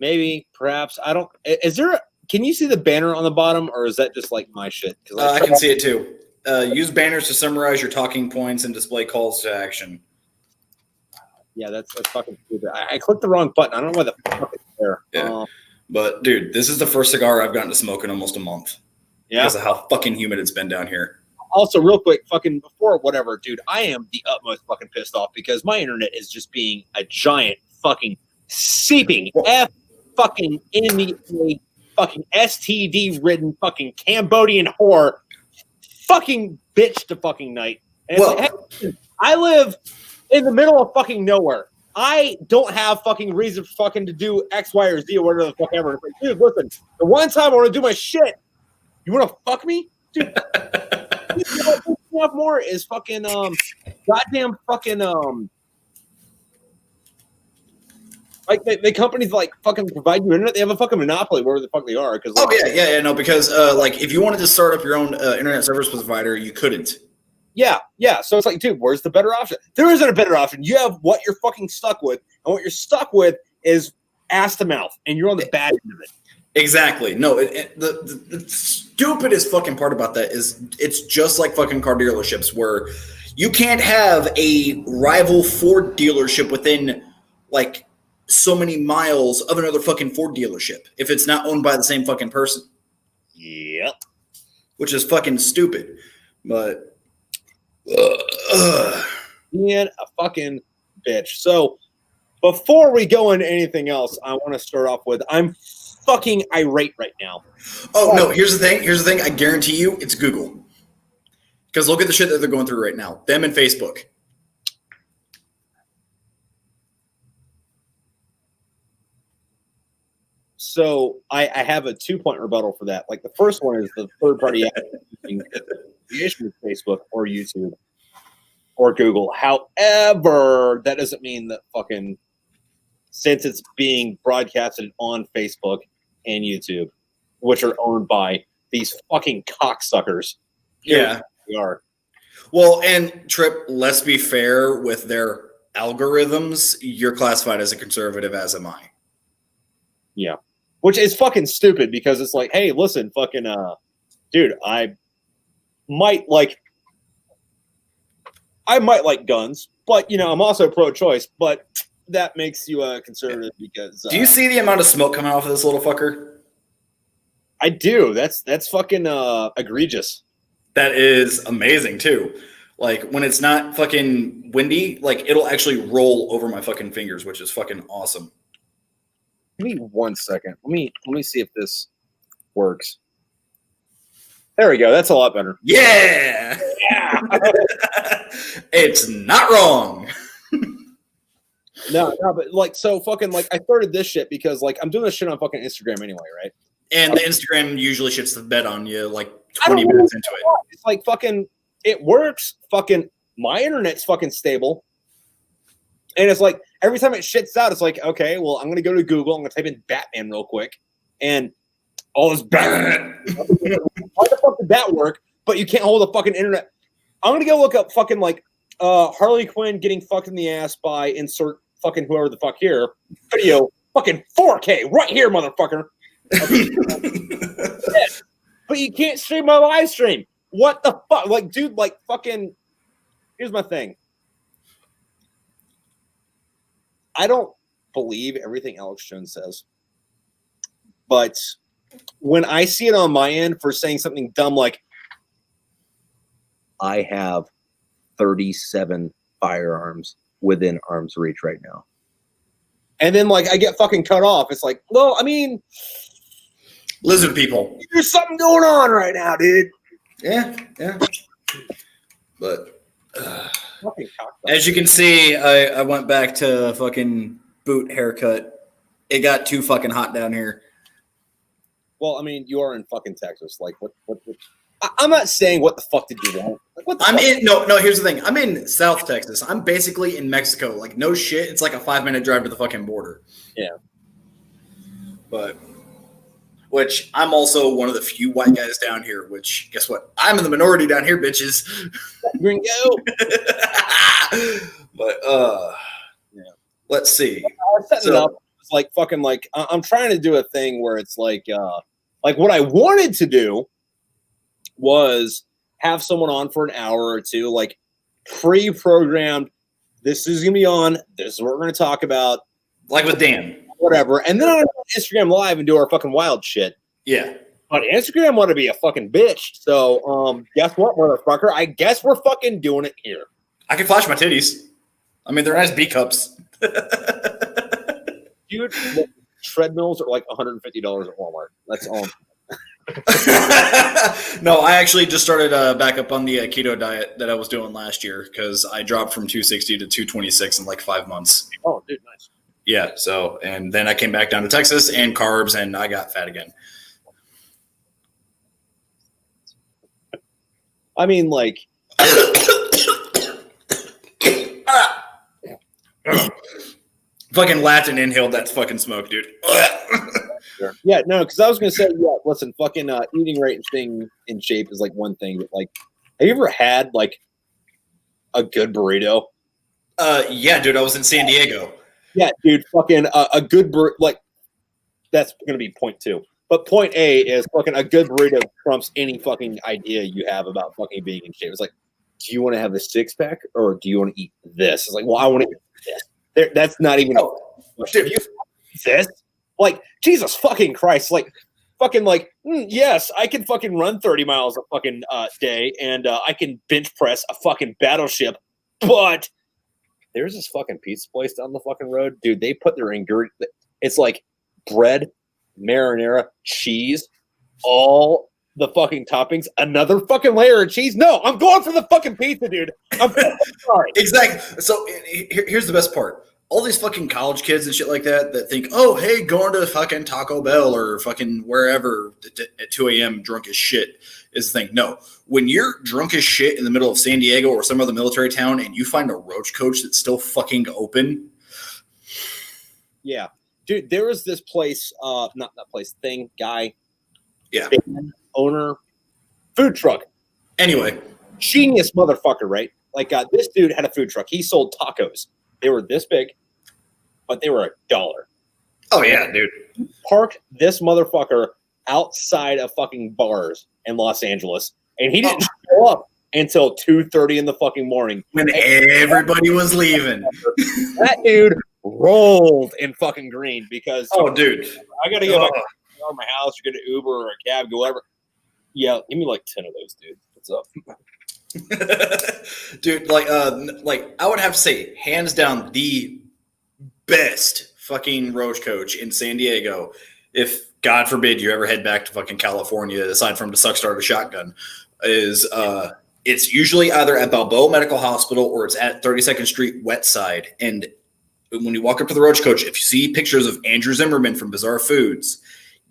maybe, perhaps. I don't. Is there? Can you see the banner on the bottom, or is that just like my shit? I can see it too. Use banners to summarize your talking points and display calls to action. Yeah, that's fucking stupid. I clicked the wrong button. I don't know why the fuck it's there. Yeah. But dude, this is the first cigar I've gotten to smoke in almost a month. Yeah. Because of how fucking humid it's been down here. Also, real quick, fucking before whatever, dude, I am the utmost fucking pissed off because my internet is just being a giant fucking seeping fucking NDA fucking STD ridden fucking Cambodian whore fucking bitch to fucking night. And it's like, hey, I live in the middle of fucking nowhere. I don't have fucking reason for fucking to do X, Y, or Z or whatever the fuck ever. It's like, dude, listen, the one time I want to do my shit, you want to fuck me? Dude, what more is fucking goddamn fucking like the companies like fucking provide you internet. They have a fucking monopoly wherever the fuck they are. Because no, because like if you wanted to start up your own internet service provider, you couldn't. Yeah. So it's like, dude, where's the better option? There isn't a better option. You have what you're fucking stuck with, and what you're stuck with is ass to mouth, and you're on the bad end of it. Exactly. No, the stupidest fucking part about that is it's just like fucking car dealerships where you can't have a rival Ford dealership within like so many miles of another fucking Ford dealership if it's not owned by the same fucking person. Yep. Which is fucking stupid. But being a fucking bitch. So before we go into anything else, I want to start off with I'm fucking irate right now. Oh, no, here's the thing. I guarantee you it's Google. Because look at the shit that they're going through right now. Them and Facebook. So I have a 2-point rebuttal for that. Like the first one is the third party the issue with Facebook or YouTube or Google. However, that doesn't mean that fucking since it's being broadcasted on Facebook and YouTube, which are owned by these fucking cocksuckers. Yeah. They are. Well, and Trip, let's be fair with their algorithms. You're classified as a conservative, as am I. Yeah. Which is fucking stupid because it's like, hey, listen, fucking, dude, I might like guns, but, you know, I'm also pro-choice, but that makes you a conservative because... do you see the amount of smoke coming off of this little fucker? I do. That's fucking egregious. That is amazing, too. Like, when it's not fucking windy, like, it'll actually roll over my fucking fingers, which is fucking awesome. Give me 1 second. Let me see if this works. There we go. That's a lot better. Yeah! It's not wrong. No, but like, so fucking like, I started this shit because like I'm doing this shit on fucking Instagram anyway, right? And the Instagram usually shits the bed on you like 20 minutes into it. It's like fucking, it works. Fucking, my internet's fucking stable. And it's like, every time it shits out, it's like, okay, well, I'm going to go to Google. I'm going to type in Batman real quick. And all this Batman. Why the fuck did that work? But you can't hold the fucking internet. I'm going to go look up fucking like Harley Quinn getting fucked in the ass by insert fucking whoever the fuck here. Video fucking 4K right here, motherfucker. But you can't stream my live stream. What the fuck? Like, dude, like fucking, here's my thing. I don't believe everything Alex Jones says. But when I see it on my end for saying something dumb like, I have 37 firearms within arm's reach right now. And then, like, I get fucking cut off. It's like, well, I mean... lizard people. There's something going on right now, dude. Yeah. But... as you can see, I went back to fucking boot haircut. It got too fucking hot down here. Well, I mean, you are in fucking Texas. Like, what I'm not saying what the fuck did you want. Like, what the fuck? No, here's the thing. I'm in South Texas. I'm basically in Mexico. Like, no shit. It's like a 5-minute drive to the fucking border. Yeah. But, which I'm also one of the few white guys down here, which, guess what? I'm in the minority down here, bitches. Gringo. But, yeah. Let's see. I was setting it up. It's like fucking like I'm trying to do a thing where it's like what I wanted to do was have someone on for an hour or two, like pre-programmed. This is gonna be on. This is what we're gonna talk about, like with Dan, whatever. And then on Instagram Live and do our fucking wild shit. Yeah. But Instagram want to be a fucking bitch. So guess what, motherfucker? I guess we're fucking doing it here. I can flash my titties. I mean, they're nice B cups. Dude, treadmills are like $150 at Walmart. That's all. No, I actually just started back up on the keto diet that I was doing last year because I dropped from 260 to 226 in like 5 months. Oh, dude, nice. Yeah, so, and then I came back down to Texas and carbs, and I got fat again. I mean, like... Fucking laughed and inhaled that fucking smoke, dude. Yeah, no, because I was gonna say, yeah, listen, fucking eating right and staying in shape is like one thing, but like, have you ever had like a good burrito? Yeah, dude, I was in San Diego. Yeah, dude, fucking a good burrito, like, that's gonna be point 2. But point A is fucking a good burrito trumps any fucking idea you have about fucking being in shape. It's like, do you want to have the 6-pack or do you want to eat this? It's like, well, I want to eat this. That's not even. Oh, dude, this. Like, Jesus fucking Christ. Like, fucking like, yes, I can fucking run 30 miles a fucking day and I can bench press a fucking battleship, but there's this fucking pizza place down the fucking road. Dude, they put their ingredient. It's like bread, marinara, cheese, all the fucking toppings, another fucking layer of cheese. No, I'm going for the fucking pizza, dude. I'm sorry. Exactly. So here's the best part. All these fucking college kids and shit like that think, oh, hey, going to fucking Taco Bell or fucking wherever at 2 a.m. drunk as shit is the thing. No, when you're drunk as shit in the middle of San Diego or some other military town and you find a Roach Coach that's still fucking open. Yeah. Dude, there was this place, not that place, guy, owner, food truck. Anyway. Genius motherfucker, right? Like, this dude had a food truck. He sold tacos. They were this big, but they were $1. Oh, yeah, dude. He parked this motherfucker outside of fucking bars in Los Angeles, and he didn't show up until 2:30 in the fucking morning. When everybody was leaving. That dude rolled in fucking green because dude, I gotta go back to my house or get an Uber or a cab, go whatever. Yeah, give me like 10 of those, dude. What's up? Dude, like I would have to say, hands down, the best fucking Roach Coach in San Diego. If God forbid you ever head back to fucking California, aside from the suck starter shotgun, is it's usually either at Balboa Medical Hospital or it's at 32nd Street West Side. And when you walk up to the Roach Coach, if you see pictures of Andrew Zimmerman from Bizarre Foods,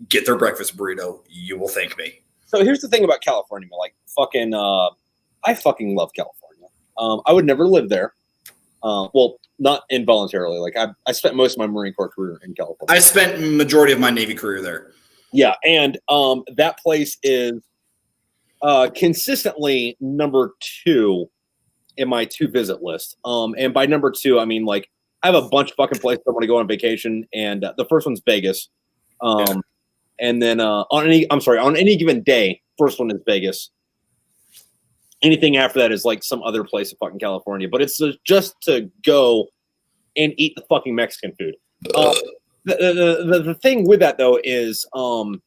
get their breakfast burrito. You will thank me. So here's the thing about California, like fucking, I fucking love California. I would never live there. Well, not involuntarily. Like I spent most of my Marine Corps career in California. I spent majority of my Navy career there. Yeah, and that place is consistently number 2 in my to visit list. And by number 2, I mean like I have a bunch of fucking places I want to go on vacation, and the first one's Vegas. And then on any given day, first one is Vegas. Anything after that is like some other place in fucking California, but it's just to go and eat the fucking Mexican food. The thing with that though is one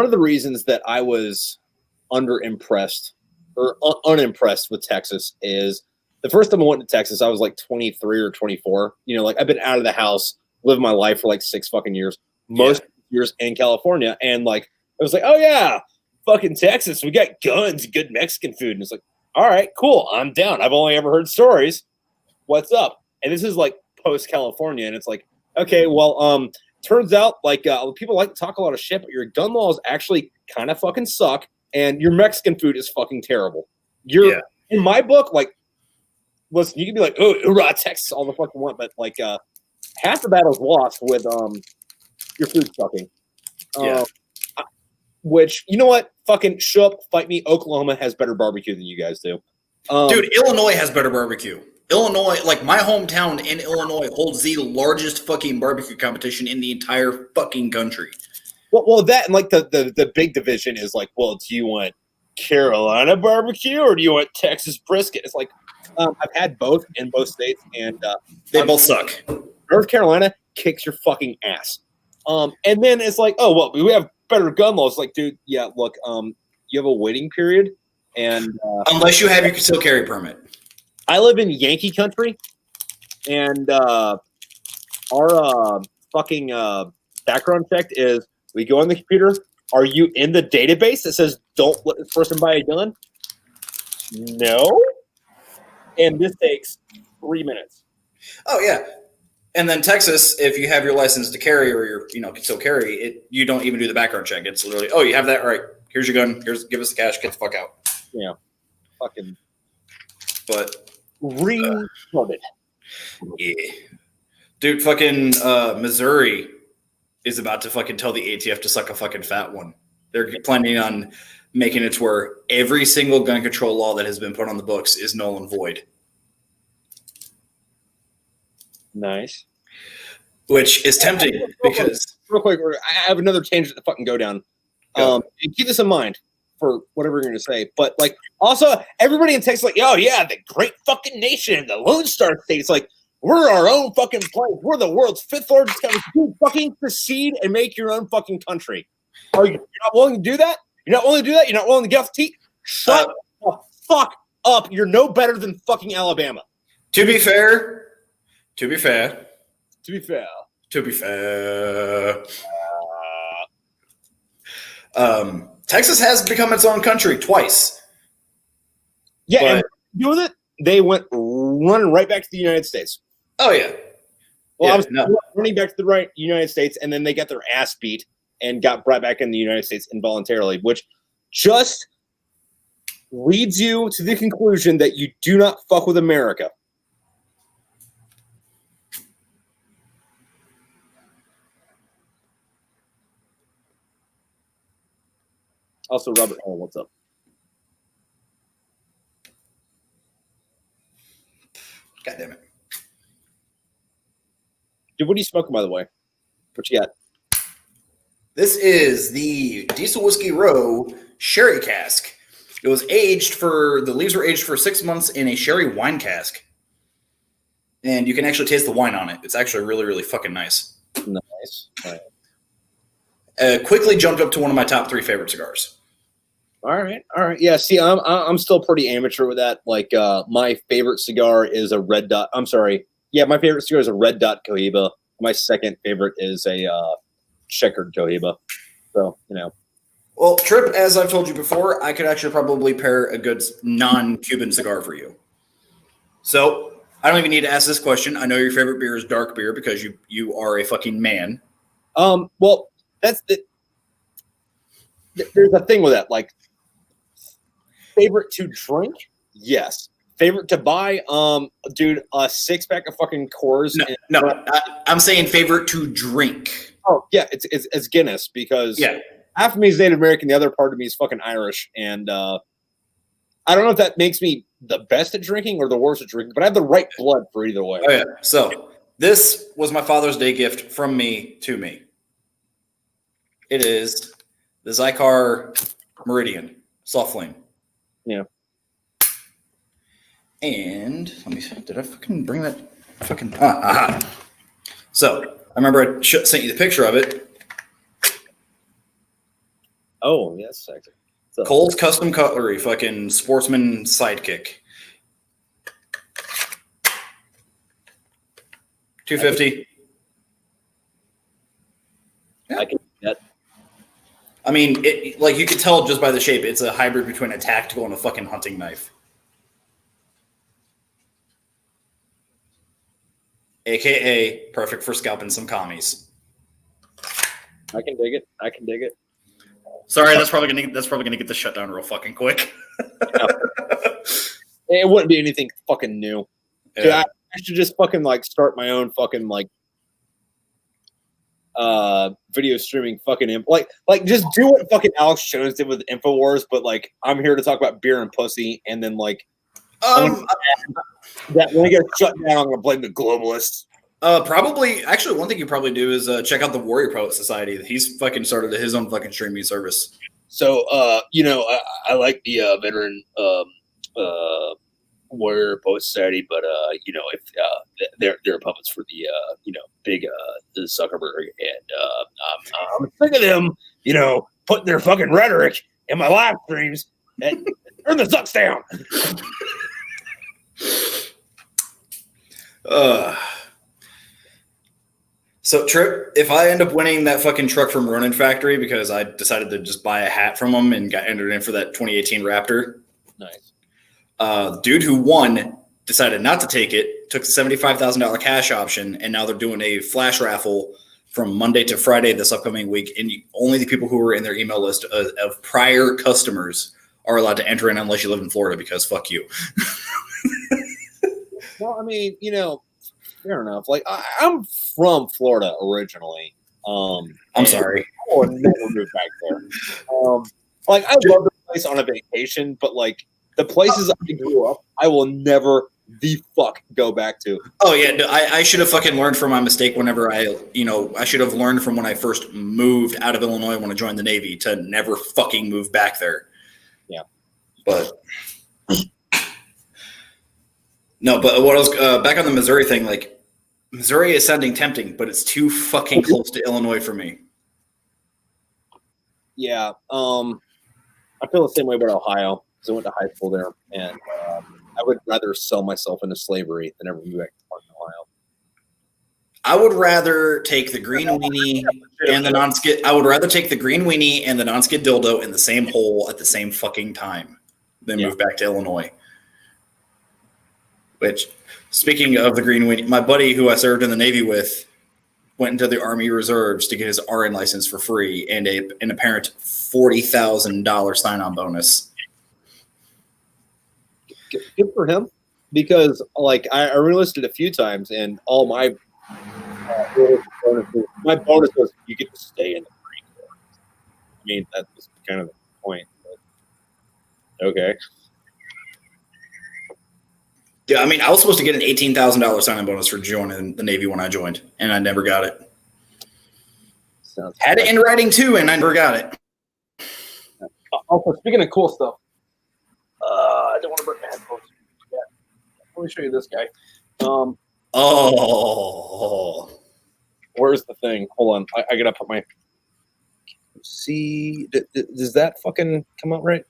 of the reasons that I was underimpressed or unimpressed with Texas is the first time I went to Texas, I was like 23 or 24. You know, like I've been out of the house, lived my life for like 6 fucking years, most years in California, and like I was like, oh yeah. Fucking Texas, we got guns, good Mexican food. And it's like, all right, cool, I'm down. I've only ever heard stories. What's up? And this is like post California, and it's like, okay, well, turns out like people like to talk a lot of shit, but your gun laws actually kind of fucking suck, and your Mexican food is fucking terrible. In my book, like, listen, you can be like, oh, hoorah, Texas, all the fucking want, but like half the battle's lost with your food sucking. Which, you know what? Fucking show up, fight me. Oklahoma has better barbecue than you guys do. Dude, Illinois has better barbecue. Illinois, like my hometown in Illinois, holds the largest fucking barbecue competition in the entire fucking country. Well, that and like the big division is like, well, do you want Carolina barbecue or do you want Texas brisket? It's like I've had both in both states, and they both suck. North Carolina kicks your fucking ass. And then it's like, oh well, we have better gun laws. Like, dude, yeah, look, you have a waiting period, and unless you have your concealed carry permit. I live in Yankee country, and our fucking background check is we go on the computer. Are you in the database that says don't let this person buy a gun? No. And this takes 3 minutes. Oh yeah. And then Texas, if you have your license to carry or your concealed carry, you don't even do the background check. It's literally, oh, you have that, all right? Here's your gun. Give us the cash. Get the fuck out. Yeah. Fucking. But. Retarded. Yeah. Dude, fucking Missouri is about to fucking tell the ATF to suck a fucking fat one. They're planning on making it to where every single gun control law that has been put on the books is null and void. Nice. Which is tempting because... Real quick, I have another tangent to fucking go down. Keep this in mind for whatever you're going to say. But, like, also, everybody in Texas, like, oh, yeah, the great fucking nation, the Lone Star State. It's like, we're our own fucking place. We're the world's 5th largest country. You fucking secede and make your own fucking country. You're not willing to do that? You're not willing to do that? You're not willing to get off the tee? Shut the fuck up. You're no better than fucking Alabama. To be fair, Texas has become its own country twice. Yeah, and doing it, they went running right back to the United States. Oh, yeah. Well, I was running back to the United States, and then they got their ass beat and got brought back in the United States involuntarily, which just leads you to the conclusion that you do not fuck with America. Also, Robert Hall, what's up? God damn it. Dude, what are you smoking, by the way? What you got? This is the Diesel Whiskey Row sherry cask. It was the leaves were aged for 6 months in a sherry wine cask. And you can actually taste the wine on it. It's actually really, really fucking nice. Nice. All right. Quickly jumped up to one of my top 3 favorite cigars. All right. Yeah, see, I'm still pretty amateur with that. Like, my favorite cigar is a Red Dot. I'm sorry. Yeah, my favorite cigar is a Red Dot Cohiba. My second favorite is a checkered Cohiba. So, Well, Trip, as I've told you before, I could actually probably pair a good non-Cuban cigar for you. So, I don't even need to ask this question. I know your favorite beer is dark beer because you are a fucking man. Well, that's the... There's a thing with that. Like, favorite to drink? Yes. Favorite to buy? Dude, a 6-pack of fucking Coors. No, I'm saying favorite to drink. Oh, yeah, it's Guinness because half of me is Native American, the other part of me is fucking Irish, and I don't know if that makes me the best at drinking or the worst at drinking, but I have the right blood for either way. Oh, yeah. So, this was my Father's Day gift from me to me. It is the Zycar Meridian Soft Flame. Yeah. And let me see. Did I fucking bring that? Fucking. So I remember I sent you the picture of it. Oh, yes. Exactly. So, Cole's Custom Cutlery, fucking sportsman sidekick. $250. I can do that. I mean, like you could tell just by the shape, it's a hybrid between a tactical and a fucking hunting knife. AKA perfect for scalping some commies. I can dig it. Sorry, that's probably gonna get the shutdown real fucking quick. It wouldn't be anything fucking new. Yeah. Dude, I should just fucking like start my own fucking like video streaming fucking like just do what fucking Alex Jones did with InfoWars, but like I'm here to talk about beer and pussy, and then like That when it gets shut down, I'm gonna blame the globalists. Probably. Actually, one thing you probably do is check out the Warrior Poet Society. He's fucking started his own fucking streaming service. So, I like the veteran Warrior Poet Society, but if they're puppets for the big the Zuckerberg, and I'm sick of them, putting their fucking rhetoric in my live streams and turn the Zucks down. So Trip, if I end up winning that fucking truck from Ronin Factory because I decided to just buy a hat from them and got entered in for that 2018 Raptor. Nice. The dude who won decided not to take it, took the $75,000 cash option, and now they're doing a flash raffle from Monday to Friday this upcoming week. And only the people who are in their email list of prior customers are allowed to enter in unless you live in Florida because fuck you. Well, I mean, fair enough. Like I'm from Florida originally. I'm sorry. I will never move back there. I love the place on a vacation, but like the places I grew up, I will never the fuck go back to. Oh yeah, no, I should have fucking learned from my mistake whenever I should have learned from when I first moved out of Illinois when I joined the Navy to never fucking move back there. Yeah. But no, but what else? Back on the Missouri thing, like Missouri is sounding tempting, but it's too fucking close to Illinois for me. Yeah, I feel the same way about Ohio because I went to high school there, and I would rather sell myself into slavery than ever move back to fucking Ohio. I would rather take the green weenie and the non-skid. I would rather take the green weenie and the non-skid dildo in the same hole at the same fucking time than move back to Illinois. Which, speaking of the green weenie, my buddy who I served in the Navy with went into the Army Reserves to get his RN license for free and an apparent $40,000 sign-on bonus. Good for him, because like I relisted a few times, and all my bonus was you get to stay in the Marine Corps. I mean, that was kind of the point. But okay. Yeah, I mean, I was supposed to get an $18,000 sign-on bonus for joining the Navy when I joined, and I never got it. Had it in writing too, and I never got it. Also, speaking of cool stuff, I don't want to break my headphones. Yeah. Let me show you this guy. Where's the thing? Hold on, I gotta put my. See, does that fucking come out right?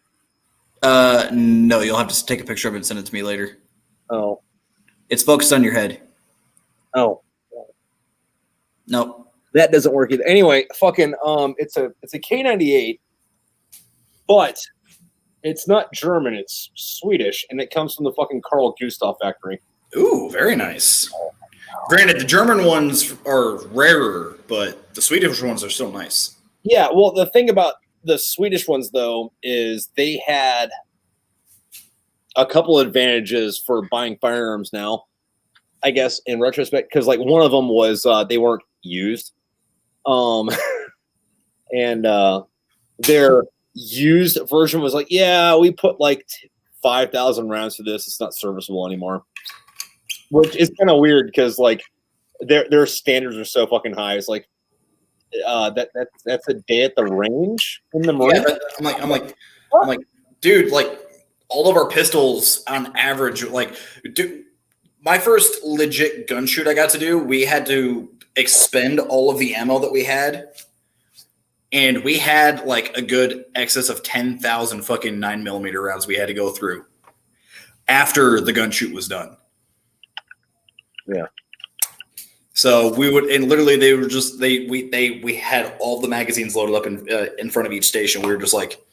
No, you'll have to take a picture of it and send it to me later. Oh, it's focused on your head. Oh, nope, that doesn't work either. Anyway, fucking it's a K98, but it's not German. It's Swedish, and it comes from the fucking Carl Gustav factory. Ooh, very nice. Granted, the German ones are rarer, but the Swedish ones are still nice. Yeah, well, the thing about the Swedish ones, though, is they had a couple advantages for buying firearms now, I guess, in retrospect, because like one of them was they weren't used. And their used version was like, yeah, we put like 5,000 rounds to this. It's not serviceable anymore. Which is kind of weird because like their standards are so fucking high. It's like that's a day at the range in the Marine. Yeah, I'm like, dude, like all of our pistols on average, like, dude, my first legit gun shoot I got to do, we had to expend all of the ammo that we had, and we had like a good excess of 10,000 fucking 9mm rounds we had to go through after the gun shoot was done. Yeah. So we would, and literally they were just we had all the magazines loaded up in front of each station. We were just like,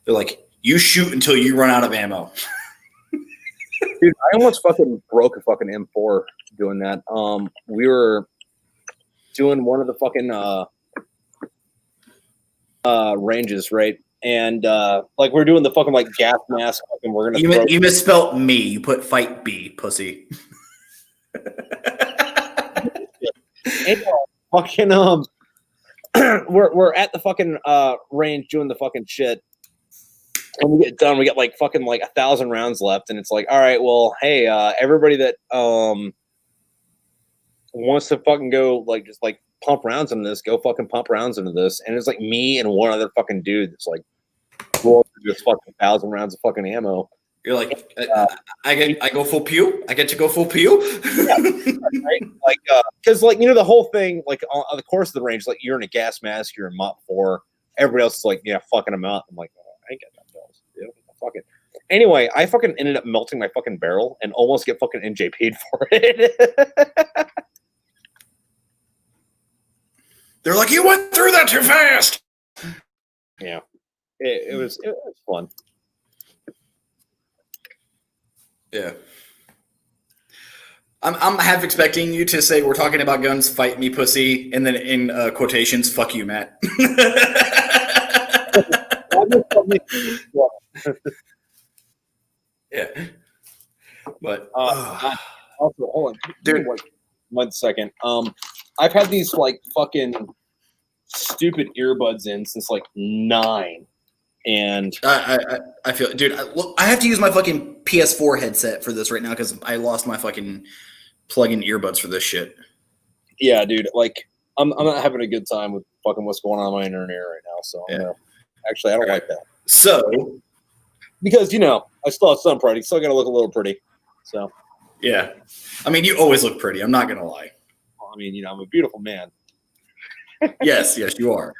they're like, you shoot until you run out of ammo. Dude, I almost fucking broke a fucking M4 doing that. We were doing one of the fucking ranges, right? And like we're doing the fucking like gas mask, and we're gonna. You misspelt me. You put fight B, pussy. Fucking we're at the fucking range doing the fucking shit, when we get done, we got like fucking like 1,000 rounds left, and it's like, all right, well, hey, everybody that wants to fucking go like just like pump rounds into this, go fucking pump rounds into this, and it's like me and one other fucking dude that's like roll through this fucking 1,000 rounds of fucking ammo. You're like, I go full pew. I get to go full pew. Yeah, right? Like, because like the whole thing, like on the course of the range, like you're in a gas mask, you're in Mach 4. Everybody else is like, yeah, fucking them out. I'm like, oh, I ain't got that balls. Yeah, fuck it. Anyway, I fucking ended up melting my fucking barrel and almost get fucking NJP'd for it. They're like, you went through that too fast. Yeah, it was fun. Yeah. I'm half expecting you to say we're talking about guns, fight me, pussy, and then in quotations, fuck you, Matt. Yeah. But also, hold on, dude. 1 second. I've had these like fucking stupid earbuds in since like 9. And I feel, dude, I have to use my fucking PS4 headset for this right now because I lost my fucking plug-in earbuds for this shit. Yeah, dude, like I'm not having a good time with fucking what's going on in my internet right now. So yeah. Actually, I don't like that. So because I still have sun pride, still gotta look a little pretty. So yeah, I mean, you always look pretty. I'm not gonna lie. I mean, I'm a beautiful man. Yes, you are.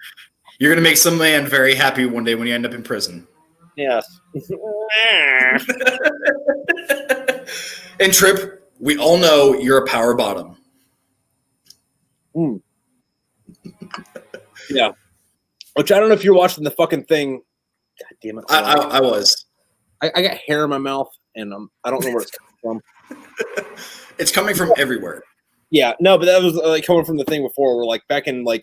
You're going to make some man very happy one day when you end up in prison. Yes. And Trip, we all know you're a power bottom. Yeah. Which I don't know if you're watching the fucking thing. God damn it. I was. I got hair in my mouth, and I don't know where it's coming from. It's coming from everywhere. Yeah. No, but that was like coming from the thing before where like back in like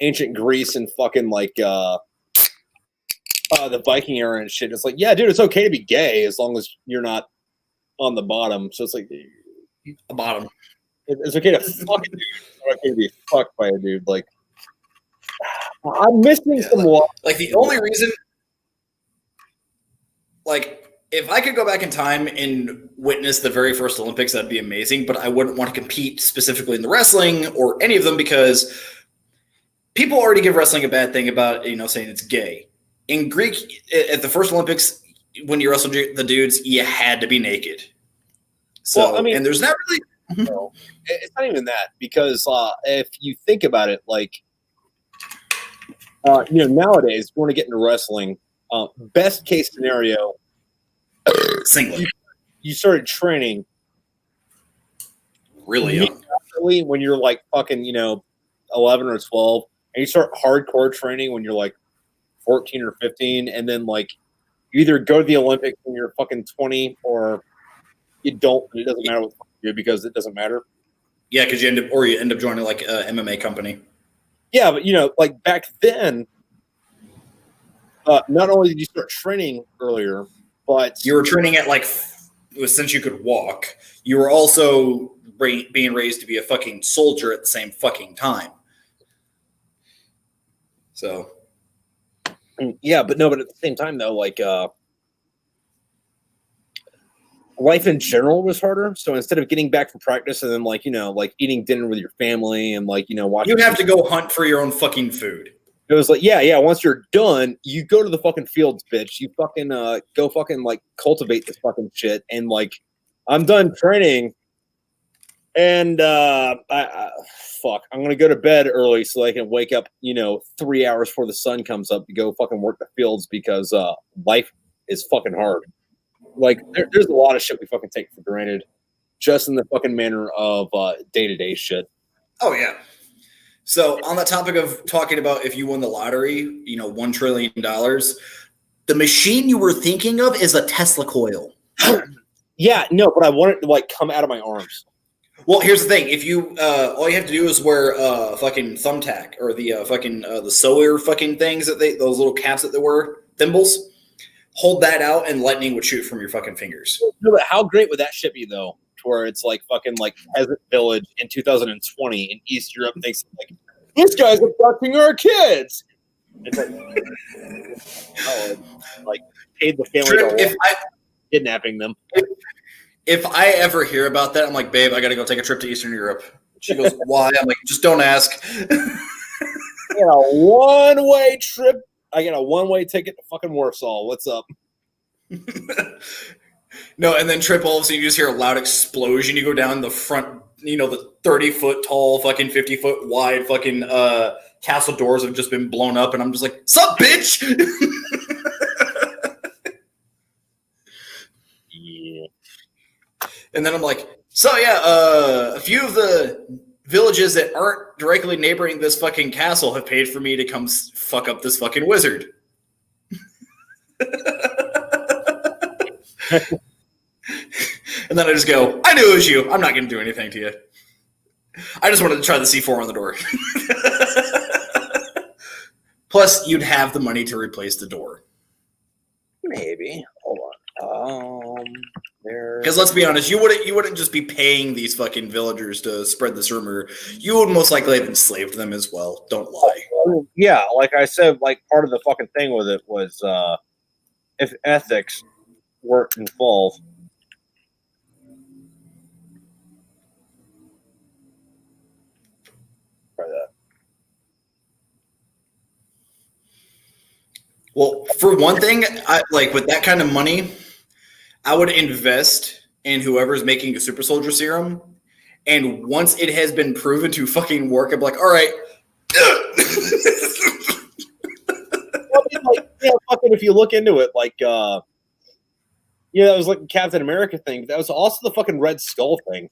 ancient Greece and fucking like the Viking era and shit. It's like, yeah, dude, it's okay to be gay as long as you're not on the bottom. So it's like the bottom. It's okay to fuck a dude. It's okay to be fucked by a dude. Like, I'm missing some love. Like the only reason, like, if I could go back in time and witness the very first Olympics, that'd be amazing. But I wouldn't want to compete specifically in the wrestling or any of them because people already give wrestling a bad thing about, saying it's gay. In Greek, at the first Olympics, when you wrestled the dudes, you had to be naked. So, well, I mean, and there's not really. No, it's not even that because if you think about it, like, nowadays, if you want to get into wrestling, best case scenario, singlet. You started training really young. When you're like fucking, 11 or 12. And you start hardcore training when you're like 14 or 15, and then like you either go to the Olympics when you're fucking 20 or you don't. It doesn't matter what you do because it doesn't matter. Yeah, because you end up joining like a MMA company. Yeah, but like back then, not only did you start training earlier, but you were training at like since you could walk. You were also being raised to be a fucking soldier at the same fucking time. So, yeah, but at the same time though, like life in general was harder. So instead of getting back from practice and then like like eating dinner with your family and like watching, you have to go hunt for your own fucking food. It was like yeah. Once you're done, you go to the fucking fields, bitch. You fucking go fucking like cultivate this fucking shit. And like I'm done training. And I'm gonna go to bed early so I can wake up, 3 hours before the sun comes up to go fucking work the fields because life is fucking hard. Like there's a lot of shit we fucking take for granted, just in the fucking manner of day-to-day shit. Oh yeah. So on the topic of talking about if you won the lottery, $1 trillion, the machine you were thinking of is a Tesla coil. Yeah, no, but I want it to like come out of my arms. Well, here's the thing: if you all you have to do is wear fucking thumbtack or the the sewer fucking things those little caps that they were thimbles. Hold that out, and lightning would shoot from your fucking fingers. No, but how great would that shit be though? To where it's like fucking like peasant village in 2020 in East Europe thinks like this guy's abducting our kids. It's like paid the family Trip, kidnapping them. If I ever hear about that, I'm like, babe, I got to go take a trip to Eastern Europe. She goes, why? I'm like, just don't ask. I got a one-way trip. I got a one-way ticket to fucking Warsaw. What's up? No, and then Trip, all of a sudden you just hear a loud explosion. You go down the front, the 30-foot tall, fucking 50-foot wide fucking castle doors have just been blown up, and I'm just like, sup, bitch? Yeah. And then I'm like, so yeah, a few of the villages that aren't directly neighboring this fucking castle have paid for me to come fuck up this fucking wizard. And then I just go, I knew it was you. I'm not going to do anything to you. I just wanted to try the C4 on the door. Plus, you'd have the money to replace the door. Maybe. Hold on. Because let's be honest, you wouldn't just be paying these fucking villagers to spread this rumor. You would most likely have enslaved them as well. Don't lie. Yeah, like I said, like part of the fucking thing with it was if ethics weren't involved. Try that. Well, for one thing, with that kind of money, I would invest in whoever's making a super soldier serum. And once it has been proven to fucking work, I'm like, all right. Fucking if you look into it, that was like the Captain America thing. That was also the fucking Red Skull thing,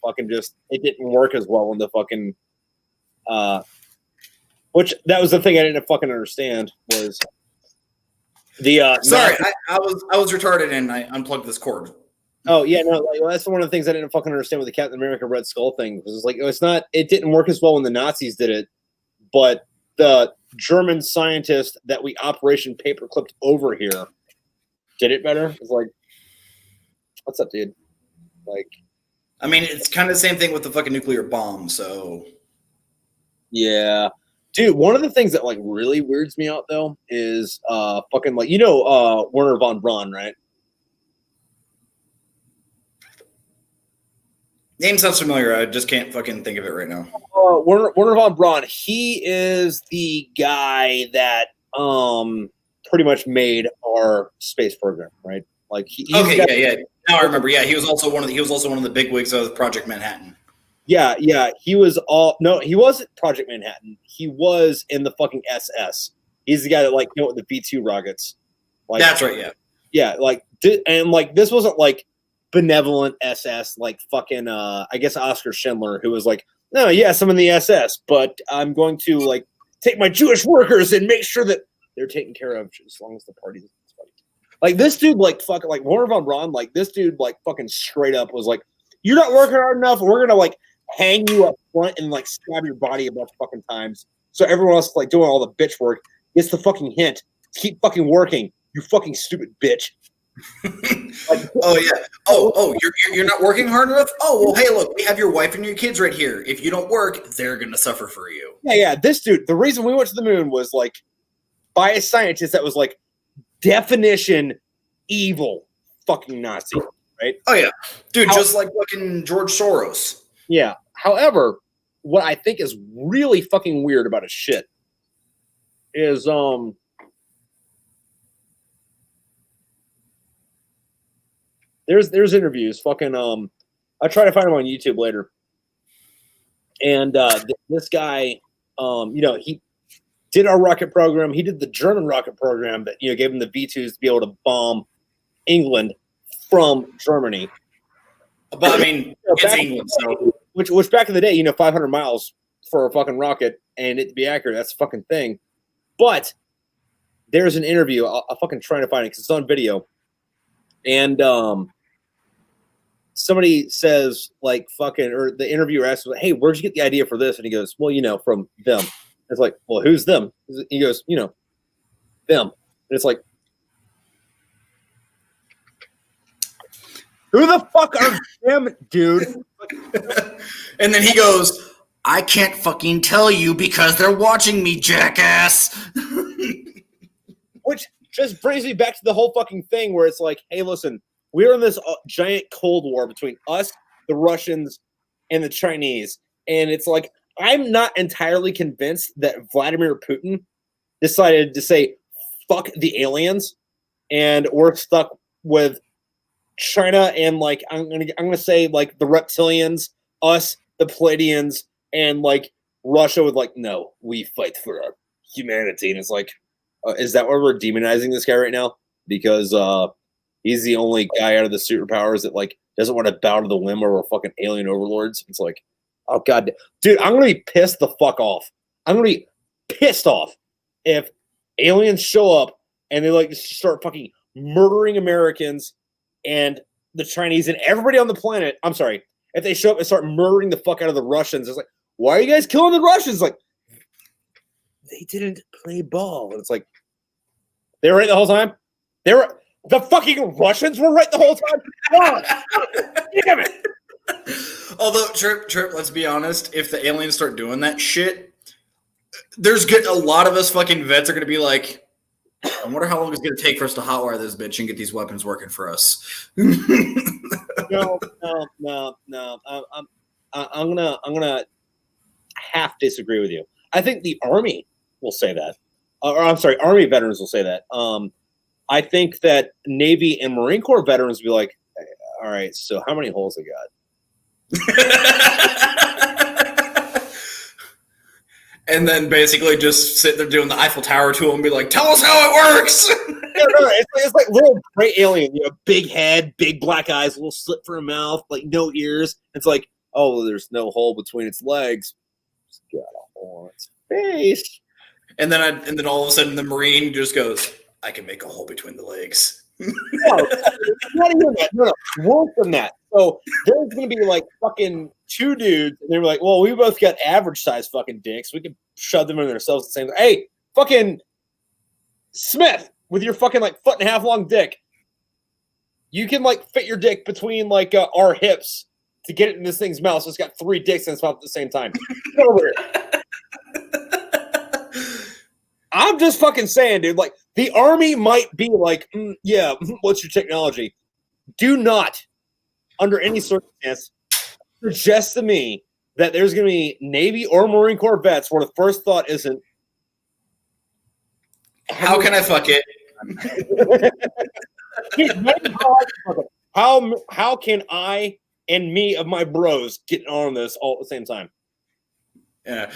fucking just, it didn't work as well in the fucking, which that was the thing I didn't fucking understand was the, sorry, I was retarded and I unplugged this cord. Oh yeah, no, that's one of the things I didn't fucking understand with the Captain America Red Skull thing. It didn't work as well when the Nazis did it, but the German scientist that we Operation Paperclipped over here did it better. It's like, what's up, dude? Like, I mean, it's kind of the same thing with the fucking nuclear bomb. So, yeah, dude. One of the things that like really weirds me out though is fucking like Werner von Braun, right? Name sounds familiar. I just can't fucking think of it right now. Werner von Braun. He is the guy that pretty much made our space program, right? Like yeah. Now I remember. Yeah, he was also one of the big wigs of Project Manhattan. Yeah. He wasn't Project Manhattan. He was in the fucking SS. He's the guy that with the V2 rockets. Like, that's right. Yeah. Yeah. This wasn't like benevolent SS, like fucking I guess Oscar Schindler, who was like, no, yes, I'm in the SS, but I'm going to take my Jewish workers and make sure that they're taken care of as long as the party's funny. Like this dude, fucking Werner von Braun, this dude, fucking straight up was like, you're not working hard enough. We're gonna hang you up front and stab your body a bunch of fucking times, so everyone else doing all the bitch work gets the fucking hint. Keep fucking working, you fucking stupid bitch. Oh yeah. Oh, you're not working hard enough? Oh well, hey, look, we have your wife and your kids right here. If you don't work, they're gonna suffer for you. Yeah. This dude, the reason we went to the moon was by a scientist that was definition evil fucking Nazi, right? Oh yeah, dude, just like fucking George Soros. Yeah. However, what I think is really fucking weird about his shit is There's interviews. Fucking I'll try to find them on YouTube later. And this guy, he did our rocket program. He did the German rocket program that gave him the V2s to be able to bomb England from Germany. But I mean, it's England, so which back in the day, 500 miles for a fucking rocket and it to be accurate, that's a fucking thing. But there's an interview. I'll fucking try to find it because it's on video. And somebody says or the interviewer asks, hey, where'd you get the idea for this? And he goes, well, from them. It's like, well, who's them? He goes, them. And it's like, who the fuck are them, dude? And then he goes, I can't fucking tell you because they're watching me, jackass. which just brings me back to the whole fucking thing where it's like, hey, listen, we're in this giant Cold War between us, the Russians, and the Chinese. And it's like, I'm not entirely convinced that Vladimir Putin decided to say, fuck the aliens, and we're stuck with China and like I'm gonna say like the reptilians, us, the Pleiadians, and like Russia with like, no, we fight for our humanity. And it's like, is that why we're demonizing this guy right now? Because he's the only guy out of the superpowers that like doesn't want to bow to the whim of our fucking alien overlords. It's like, oh god, dude, I'm gonna be pissed the fuck off. I'm gonna be pissed off if aliens show up and they like start fucking murdering Americans and the Chinese and everybody on the planet. I'm sorry, if they show up and start murdering the fuck out of the Russians, it's like, why are you guys killing the Russians? Like, they didn't play ball. And it's like, they were right the whole time. The fucking Russians were right the whole time. God, damn it. Although, Trip, let's be honest, if the aliens start doing that shit, a lot of us fucking vets are going to be like, I wonder how long it's going to take for us to hotwire this bitch and get these weapons working for us. No. I'm gonna half disagree with you. I think the Army will say that. Or I'm sorry, Army veterans will say that. I think that Navy and Marine Corps veterans will be like, all right, so how many holes they got? And then basically just sit there doing the Eiffel Tower to them and be like, tell us how it works. No, it's like little gray alien, big head, big black eyes, little slit for a mouth, like no ears. It's like, oh, there's no hole between its legs. It's got a hole in its face. And then all of a sudden the Marine just goes, I can make a hole between the legs. No, not even that. No, worse than that. So there's going to be like fucking two dudes, and they're like, well, we both got average size fucking dicks. We can shove them in ourselves the same. Hey, fucking Smith, with your fucking like 1.5 foot long dick, you can like fit your dick between like our hips to get it in this thing's mouth. So it's got 3 dicks in its mouth at the same time. Get over here. I'm just fucking saying, dude, like, the Army might be like, yeah, what's your technology? Do not, under any circumstance, suggest to me that there's going to be Navy or Marine Corps vets where the first thought isn't, how can I fuck it? How can I and me of my bros get on this all at the same time? Yeah.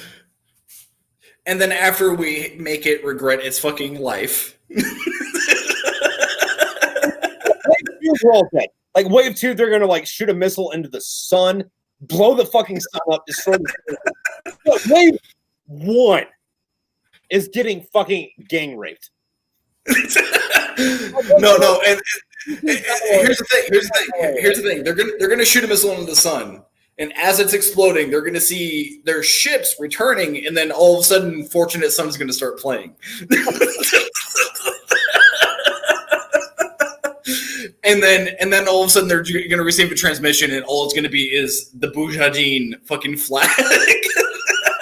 And then after we make it regret its fucking life. Like wave 2, they're gonna like shoot a missile into the sun, blow the fucking sun up, destroy the sun. Wave 1 is getting fucking gang raped. No, and here's the thing. They're gonna shoot a missile into the sun. And as it's exploding, they're going to see their ships returning, and then all of a sudden, Fortunate Son's going to start playing. and then all of a sudden, they're going to receive a transmission, and all it's going to be is the Mujahideen fucking flag.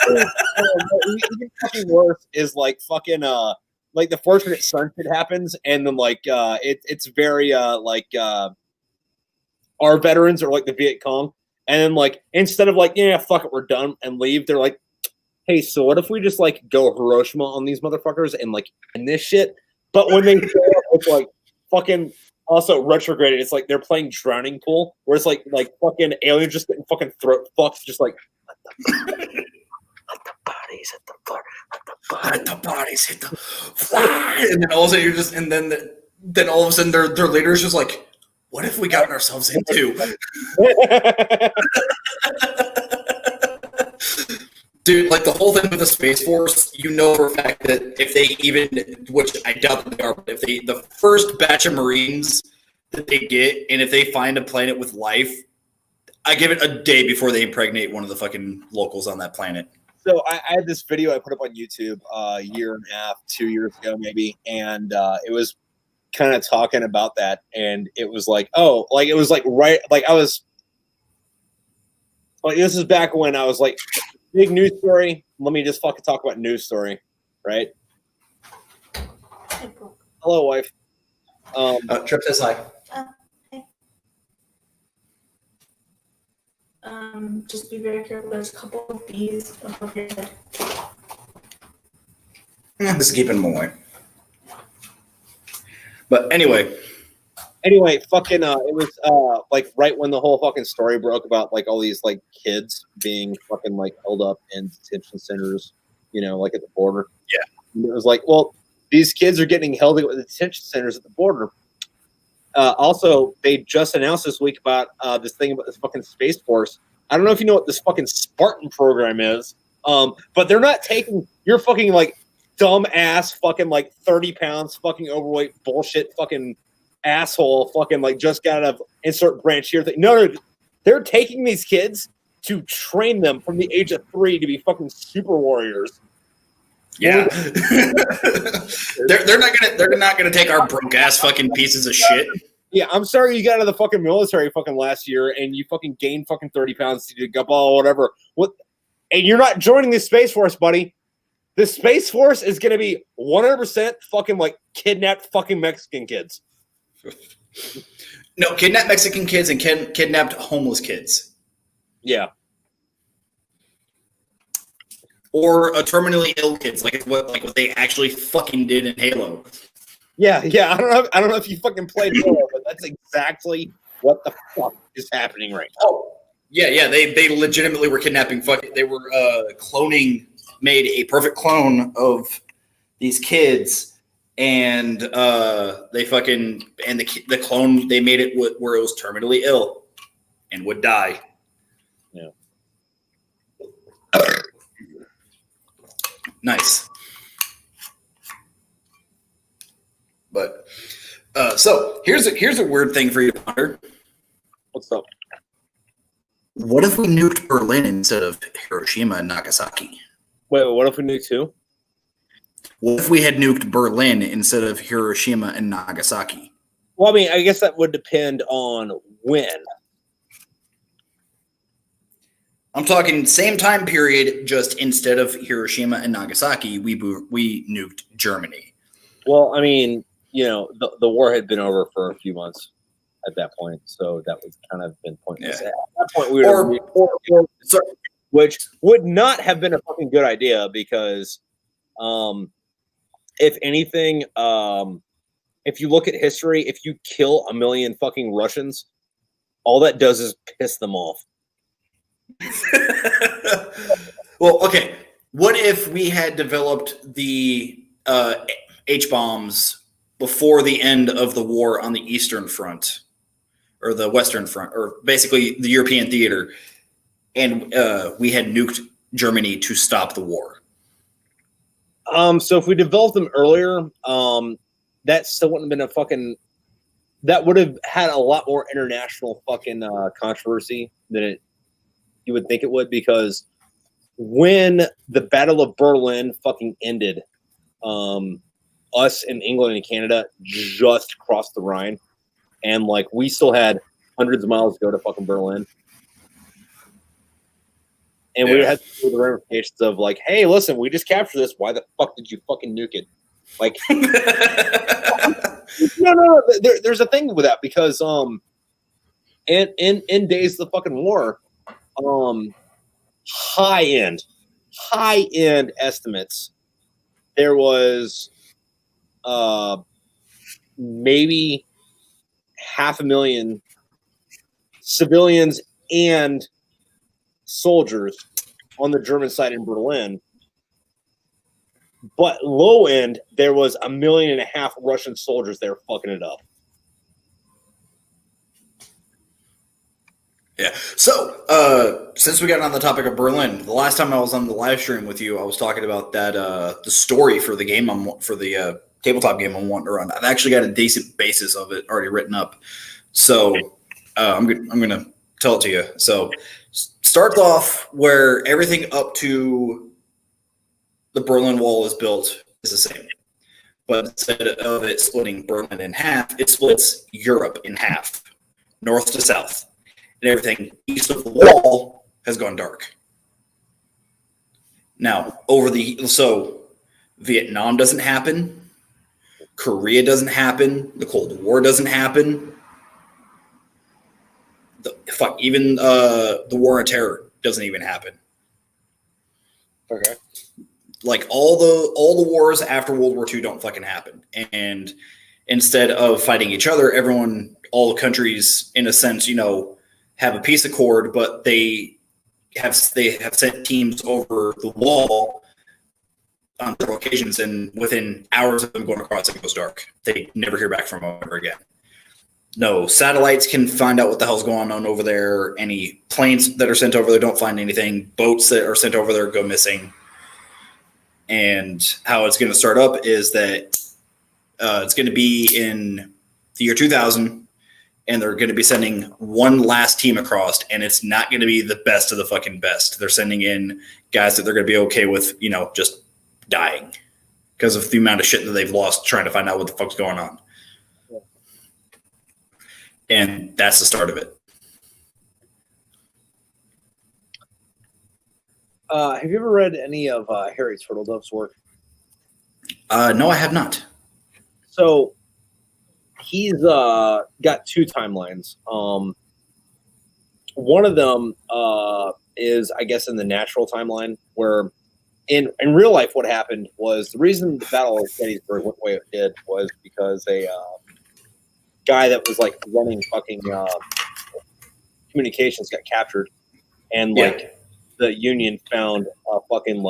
Even fucking worse is like fucking like the Fortunate Son shit happens, and then like it's very like our veterans are like the Viet Cong. And then, like, instead of like, yeah, fuck it, we're done and leave, they're like, hey, so what if we just like go Hiroshima on these motherfuckers and like end this shit? But when they it's like fucking also retrograded. It's like they're playing drowning pool, where it's like fucking aliens just getting fucking throat fucked, just like let the bodies hit the floor, let the bodies hit the floor, and then all of a sudden you're just, and then all of a sudden their leader's just like, what have we gotten ourselves into? Dude, like the whole thing with the Space Force, you know for a fact that if they even, which I doubt that they are, but if the first batch of Marines that they get, and if they find a planet with life, I give it a day before they impregnate one of the fucking locals on that planet. So I had this video I put up on YouTube a year and a half, 2 years ago maybe, and it was kind of talking about that, and it was like, oh, like it was like right, like I was like, this is back when I was like, big news story, let me just fucking talk about news story, right? Hello, wife. Trip says hi. Okay. Just be very careful. There's a couple of bees above your head. Just keeping them away. But anyway, fucking it was like right when the whole fucking story broke about like all these like kids being fucking like held up in detention centers, you know, like at the border. Yeah. And it was like, well, these kids are getting held at the detention centers at the border. Also, they just announced this week about this thing about this fucking Space Force. I don't know if you know what this fucking Spartan program is, but they're not taking your fucking like dumb ass fucking like 30 pounds fucking overweight bullshit fucking asshole fucking like just got out of insert branch here thing. No, they're taking these kids to train them from the age of 3 to be fucking super warriors. yeah, they're not gonna take our broke ass fucking pieces of shit. Yeah, I'm sorry you got out of the fucking military fucking last year and you fucking gained fucking 30 pounds to go ball whatever. What? And you're not joining the Space Force, buddy. The Space Force is going to be 100% fucking like kidnapped fucking Mexican kids. No, kidnapped Mexican kids and kidnapped homeless kids. Yeah. Or terminally ill kids, like what they actually fucking did in Halo. Yeah. I don't know if you fucking played Halo, but that's exactly what the fuck is happening right now. Oh, yeah. They legitimately were kidnapping. They were cloning. Made a perfect clone of these kids, and they fucking the clone they made it where it was terminally ill and would die. Yeah. Nice. But so here's a weird thing for you to ponder. What's up? What if we nuked Berlin instead of Hiroshima and Nagasaki? Wait, what if we nuked who? What if we had nuked Berlin instead of Hiroshima and Nagasaki? Well, I mean, I guess that would depend on when. I'm talking same time period, just instead of Hiroshima and Nagasaki, we nuked Germany. Well, I mean, you know, the war had been over for a few months at that point, so that would kind of been pointless. Yeah. At that point, we would have which would not have been a fucking good idea because, if anything, if you look at history, if you kill 1 million fucking Russians, all that does is piss them off. Well, okay. What if we had developed the H-bombs before the end of the war on the Eastern Front or the Western Front, or basically the European theater, and we had nuked Germany to stop the war? So if we developed them earlier, that still wouldn't have been a fucking. That would have had a lot more international fucking controversy than you would think it would, because when the Battle of Berlin fucking ended, us in England and Canada just crossed the Rhine, and like we still had hundreds of miles to go to fucking Berlin. And we had to do the ramifications of like, hey, listen, we just captured this. Why the fuck did you fucking nuke it? Like, no. There's a thing with that because in days of the fucking war, high end estimates, there was maybe 500,000 civilians and soldiers on the German side in Berlin, but low end there was 1.5 million Russian soldiers there fucking it up. Yeah. So, since we got on the topic of Berlin, the last time I was on the live stream with you, I was talking about that the story for the game for the tabletop game I'm wanting to run. I've actually got a decent basis of it already written up, so I'm gonna tell it to you. So, starts off where everything up to the Berlin Wall is built is the same, but instead of it splitting Berlin in half, it splits Europe in half, north to south. And everything east of the wall has gone dark. Now, so Vietnam doesn't happen, Korea doesn't happen. The Cold War doesn't happen. Even the War on Terror doesn't even happen. Okay. Like all the wars after World War II don't fucking happen. And instead of fighting each other, all the countries, in a sense, have a peace accord, but they have sent teams over the wall on several occasions, and within hours of them going across, it goes dark. They never hear back from them ever again. No satellites can find out what the hell's going on over there. Any planes that are sent over there don't find anything. Boats that are sent over there go missing. And how it's going to start up is that it's going to be in the year 2000, and they're going to be sending one last team across, and it's not going to be the best of the fucking best. They're sending in guys that they're going to be okay with, just dying because of the amount of shit that they've lost trying to find out what the fuck's going on. Yeah. And that's the start of it. Have you ever read any of Harry Turtledove's work? No, I have not. So he's got two timelines. One of them is, I guess, in the natural timeline, where in real life what happened was the reason the Battle of Gettysburg went the way it did was because a guy that was like running fucking communications got captured, and the Union found a fucking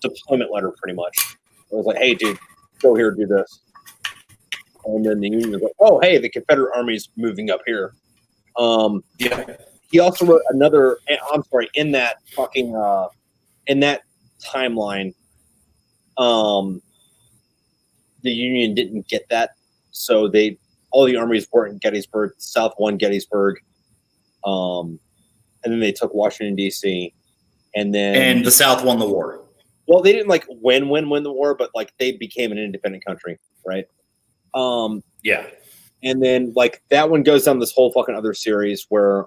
deployment letter, pretty much. It was like, hey, dude, go here, do this. And then the Union was like, oh, hey, the Confederate Army's moving up here. He also wrote another, in that fucking, in that timeline, the Union didn't get that. So all the armies were in Gettysburg. The South won Gettysburg. And then they took Washington, D.C. And the South won the war. Well, they didn't win the war, but they became an independent country, right? Yeah. And then that one goes down this whole fucking other series where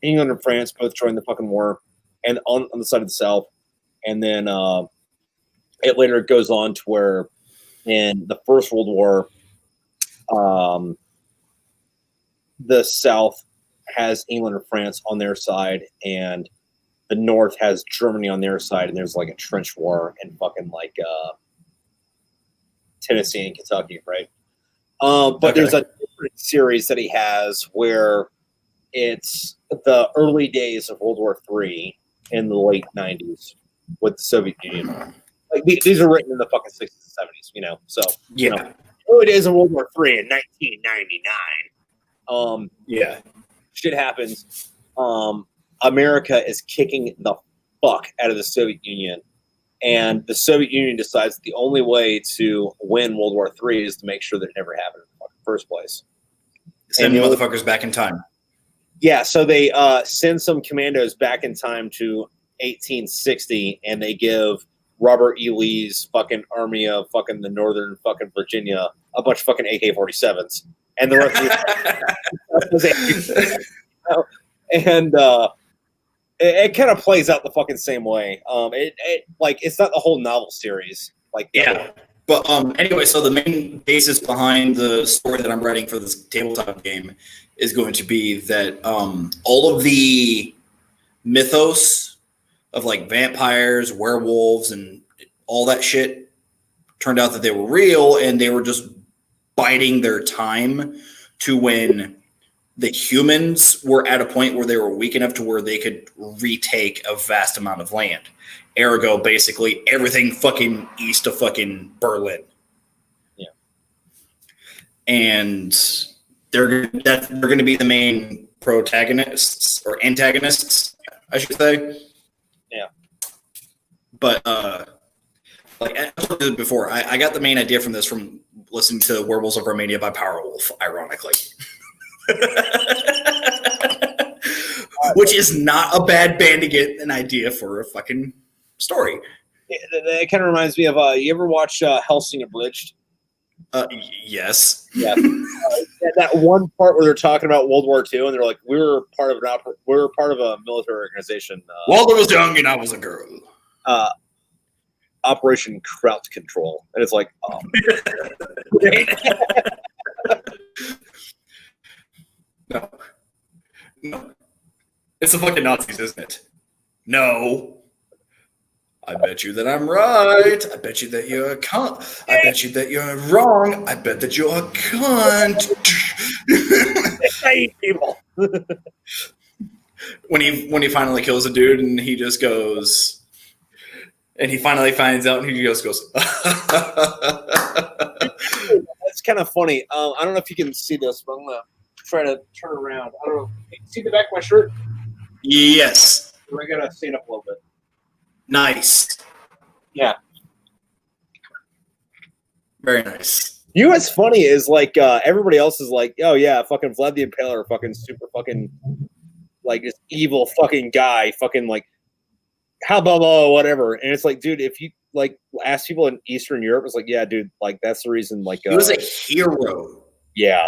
England and France both joined the fucking war, and on the side of the South. And then it later goes on to where in the First World War, the South has England and France on their side, and the North has Germany on their side, and there's a trench war in fucking Tennessee and Kentucky, right? But there's a different series that he has where it's the early days of World War III in the late 90s with the Soviet Union. These are written in the fucking 60s and 70s, So early days of World War III in 1999. Shit happens. America is kicking the fuck out of the Soviet Union, and the Soviet Union decides that the only way to win World War III is to make sure that it never happened in the first place. Send motherfuckers back in time. Yeah, so they send some commandos back in time to 1860, and they give Robert E. Lee's fucking army of fucking the Northern fucking Virginia a bunch of fucking AK-47s. And the rest of the and it kind of plays out the fucking same way. It's not the whole novel series. But anyway, so the main basis behind the story that I'm writing for this tabletop game is going to be that all of the mythos of vampires, werewolves, and all that shit turned out that they were real, and they were just biding their time to when the humans were at a point where they were weak enough to where they could retake a vast amount of land. Ergo, basically everything fucking east of fucking Berlin. Yeah. And they're going to be the main protagonists or antagonists, I should say. Yeah. But I told you before, I got the main idea from this from listening to Werewolves of Romania by Powerwolf, ironically. Which is not a bad band to get an idea for a fucking story. It kind of reminds me of you ever watch Hellsing Abridged? Yes. Yeah. That one part where they're talking about World War II, and they're like, "We were part of a military organization." Walter was young and I was a girl. Operation Kraut Control, and it's like, oh, No. It's the fucking Nazis, isn't it? No. I bet you that I'm right. I bet you that you're a cunt. I bet you that you're wrong. I bet that you're a cunt. I hate people. when he finally kills a dude and he just goes, and he finally finds out and he just goes. It's kind of funny. I don't know if you can see this, but I'm gonna try to turn around. I don't know. Can you see the back of my shirt? Yes. I gotta stand up a little bit. Nice. Yeah. Very nice. You know what's funny is like everybody else is like, oh yeah, fucking Vlad the Impaler, fucking super fucking like this evil fucking guy, fucking like how blah blah whatever. And it's like, dude, if you like ask people in Eastern Europe, it's like, yeah, dude, like that's the reason. Like he was a hero. Yeah,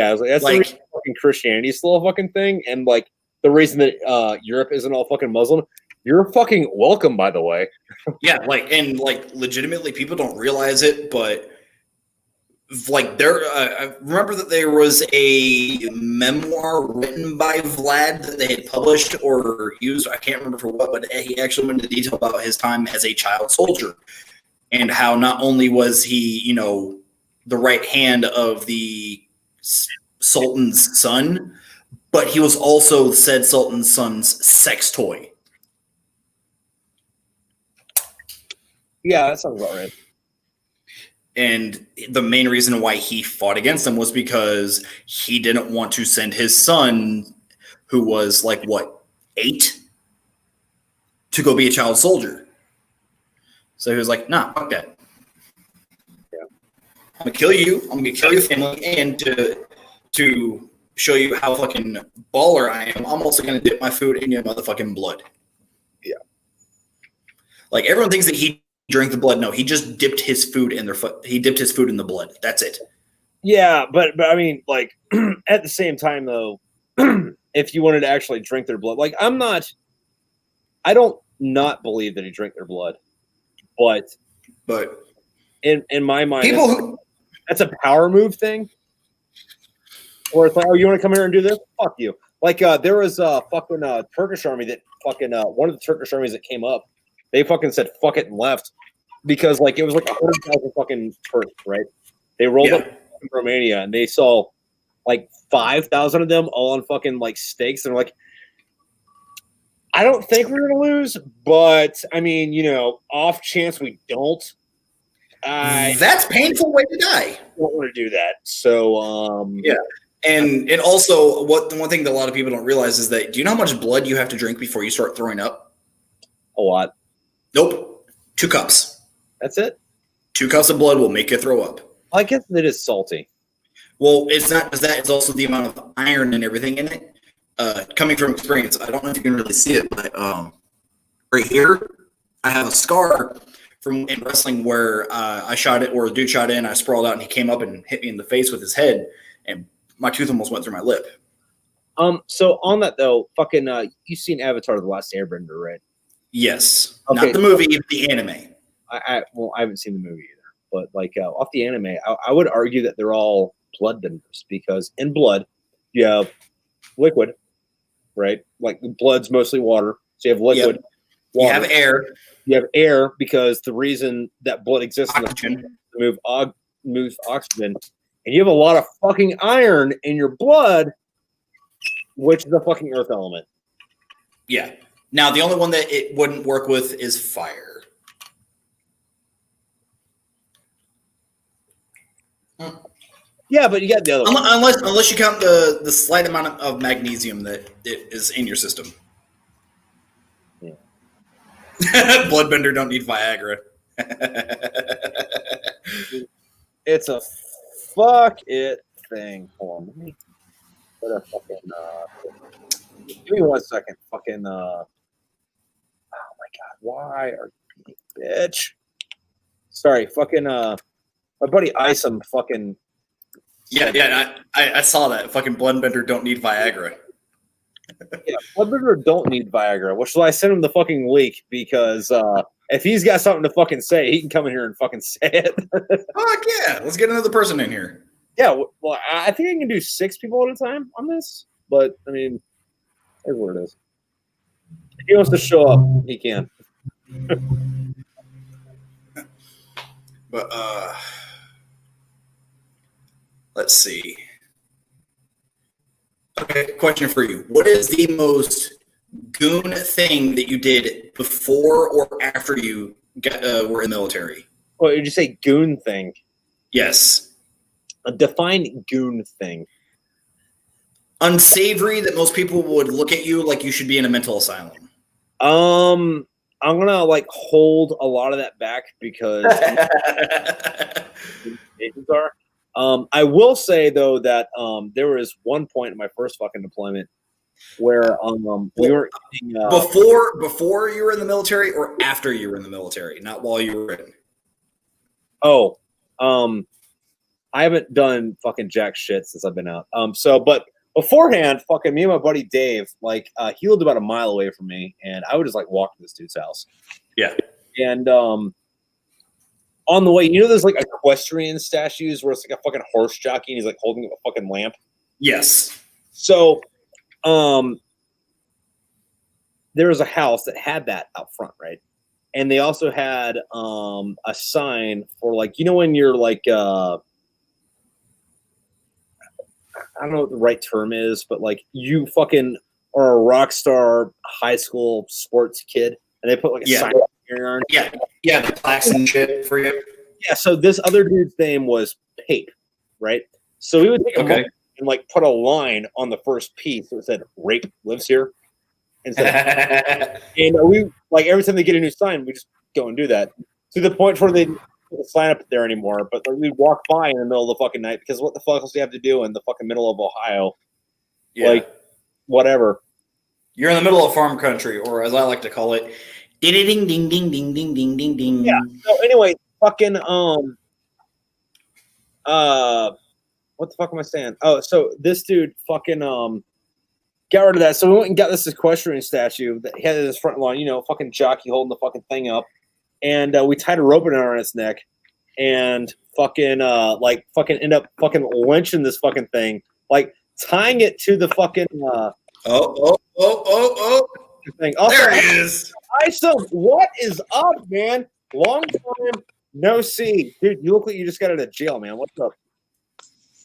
I was like, that's the reason fucking Christianity's still a fucking thing, and like the reason that Europe isn't all fucking Muslim. You're fucking welcome, by the way. Yeah, like and like legitimately, people don't realize it, but like there, I remember that there was a memoir written by Vlad that they had published or used. I can't remember for what, but he actually went into detail about his time as a child soldier and how not only was he, you know, the right hand of the Sultan's son, but he was also said Sultan's son's sex toy. Yeah, that sounds about right. And the main reason why he fought against them was because he didn't want to send his son, who was like, what, 8, to go be a child soldier. So he was like, nah, fuck that. Yeah. I'm going to kill you. I'm going to kill your family. And to show you how fucking baller I am, I'm also going to dip my food in your motherfucking blood. Yeah. Like, everyone thinks that he drank the blood. No, he just dipped his food in their foot. He dipped his food in the blood. That's it. Yeah, but I mean, like at the same time though, if you wanted to actually drink their blood, like I don't not believe that he drank their blood, but in my mind, that's a power move thing. Or it's like, oh, you want to come here and do this? Fuck you. Like there was a fucking Turkish army that fucking one of the Turkish armies that came up. They fucking said fuck it and left because like it was like 100,000 fucking Turks, right? They rolled up in Romania and they saw like 5,000 of them all on fucking like stakes and like, I don't think we're gonna lose, but I mean, you know, off chance we don't. That's painful way to die. I don't want to do that. So yeah. And also the one thing that a lot of people don't realize is that do you know how much blood you have to drink before you start throwing up? A lot. Nope. 2 cups. That's it? 2 cups of blood will make you throw up. I guess it is salty. Well, it's not just that. It's also the amount of iron and everything in it. Coming from experience, I don't know if you can really see it, but right here, I have a scar from in wrestling where I shot it, or a dude shot in, I sprawled out, and he came up and hit me in the face with his head, and my tooth almost went through my lip. So on that though, fucking, you've seen Avatar: The Last Airbender, right? Yes. Okay. Not the movie, the anime. I haven't seen the movie either, but like off the anime, I would argue that they're all bloodbenders because in blood you have liquid, right? Like blood's mostly water, so you have liquid. Yep. Water. You have air. You have air because the reason that blood exists Oxygen. in the moves oxygen, and you have a lot of fucking iron in your blood, which is a fucking earth element. Yeah. Now, the only one that it wouldn't work with is fire. Yeah, but you got the other one. Unless you count the slight amount of magnesium that it is in your system. Yeah. Bloodbender don't need Viagra. It's a fuck it thing. Hold on. Let me put a fucking give me 1 second. Fucking oh my god, why are you bitch? Sorry, fucking my buddy Isom fucking Yeah, I saw that. Fucking Bloodbender don't need Viagra. Yeah, Bloodbender don't need Viagra, which is why I sent him the fucking leak because if he's got something to fucking say, he can come in here and fucking say it. Fuck yeah. Let's get another person in here. Yeah, well, I think I can do 6 people at a time on this, but I mean, here's what it is. If he wants to show up, he can. But let's see. Okay, question for you. What is the most goon thing that you did before or after you were in the military? What did you say? Goon thing? Yes. A defined goon thing. Unsavory that most people would look at you like you should be in a mental asylum. I'm gonna like hold a lot of that back because agents are. I will say though that there was one point in my first fucking deployment where we were eating, before you were in the military or after you were in the military, not while you were in. I haven't done fucking jack shit since I've been out. But beforehand, fucking me and my buddy Dave, like he lived about a mile away from me, and I would just like walk to this dude's house. Yeah. And on the way, you know, there's like equestrian statues where it's like a fucking horse jockey and he's like holding a fucking lamp. Yes. So, there was a house that had that out front, right? And they also had a sign for like, you know, when you're like I don't know what the right term is, but like you fucking are a rock star high school sports kid, and they put like a sign on your arm. Yeah, the plaques and shit for you. Yeah, so this other dude's name was Pape, right? So we would take a moment and like put a line on the first piece that said "Rape lives here," and we like every time they get a new sign, we just go and do that to the point where they don't sign up there anymore. But like, we walk by in the middle of the fucking night because what the fuck else do you have to do in the fucking middle of Ohio? Yeah. Like whatever. You're in the middle of farm country, or as I like to call it, ding ding ding ding ding ding ding ding ding. Yeah. So anyway, fucking what the fuck am I saying? Oh, so this dude fucking got rid of that. So we went and got this equestrian statue that he had in his front lawn, you know, fucking jockey holding the fucking thing up. And we tied a rope around its neck and fucking end up fucking lynching this fucking thing. Like tying it to the fucking thing. Also, there it is. Isom, what is up, man? Long time no see. Dude, you look like you just got out of jail, man. What's up?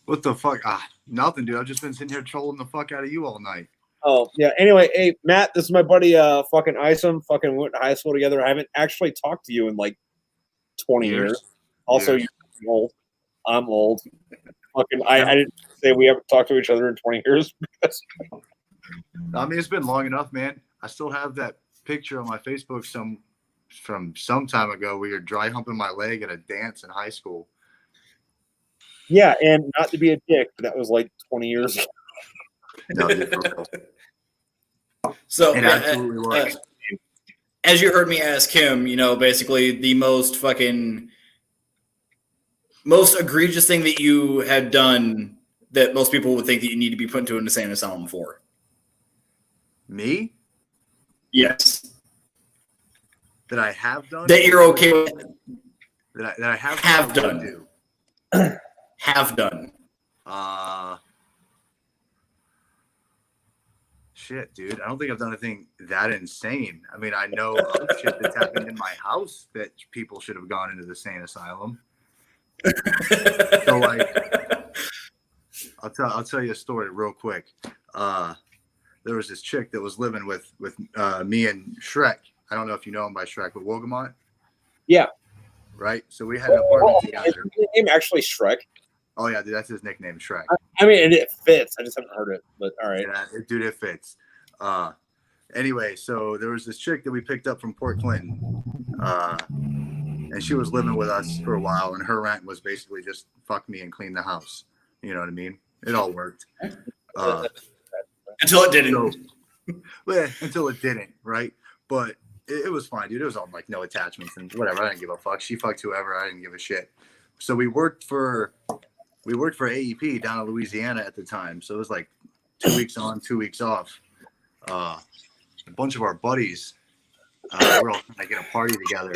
What the fuck? Nothing, dude. I've just been sitting here trolling the fuck out of you all night. Oh, yeah. Anyway, hey, Matt, this is my buddy fucking Isom. Fucking went to high school together. I haven't actually talked to you in like 20 years. Also, you're old. I'm old. Fucking, I didn't say we ever talked to each other in 20 years. I mean, it's been long enough, man. I still have that picture on my Facebook from some time ago where you're dry humping my leg at a dance in high school. Yeah, and not to be a dick, but that was like 20 years ago. No, for real. So, it absolutely was. As you heard me ask him, you know, basically the most egregious thing that you had done that most people would think that you need to be put into an insane asylum for. Me? Yes. That I have done? That you're okay with? That I have done. Have done. Shit, dude. I don't think I've done anything that insane. I mean, I know of shit that's happened in my house that people should have gone into the insane asylum. So, like, I'll tell you a story real quick. There was this chick that was living with me and Shrek. I don't know if you know him by Shrek, but Wogamont. Yeah. Right. So we had an apartment together. Is his name actually Shrek? Oh yeah, dude, that's his nickname, Shrek. I mean, it fits. I just haven't heard it, but all right. Yeah, dude, it fits. Anyway, so there was this chick that we picked up from Port Clinton, and she was living with us for a while, and her rent was basically just fuck me and clean the house. You know what I mean? It all worked. Until it didn't. So, until it didn't, right? But it was fine, dude. It was all like no attachments and whatever. I didn't give a fuck. She fucked whoever. I didn't give a shit. So we worked for AEP down in Louisiana at the time. So it was like 2 weeks on, 2 weeks off. A bunch of our buddies we're all trying to get a party together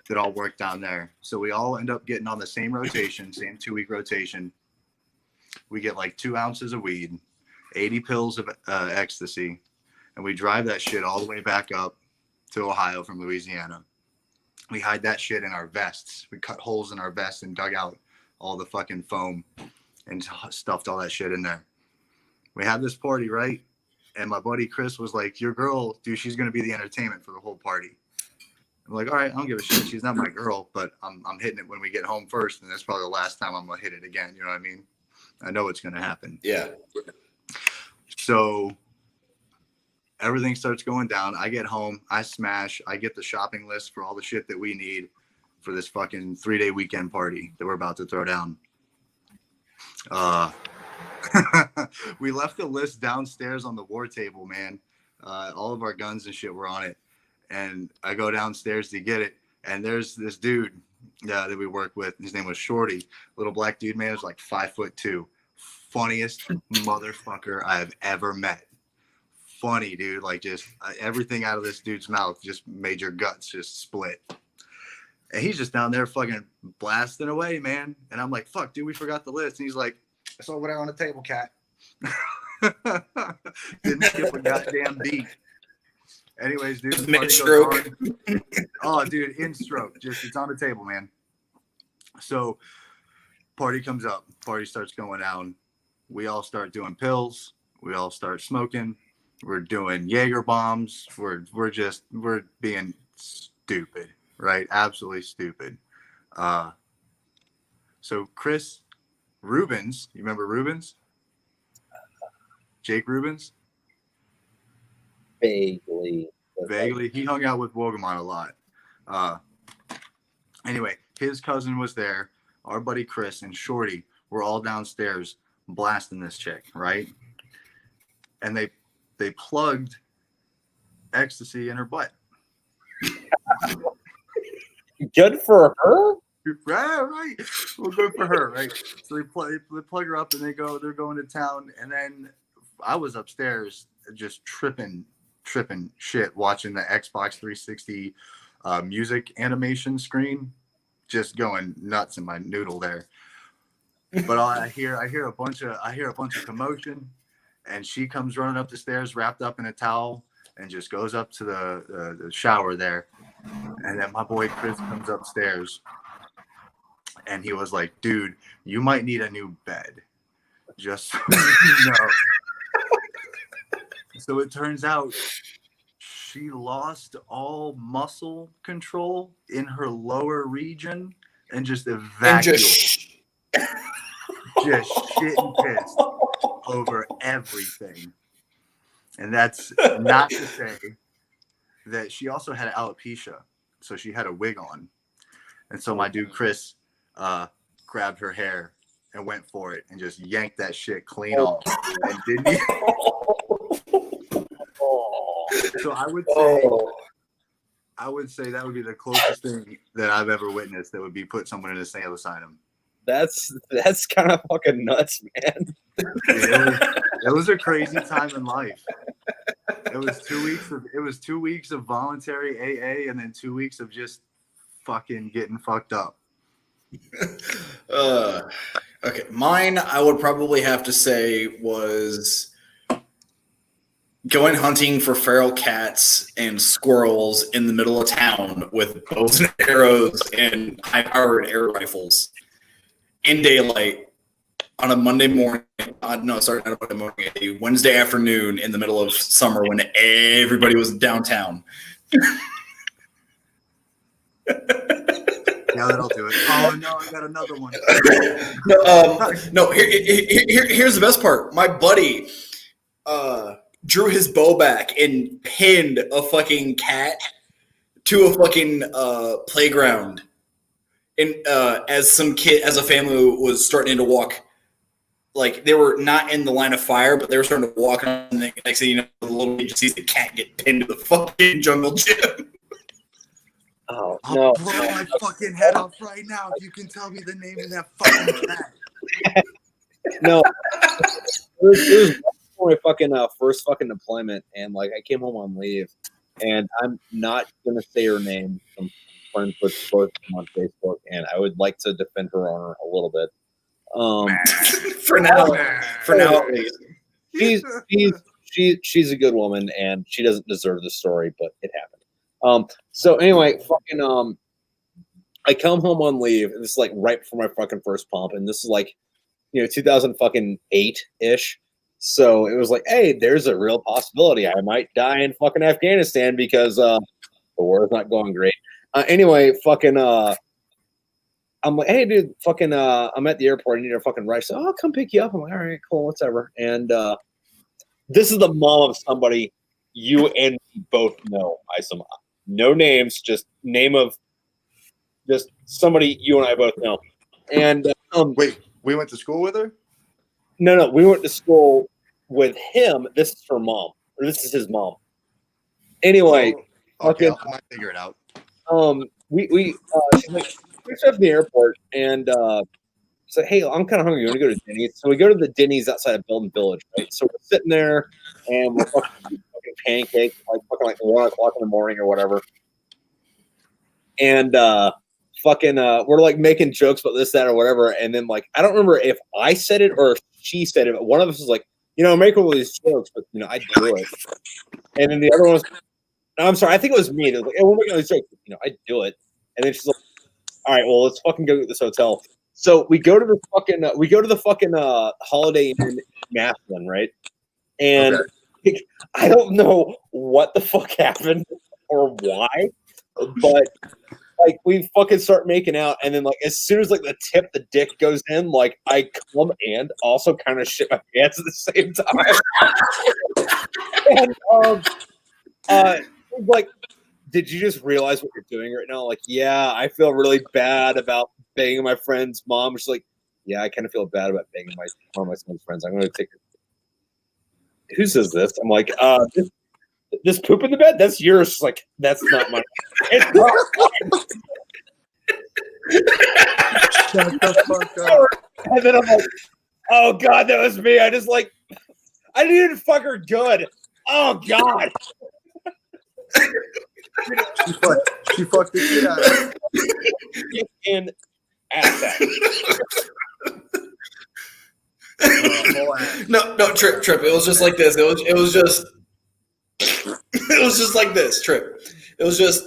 that all work down there. So we all end up getting on the same rotation, same 2-week rotation. We get like 2 ounces of weed, 80 pills of ecstasy, and we drive that shit all the way back up to Ohio from Louisiana. We hide that shit in our vests. We cut holes in our vests and dug out all the fucking foam and stuffed all that shit in there. We had this party, right? And my buddy Chris was like, your girl, dude, she's going to be the entertainment for the whole party. I'm like, all right, I don't give a shit. She's not my girl, but I'm hitting it when we get home first. And that's probably the last time I'm going to hit it again. You know what I mean? I know it's going to happen. Yeah. So everything starts going down. I get home. I smash. I get the shopping list for all the shit that we need for this fucking 3-day weekend party that we're about to throw down. We left the list downstairs on the war table, man. All of our guns and shit were on it. And I go downstairs to get it. And there's this dude that we work with. His name was Shorty. Little black dude, man. He was like 5'2". Funniest motherfucker I have ever met. Funny, dude. Like, just everything out of this dude's mouth just made your guts just split. And he's just down there fucking blasting away, man. And I'm like, fuck, dude, we forgot the list. And he's like, I saw what I on the table, cat. Didn't skip a goddamn beat. Anyways, dude. Mid-stroke. Oh, dude, in stroke. Just, it's on the table, man. So, party comes up. Party starts going down. We all start doing pills. We all start smoking. We're doing Jaeger bombs. We're being stupid, right? Absolutely stupid. So Chris Rubens, you remember Rubens? Jake Rubens? Vaguely. Vaguely. He hung out with Wogamon a lot. Anyway, his cousin was there. Our buddy Chris and Shorty were all downstairs blasting this chick, right? And they plugged ecstasy in her butt. Good for her? Right. Well, good for her, right? So they plug her up and they're going to town. And then I was upstairs just tripping shit, watching the Xbox 360 music animation screen, just going nuts in my noodle there. But I hear a bunch of commotion, and she comes running up the stairs wrapped up in a towel and just goes up to the shower there. And then my boy Chris comes upstairs, and he was like, dude, you might need a new bed. Just so you know. So it turns out she lost all muscle control in her lower region and just evacuated. Just shit and piss over everything. And that's not to say that she also had alopecia. So she had a wig on. And so my dude Chris grabbed her hair and went for it and just yanked that shit clean off. And didn't he? So I would say that would be the closest thing that I've ever witnessed that would be put someone in a sane asylum. That's kind of fucking nuts, man. It was a crazy time in life. It was 2 weeks of voluntary AA and then 2 weeks of just fucking getting fucked up. Okay, mine I would probably have to say was going hunting for feral cats and squirrels in the middle of town with bows and arrows and high-powered air rifles in daylight on a Monday morning. Not a Monday morning, a Wednesday afternoon in the middle of summer when everybody was downtown. Yeah, that'll do it. Oh no, I got another one. No. Here's the best part. My buddy drew his bow back and pinned a fucking cat to a fucking playground. And as a family was starting to walk, like they were not in the line of fire, but they were starting to walk. And the next thing you know, the little kid just sees the cat get pinned to the fucking jungle gym. Oh, I'll no. blow my fucking head off right now if you can tell me the name of that fucking cat. No. It was my fucking first fucking deployment, and like I came home on leave, and I'm not gonna say her name. I'm friends with both of them on Facebook, and I would like to defend her honor a little bit. For now, at least. She's a good woman, and she doesn't deserve this story, but it happened. So anyway, I come home on leave, and this is like right before my fucking first pump, and this is like, 2008 ish. So it was like, hey, there's a real possibility I might die in fucking Afghanistan because the war is not going great. Anyway, I'm like, hey, dude, I'm at the airport. I need a fucking ride. So I'll come pick you up. I'm like, all right, cool, whatever. And this is the mom of somebody you and me both know. No names, just name of just somebody you and I both know. And wait, we went to school with her? No, we went to school with him. This is her mom, or this is his mom. Anyway, okay, I might figure it out. She's like, we up in the airport, and she's like, hey, I'm kind of hungry. You want to go to Denny's? So we go to the Denny's outside of Belden Village, right? So we're sitting there, and we're fucking pancakes, like 1 o'clock in the morning or whatever. And we're like making jokes about this, that, or whatever. And then I don't remember if I said it or if she said it, but one of us was like, I make all these jokes, but I do it. And then the other one was, no, I'm sorry, I think it was me. It was like, hey, we're making all these jokes, but, I do it. And then she's like, all right, well, let's fucking go to this hotel. So we go to the fucking Holiday Inn in Massillon, right? And I don't know what the fuck happened or why, but we fucking start making out, and then as soon as the tip, the dick goes in, I come and also kind of shit my pants at the same time. And did you just realize what you're doing right now? Yeah, I feel really bad about banging my friend's mom. She's like, yeah, I kind of feel bad about banging one of my son's friends. I'm going to take her. Who says this? I'm like, this poop in the bed? That's yours. She's like, that's not mine. It's not mine. Shut the fuck up. And then I'm like, oh God, that was me. I didn't even fuck her good. Oh God. She fucked the shit out of it. In ass. No, Trip. It was just like this. It was just like this, Trip. It was just.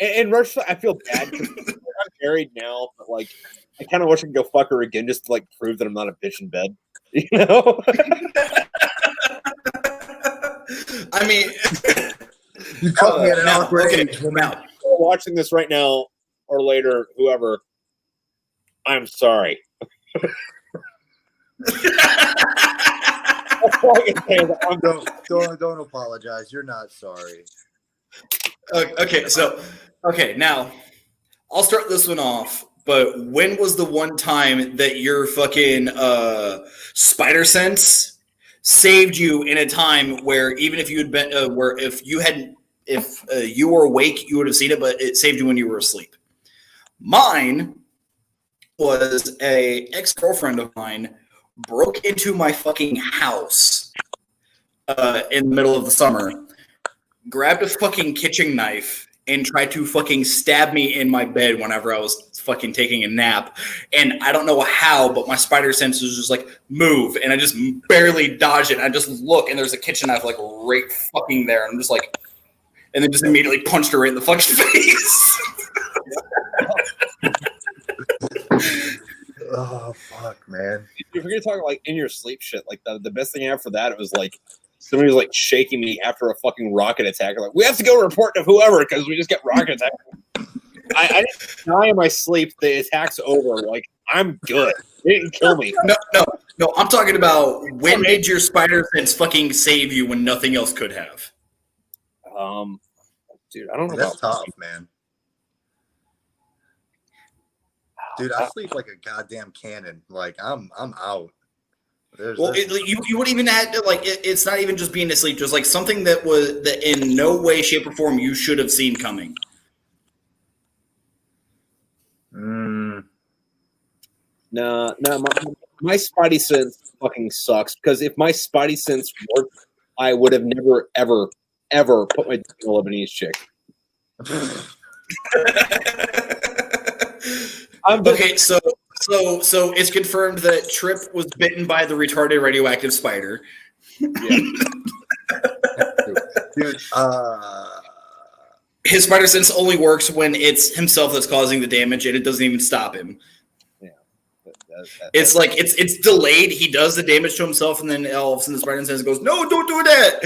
And Rush, I feel bad because I'm married now, but I kind of wish I could go fuck her again just to prove that I'm not a bitch in bed. I mean, you caught me at an awkward age. Now, watching this right now or later, whoever, I'm sorry. Don't apologize. You're not sorry. Okay, now I'll start this one off. But when was the one time that your fucking spider sense saved you in a time where even if you had been, if you were awake, you would have seen it, but it saved you when you were asleep? Mine was a ex-girlfriend of mine broke into my fucking house in the middle of the summer, grabbed a fucking kitchen knife, and tried to fucking stab me in my bed whenever I was fucking taking a nap. And I don't know how, but my spider sense was just move. And I just barely dodge it. And I just look, and there's a kitchen knife right fucking there. And I'm just and then just immediately punched her right in the fucking face. Oh, fuck, man. If you're going to talk in your sleep shit, the best thing after that, it was somebody was shaking me after a fucking rocket attack. We have to go report to whoever because we just get rocket attacked. I didn't die in my sleep. The attack's over. I'm good. They didn't kill me. No. I'm talking about when did your spider sense fucking save you when nothing else could have? Dude, I don't know. That's tough, man. Dude, I sleep like a goddamn cannon. I'm out. You wouldn't even have to, it's not even just being asleep, just something that in no way, shape, or form you should have seen coming. No, my spidey sense fucking sucks because if my Spidey sense worked, I would have never, ever, ever put my dick in a Lebanese chick. Okay, so it's confirmed that Trip was bitten by the retarded radioactive spider. Dude, His spider sense only works when it's himself that's causing the damage, and it doesn't even stop him. Yeah, It's like it's delayed. He does the damage to himself, and then all of a sudden the spider sense goes, "No, don't do that."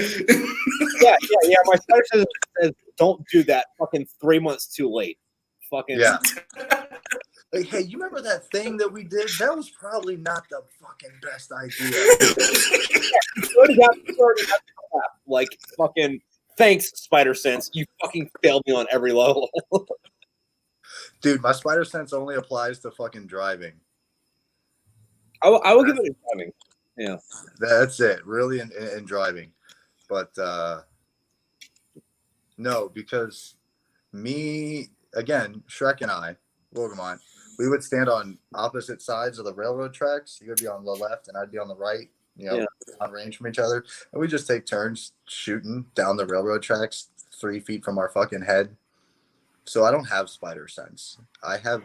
yeah. My spider sense says, "Don't do that." Fucking 3 months too late. Fucking yeah. Like, hey, you remember that thing that we did? That was probably not the fucking best idea. already got the clap. Like fucking. Thanks, Spider Sense. You fucking failed me on every level. Dude, my spider sense only applies to fucking driving. I will give it a driving. Yeah. That's it, really, in driving. But no, because me, again, Shrek and I, Wogamon, we would stand on opposite sides of the railroad tracks. He would be on the left and I'd be on the right. On range from each other, and we just take turns shooting down the railroad tracks 3 feet from our fucking head. So I don't have spider sense. I have.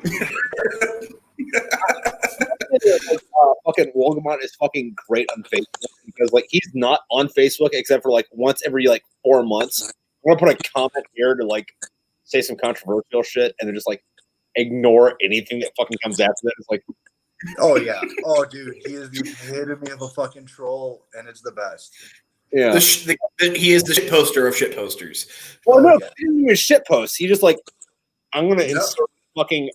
Fucking Wogamon is fucking great on Facebook because like he's not on Facebook except for like once every like 4 months. I'm gonna put a comment here to like say some controversial shit, and then just like ignore anything that fucking comes after that. It's like. Oh yeah. Oh dude, he is the epitome of a fucking troll, and it's the best. Yeah. He is the shit poster of shit posters. Well, no, he didn't even shit post. He just like, I'm gonna insert fucking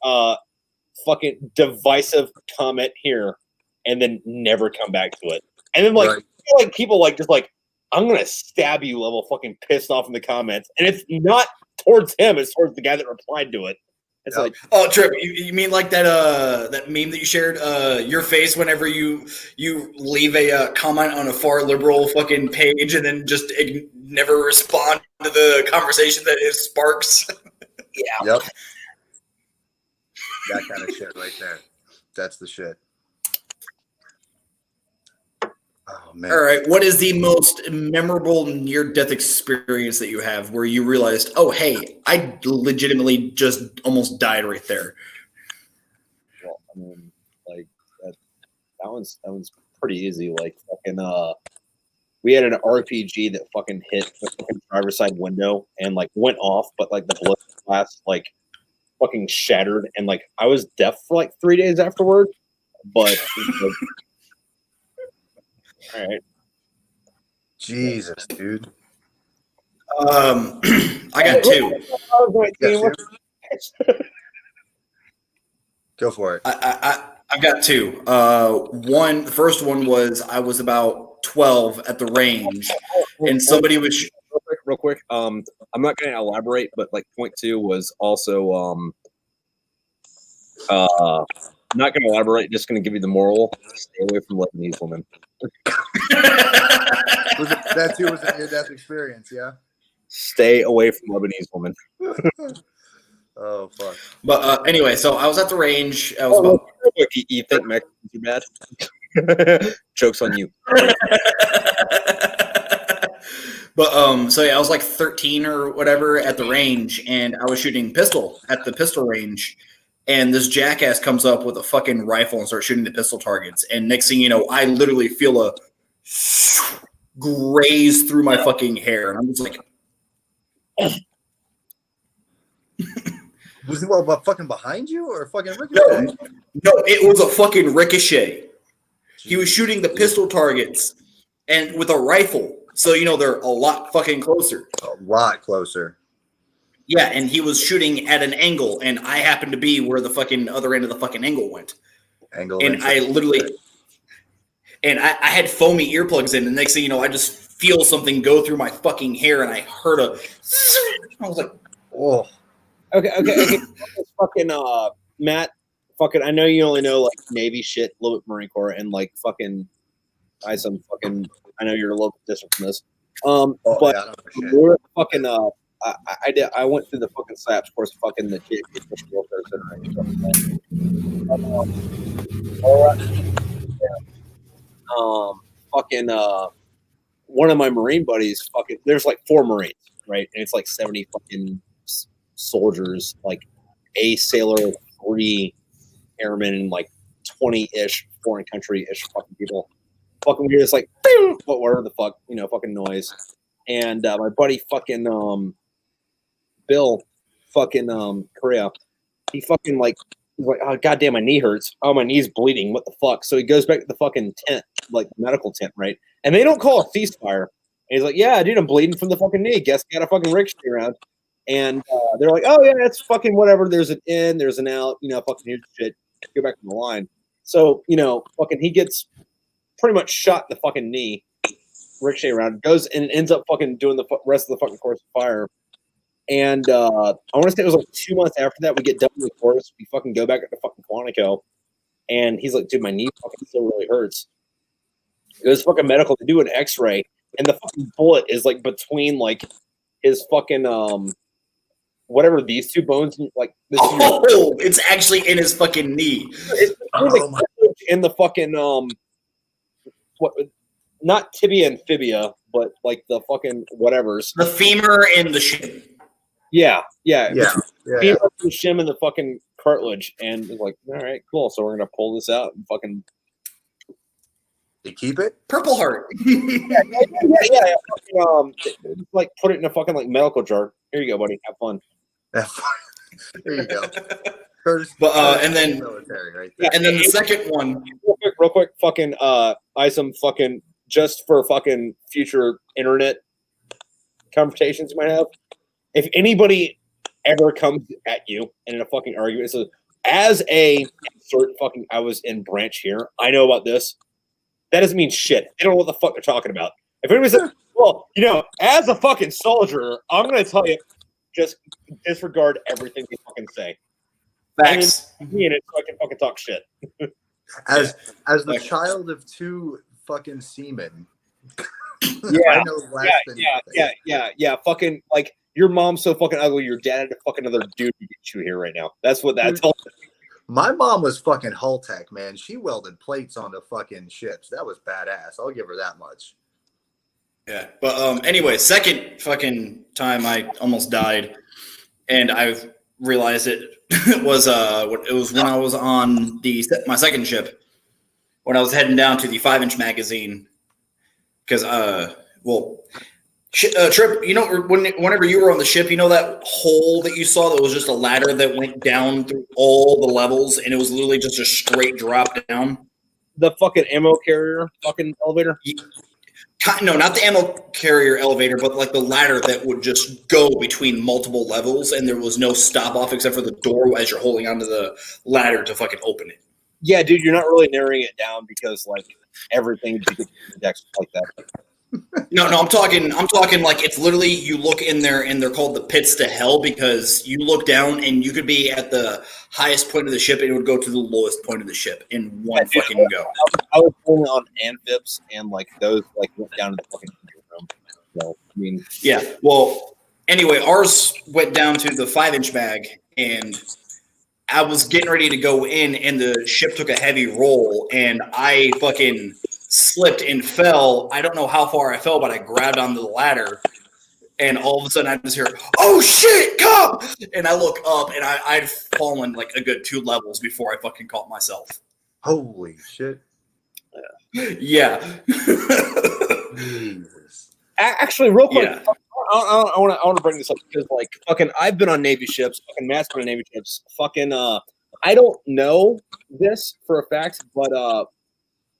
divisive comment here, and then never come back to it. And then like, like people like just like, I'm gonna stab you level fucking pissed off in the comments, and it's not towards him; it's towards the guy that replied to it. It's like, oh, Trip, you mean like that meme that you shared? Your face whenever you leave a comment on a far liberal fucking page and then just never respond to the conversation that it sparks. Yeah. Yep. That kind of shit right there. That's the shit. Oh man. All right. What is the most memorable near-death experience that you have where you realized, oh, hey, I legitimately just almost died right there? Well, I mean, like that one's pretty easy. Like fucking we had an RPG that fucking hit the fucking driver's side window and like went off, but like the blood glass like fucking shattered, and like I was deaf for like 3 days afterward. But like, all right. Jesus, dude. I got two. Go for it. I've got two. The first one was I was about 12 at the range, and somebody was real quick. I'm not going to elaborate, but like point two was also I'm not going to elaborate. Just going to give you the moral: stay away from Lebanese women. That too was a near-death experience, yeah. Stay away from Lebanese women. Oh fuck! But anyway, so I was at the range. I was you think Mexicans are bad? Joke's on you. But so yeah, I was like 13 or whatever at the range, and I was shooting pistol at the pistol range. And this jackass comes up with a fucking rifle and starts shooting the pistol targets. And next thing you know, I literally feel a graze through my fucking hair, and I'm just like, was he fucking behind you or fucking ricochet? No, it was a fucking ricochet. He was shooting the pistol targets and with a rifle. So, you know, they're a lot fucking closer. A lot closer. Yeah, and he was shooting at an angle, and I happened to be where the fucking other end of the fucking angle went. And I literally, and I had foamy earplugs in, and the next thing you know, I just feel something go through my fucking hair, and I heard a, I was like, oh. Okay. Fucking Matt, fucking I know you only know like Navy shit, a little bit Marine Corps, and like fucking I know you're a little bit different from this. But yeah, we're fucking I went through the fucking SAPS course, fucking the kid welfare center and stuff like that. fucking one of my Marine buddies, fucking, there's like 4 Marines, right? And it's like 70 fucking soldiers, like a sailor, 3 airmen, and like 20-ish foreign country-ish fucking people. Fucking weird. It's like, whatever the fuck, fucking noise. And my buddy fucking Bill, fucking Korea, he fucking like, he's like, oh goddamn, my knee hurts. Oh, my knee's bleeding. What the fuck? So he goes back to the fucking tent, like medical tent, right? And they don't call a ceasefire. And he's like, yeah, dude, I'm bleeding from the fucking knee. Guess got a fucking ricochet around. And they're like, oh yeah, it's fucking whatever. There's an in, there's an out. Fucking here's shit. Go back to the line. So fucking he gets pretty much shot in the fucking knee, ricochet around, goes and ends up fucking doing the rest of the fucking course of fire. And I want to say it was like 2 months after that, we get done with the course. We fucking go back to fucking Quantico, and he's like, dude, my knee fucking still really hurts. It was fucking medical to do an X-ray, and the fucking bullet is like between like his fucking whatever these 2 bones, like this. Oh, it's actually in his fucking knee. It's like in the fucking what? Not tibia and fibia, but like the fucking whatevers. The femur and the shin. Yeah. Yeah. Femur, the shim, and the fucking cartilage, and it's like, all right, cool. So we're gonna pull this out and fucking. You keep it? Purple Heart. Yeah. Like put it in a fucking like medical jar. Here you go, buddy. Have fun. There you go. First, But and then military right there. and then the second one. Real quick, fucking Isom, fucking just for fucking future internet conversations you might have. If anybody ever comes at you in a fucking argument, so as a insert fucking, I was in branch here, I know about this. That doesn't mean shit. They don't know what the fuck they're talking about. If anybody says, well, as a fucking soldier, I'm gonna tell you, just disregard everything they fucking say. Facts. Me in it, so I can fucking talk shit. As the child of 2 fucking seamen. Yeah, I know less than yeah. Fucking like your mom's so fucking ugly. Your dad had to fucking another dude to get you here right now. That's what that's all. My mom was fucking hull tech, man. She welded plates on the fucking ships. That was badass. I'll give her that much. Yeah, but anyway, second fucking time I almost died, and I realized it was when I was on my second ship, when I was heading down to the 5-inch magazine, because Trip, whenever you were on the ship, that hole that you saw that was just a ladder that went down through all the levels, and it was literally just a straight drop down. The fucking ammo carrier fucking elevator. No, not the ammo carrier elevator, but like the ladder that would just go between multiple levels, and there was no stop off except for the door as you're holding onto the ladder to fucking open it. Yeah, dude, you're not really narrowing it down because like everything decks like that. No, I'm talking like it's literally you look in there and they're called the pits to hell because you look down and you could be at the highest point of the ship and it would go to the lowest point of the ship in one fucking go. I was pulling on amphibs and like those like went down to the fucking room. So I mean, yeah. Well, anyway, ours went down to the 5-inch mag and I was getting ready to go in and the ship took a heavy roll and I fucking slipped and fell. I don't know how far I fell, but I grabbed onto the ladder, and all of a sudden I just hear, "Oh shit, come!" And I look up, and I'd fallen like a good 2 levels before I fucking caught myself. Holy shit! Yeah. Jesus. Actually, real quick, Yeah. I want to bring this up because like fucking I've been on Navy ships, fucking Matt's been on Navy ships, fucking I don't know this for a fact, but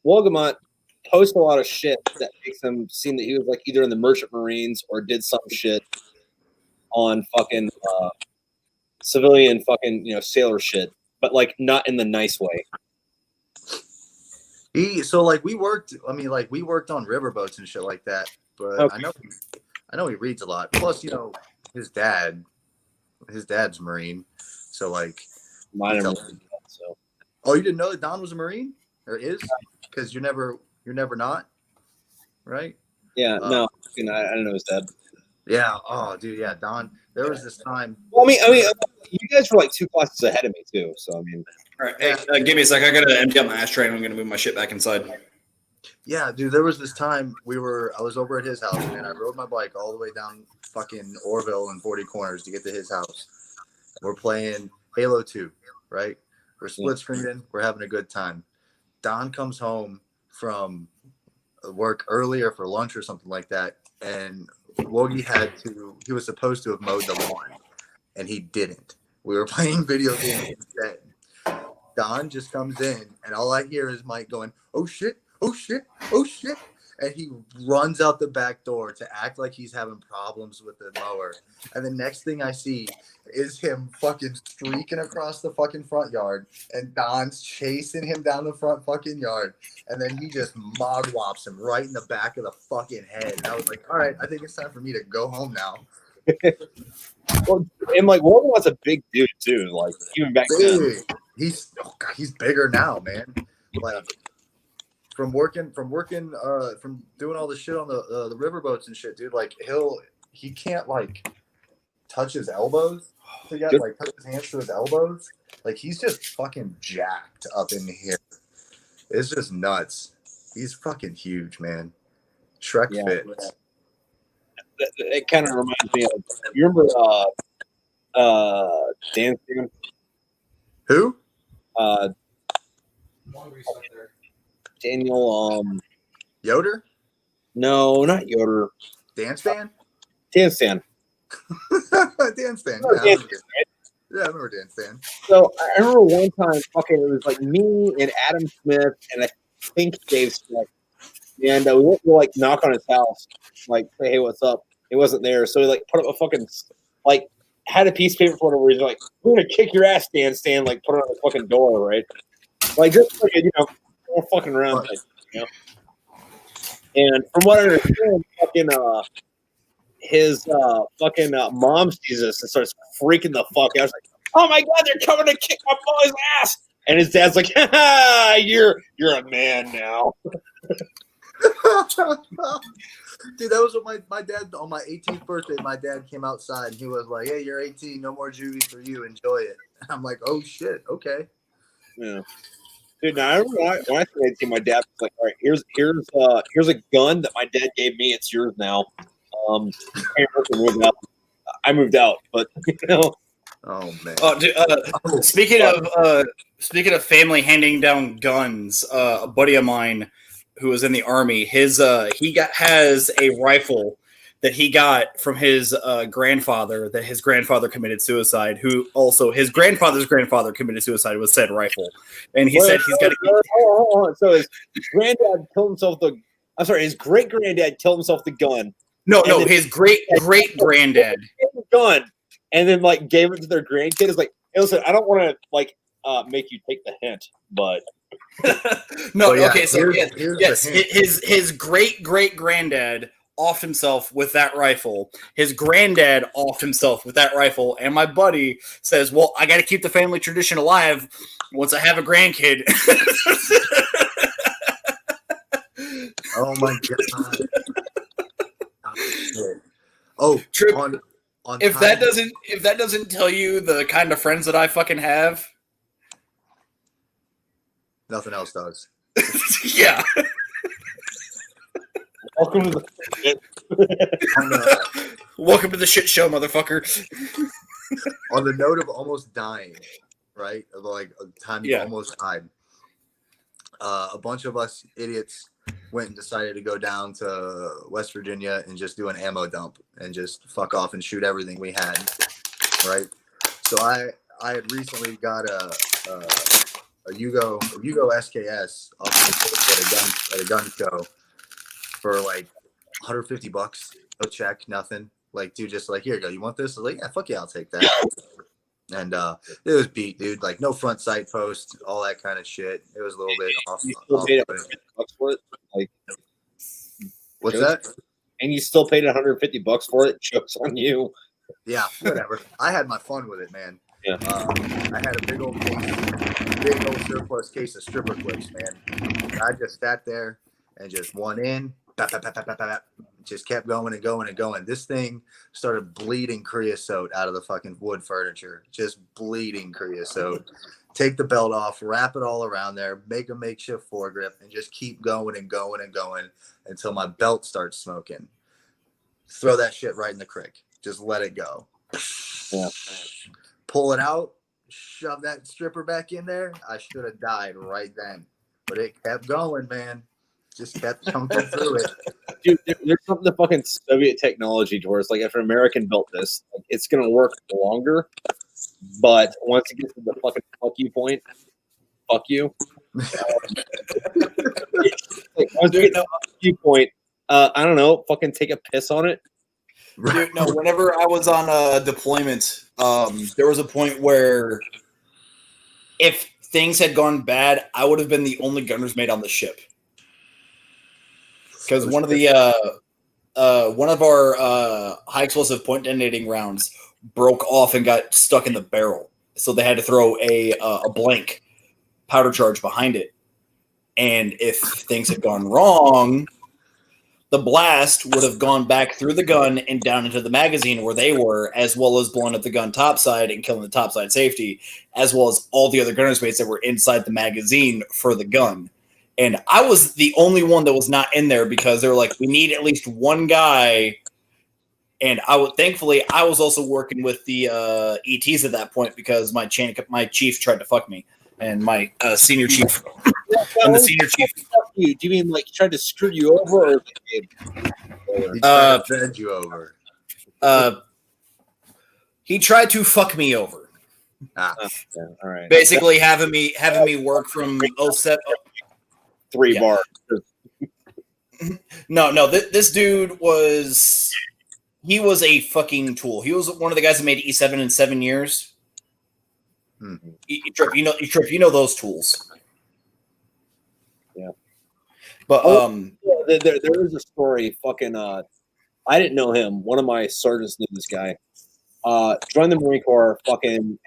Wolgamont post a lot of shit that makes him seem that he was like either in the Merchant Marines or did some shit on fucking civilian fucking sailor shit, but like not in the nice way. We worked on riverboats and shit like that, but Okay. I know he reads a lot. Plus, his dad's Marine, so like. Mine are So. Oh, you didn't know that Don was a Marine or is? Because you're never not, right? Yeah, no, I don't know his dad. Yeah. Oh, dude. Yeah, Don. There was this time. Well, I mean, you guys were like 2 classes ahead of me too. So I mean, All right, hey, give me a sec. I gotta empty out my ashtray and I'm gonna move my shit back inside. Yeah, dude, there was this time I was over at his house, and I rode my bike all the way down fucking Orville and 40 Corners to get to his house. We're playing Halo 2, right? We're split screening. We're having a good time. Don comes home from work earlier for lunch or something like that, and Logie he was supposed to have mowed the lawn, and he didn't. We were playing video games instead. Don just comes in, and all I hear is Mike going, "Oh shit, oh shit, oh shit." And he runs out the back door to act like he's having problems with the mower. And the next thing I see is him fucking streaking across the fucking front yard, and Don's chasing him down the front fucking yard. And then he just mogwops him right in the back of the fucking head. And I was like, all right, I think it's time for me to go home now. Well, and like Logan was a big dude too, like even back then. He's bigger now, man. Like from doing all the shit on the riverboats and shit, dude. Like he can't like touch his elbows together, like touch his hands to his elbows. Like he's just fucking jacked up in here. It's just nuts. He's fucking huge, man. Shrek fits. It kind of reminds me of, you remember Dan Stan? Who? Daniel Yoder? No, not Yoder. Dan Stan? Dan Stan. Dan Stan. Oh, Yeah, Dan Stan, I remember Dan Stan. So I remember one time fucking it was like me and Adam Smith and I think Dave Smith. And we went to like knock on his house, like say, hey, what's up? He wasn't there. So he like put up a fucking like had a piece of paper for whatever reason, like, we're gonna kick your ass, Dan Stan, like put it on the fucking door, right? Like just like all fucking around, like, And from what I understand, fucking his fucking mom sees this and starts freaking the fuck out. I was like, oh my god, they're coming to kick my boy's ass. And his dad's like, ha, you're a man now. Dude, that was what my dad, on my 18th birthday, my dad came outside and he was like, hey, you're 18, no more juvie for you, enjoy it. And I'm like, oh shit, okay. Yeah. Dude, now I remember when I started 18, my dad was like, all right, here's a gun that my dad gave me, it's yours now. I moved out, but Oh man. Oh, dude, speaking of family handing down guns, a buddy of mine who was in the army, has a rifle that he got from his grandfather, that his grandfather committed suicide, who also his grandfather's grandfather committed suicide with said rifle. And he said he's got to hold on. So his granddad killed himself his great granddad killed himself the gun. No, his great granddad the gun, and then like gave it to their grandkid. It's like, hey, listen, I don't want to like make you take the hint, but no, yeah, okay, so here's his great granddad offed himself with that rifle. His granddad offed himself with that rifle, and my buddy says, "Well, I got to keep the family tradition alive once I have a grandkid." Oh my god. Oh, Trip, on if time. that doesn't tell you the kind of friends that I fucking have, Nothing else does. yeah. welcome to Welcome to the shit show, motherfucker. On the note of almost dying, right? Of like a time you Yeah. almost died. A bunch of us idiots went and decided to go down to West Virginia and just do an ammo dump and just fuck off and shoot everything we had, right? So I had recently got a Yugo SKS off at a gun show for like $150. No check, nothing. Like, dude, just like, here you go. You want this? I was like, yeah, fuck yeah, I'll take that. And it was beat, dude. Like, no front sight post, all that kind of shit. It was a little bit off. You still paid $150 for it, like What's that? and you still paid $150 for it. Jokes on you. Yeah, whatever. I had my fun with it, man. Yeah. I had a big old surplus case of stripper clips, man. I just sat there and just one in, bap, bap, bap, bap, bap, bap, Just kept going and going and going. This thing started bleeding creosote out of the fucking wood furniture. Just bleeding creosote. Take the belt off, wrap it all around there, make a makeshift foregrip, and just keep going and going and going until my belt starts smoking. Throw that shit right in the creek. Just let it go. Yeah. Pull it out, shove that stripper back in there. I should have died right then. But it kept going, man. Just kept chunking through it. Dude, there's something to fucking Soviet technology to where it's like if an American built this, like, it's gonna work longer. But once it gets to the fucking fuck you point, fuck you. Like, once you get to the fuck you point, I don't know, fucking take a piss on it. Dude, no, whenever I was on deployment, there was a point where if things had gone bad, I would have been the only gunner's mate on the ship. Because one of our high explosive point detonating rounds broke off and got stuck in the barrel, so they had to throw a blank powder charge behind it. And if things had gone wrong, the blast would have gone back through the gun and down into the magazine where they were, as well as blowing up the gun topside and killing the topside safety, as well as all the other gunner's mates that were inside the magazine for the gun. And I was the only one that was not in there because they were like, we need at least one guy. And thankfully, I was also working with the ETs at that point because my chief tried to fuck me, and my senior chief. And the senior chief. Do you mean like he tried to screw you over, or He tried to bend you over. He tried to fuck me over. Yeah, all right. Basically, having me work from 07. 3 Yeah. bars. No. This dude was a fucking tool. He was one of the guys that made E7 in 7 years. Trip, you know those tools. Yeah. But There is a story. Fucking, I didn't know him. One of my sergeants knew this guy. Joined the Marine Corps. Fucking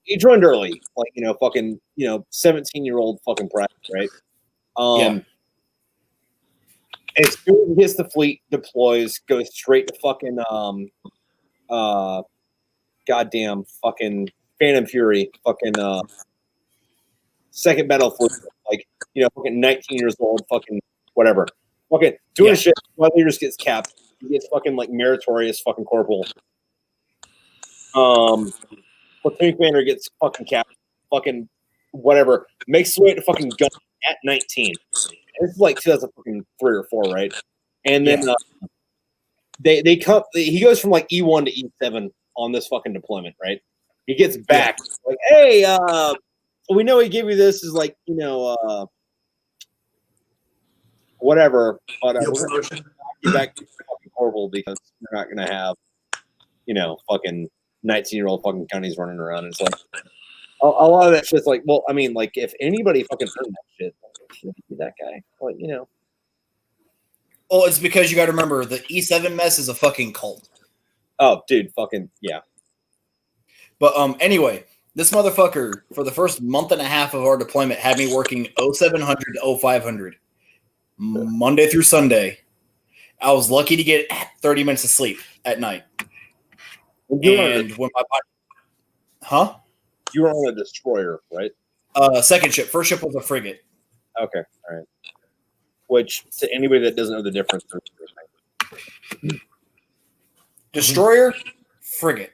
he joined early, 17-year-old fucking brat, right? As soon as he hits the fleet, deploys, goes straight to fucking goddamn fucking Phantom Fury, fucking second battle fleet, fucking 19 years old, fucking whatever, fucking doing shit. One leader just gets capped. He gets fucking meritorious fucking corporal. Platoon commander gets fucking capped, fucking whatever. Makes his way to fucking gun at 19. This is 2003 or 4, right? And then they come. He goes from E1 to E7 on this fucking deployment, right? He gets back hey, we know he gave you this is whatever, but we're gonna knock you back to fucking corporal because you're not gonna have fucking 19-year-old fucking counties running around. And it's a lot of that shit's if anybody fucking heard that shit, should be that guy. Oh, it's because you got to remember the E7 mess is a fucking cult. Oh, dude, fucking yeah. But anyway, this motherfucker for the first month and a half of our deployment had me working 0700 to 0500 Monday through Sunday. I was lucky to get 30 minutes of sleep at night. And when my body, you were on a destroyer, right? Second ship. First ship was a frigate. Okay, all right. Which, to anybody that doesn't know the difference, Destroyer, frigate.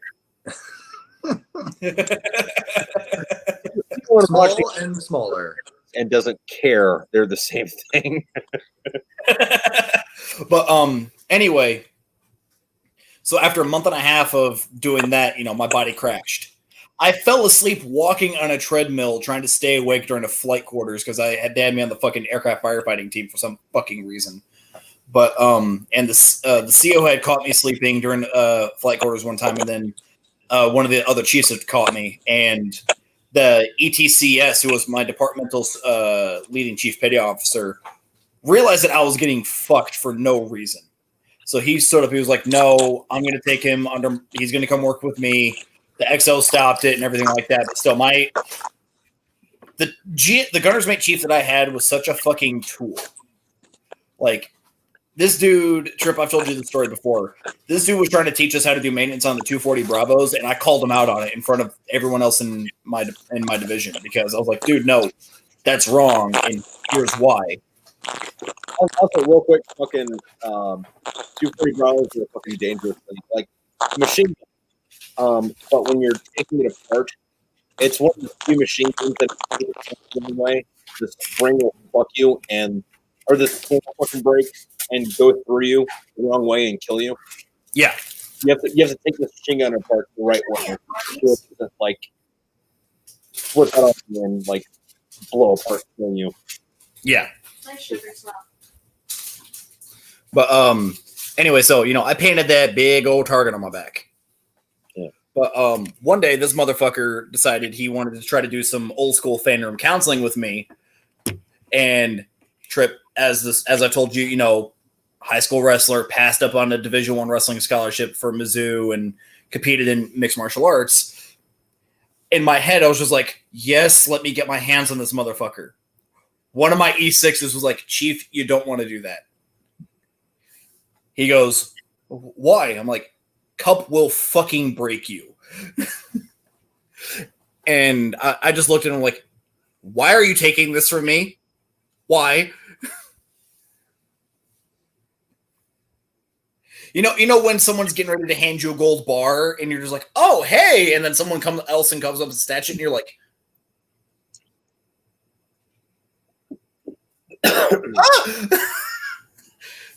Small and smaller. And doesn't care. They're the same thing. But anyway, so after a month and a half of doing that, my body crashed. I fell asleep walking on a treadmill trying to stay awake during the flight quarters because they had me on the fucking aircraft firefighting team for some fucking reason. But and the CO had caught me sleeping during flight quarters one time, and then one of the other chiefs had caught me, and the ETCS, who was my departmental leading chief petty officer, realized that I was getting fucked for no reason. So he was like, "No, I'm going to take him under. He's going to come work with me." The XO stopped it and everything like that. But still, the gunner's mate chief that I had was such a fucking tool. this dude, Trip, I've told you the story before. This dude was trying to teach us how to do maintenance on the 240 Bravos, and I called him out on it in front of everyone else in my division because I was like, dude, no, that's wrong, and here's why. Also, real quick, fucking 240 Bravos are a fucking dangerous thing. Like machine gun. But when you're taking it apart, it's one of the few machine guns that the way the spring will fuck you or the spring will fucking break and go through you the wrong way and kill you. Yeah. You have to take this machine gun apart the right way. So it doesn't, like, split that up and then, like, blow apart killing you. Yeah. My sugar's low. But anyway, so I painted that big old target on my back. Yeah. But one day this motherfucker decided he wanted to try to do some old school fan room counseling with me. And Trip, as I told you, high school wrestler, passed up on a Division I wrestling scholarship for Mizzou and competed in mixed martial arts. In my head, I was just like, yes, let me get my hands on this motherfucker. One of my E6s was like, Chief, you don't want to do that. He goes, why? I'm like, Cup will fucking break you. And I just looked at him like, why are you taking this from me? Why? You know when someone's getting ready to hand you a gold bar and you're just like, oh, hey, and then someone else comes up and snatches it and you're like,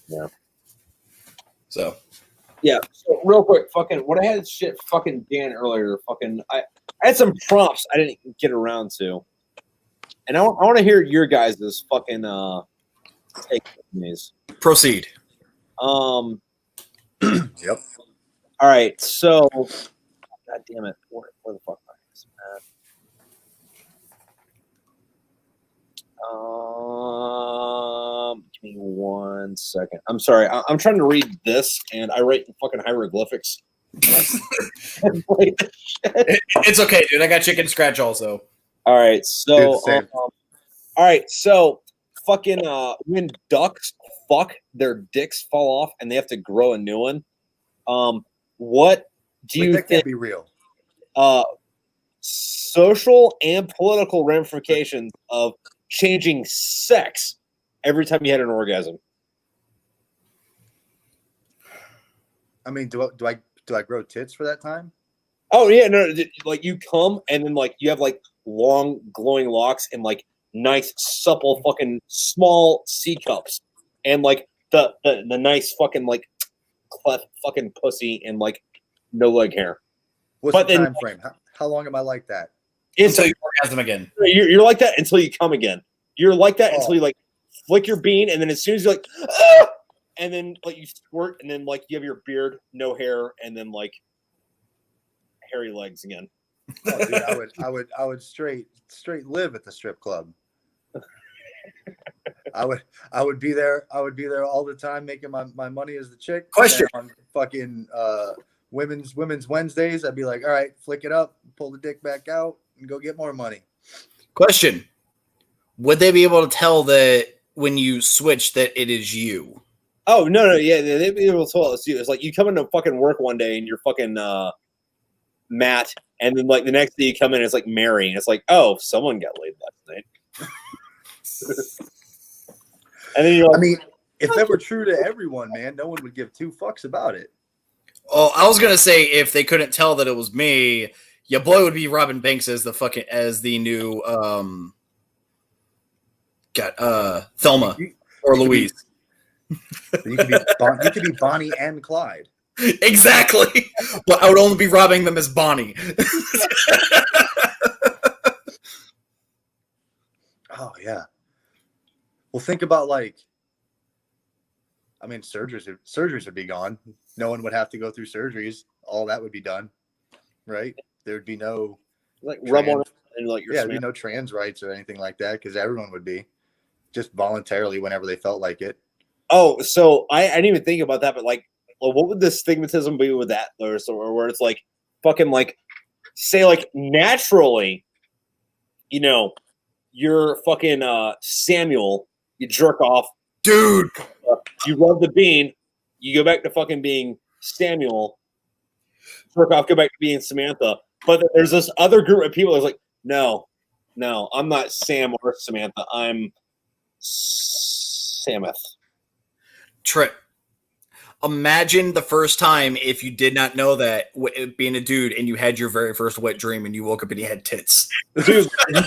Yeah. So real quick, fucking what I had shit fucking Dan earlier, I had some prompts I didn't get around to. And I want to hear your guys' fucking take on these. proceed. Yep. All right, so God damn it, where the fuck am I? Give me 1 second. I'm sorry. I'm trying to read this, and I write in fucking hieroglyphics. It's okay, dude. I got chicken scratch also. All right, so Dude, fucking when ducks fuck, their dicks fall off, and they have to grow a new one. What do you that think? can't be real. Social and political ramifications of changing sex every time you had an orgasm. I mean, do I grow tits for that time? Oh yeah, no, like you come and then like you have like long glowing locks and like nice supple fucking small C cups and like the nice fucking like cleft fucking pussy and like no leg hair. What's But the then- time frame? How long am I like that? Until you orgasm again. You're like that until you come again. You're like that until you like flick your bean, and then as soon as you're like, ah! And then like you squirt, and then like you have your beard, no hair, and then like hairy legs again. Oh, dude, I would straight live at the strip club. I would be there. I would be there all the time, making my money as the chick. Question. On fucking women's Wednesdays, I'd be like, all right, flick it up, pull the dick back out, and go get more money. Question. Would they be able to tell that when you switch that it is you? Oh no, yeah, they'd be able to tell us. It's like you come into fucking work one day and you're fucking Matt, and then like the next day you come in and it's like Mary, and it's like, oh, someone got laid last night. And then you're like, I mean, if that were true to everyone, man, no one would give two fucks about it. Oh, I was gonna say if they couldn't tell that it was me, your boy would be Robin Banks as the new Thelma or Louise. You could be Bonnie and Clyde. Exactly. But I would only be robbing them as Bonnie. Oh yeah. Well, think about surgeries would be gone. No one would have to go through surgeries. All that would be done, right? There would be no like rub on it and like your there'd be no trans rights or anything like that because everyone would be just voluntarily whenever they felt like it. Oh, so I didn't even think about that, but like, well, what would the stigmatism be with that, or where it's like, fucking like, say like naturally, you're fucking Samuel, you jerk off Dude. You rub the bean, you go back to fucking being Samuel. Jerk off, go back to being Samantha. But then there's this other group of people that's like, no, I'm not Sam or Samantha. I'm Samuth. Trip. Imagine the first time if you did not know that being a dude and you had your very first wet dream and you woke up and you had tits. Dude, you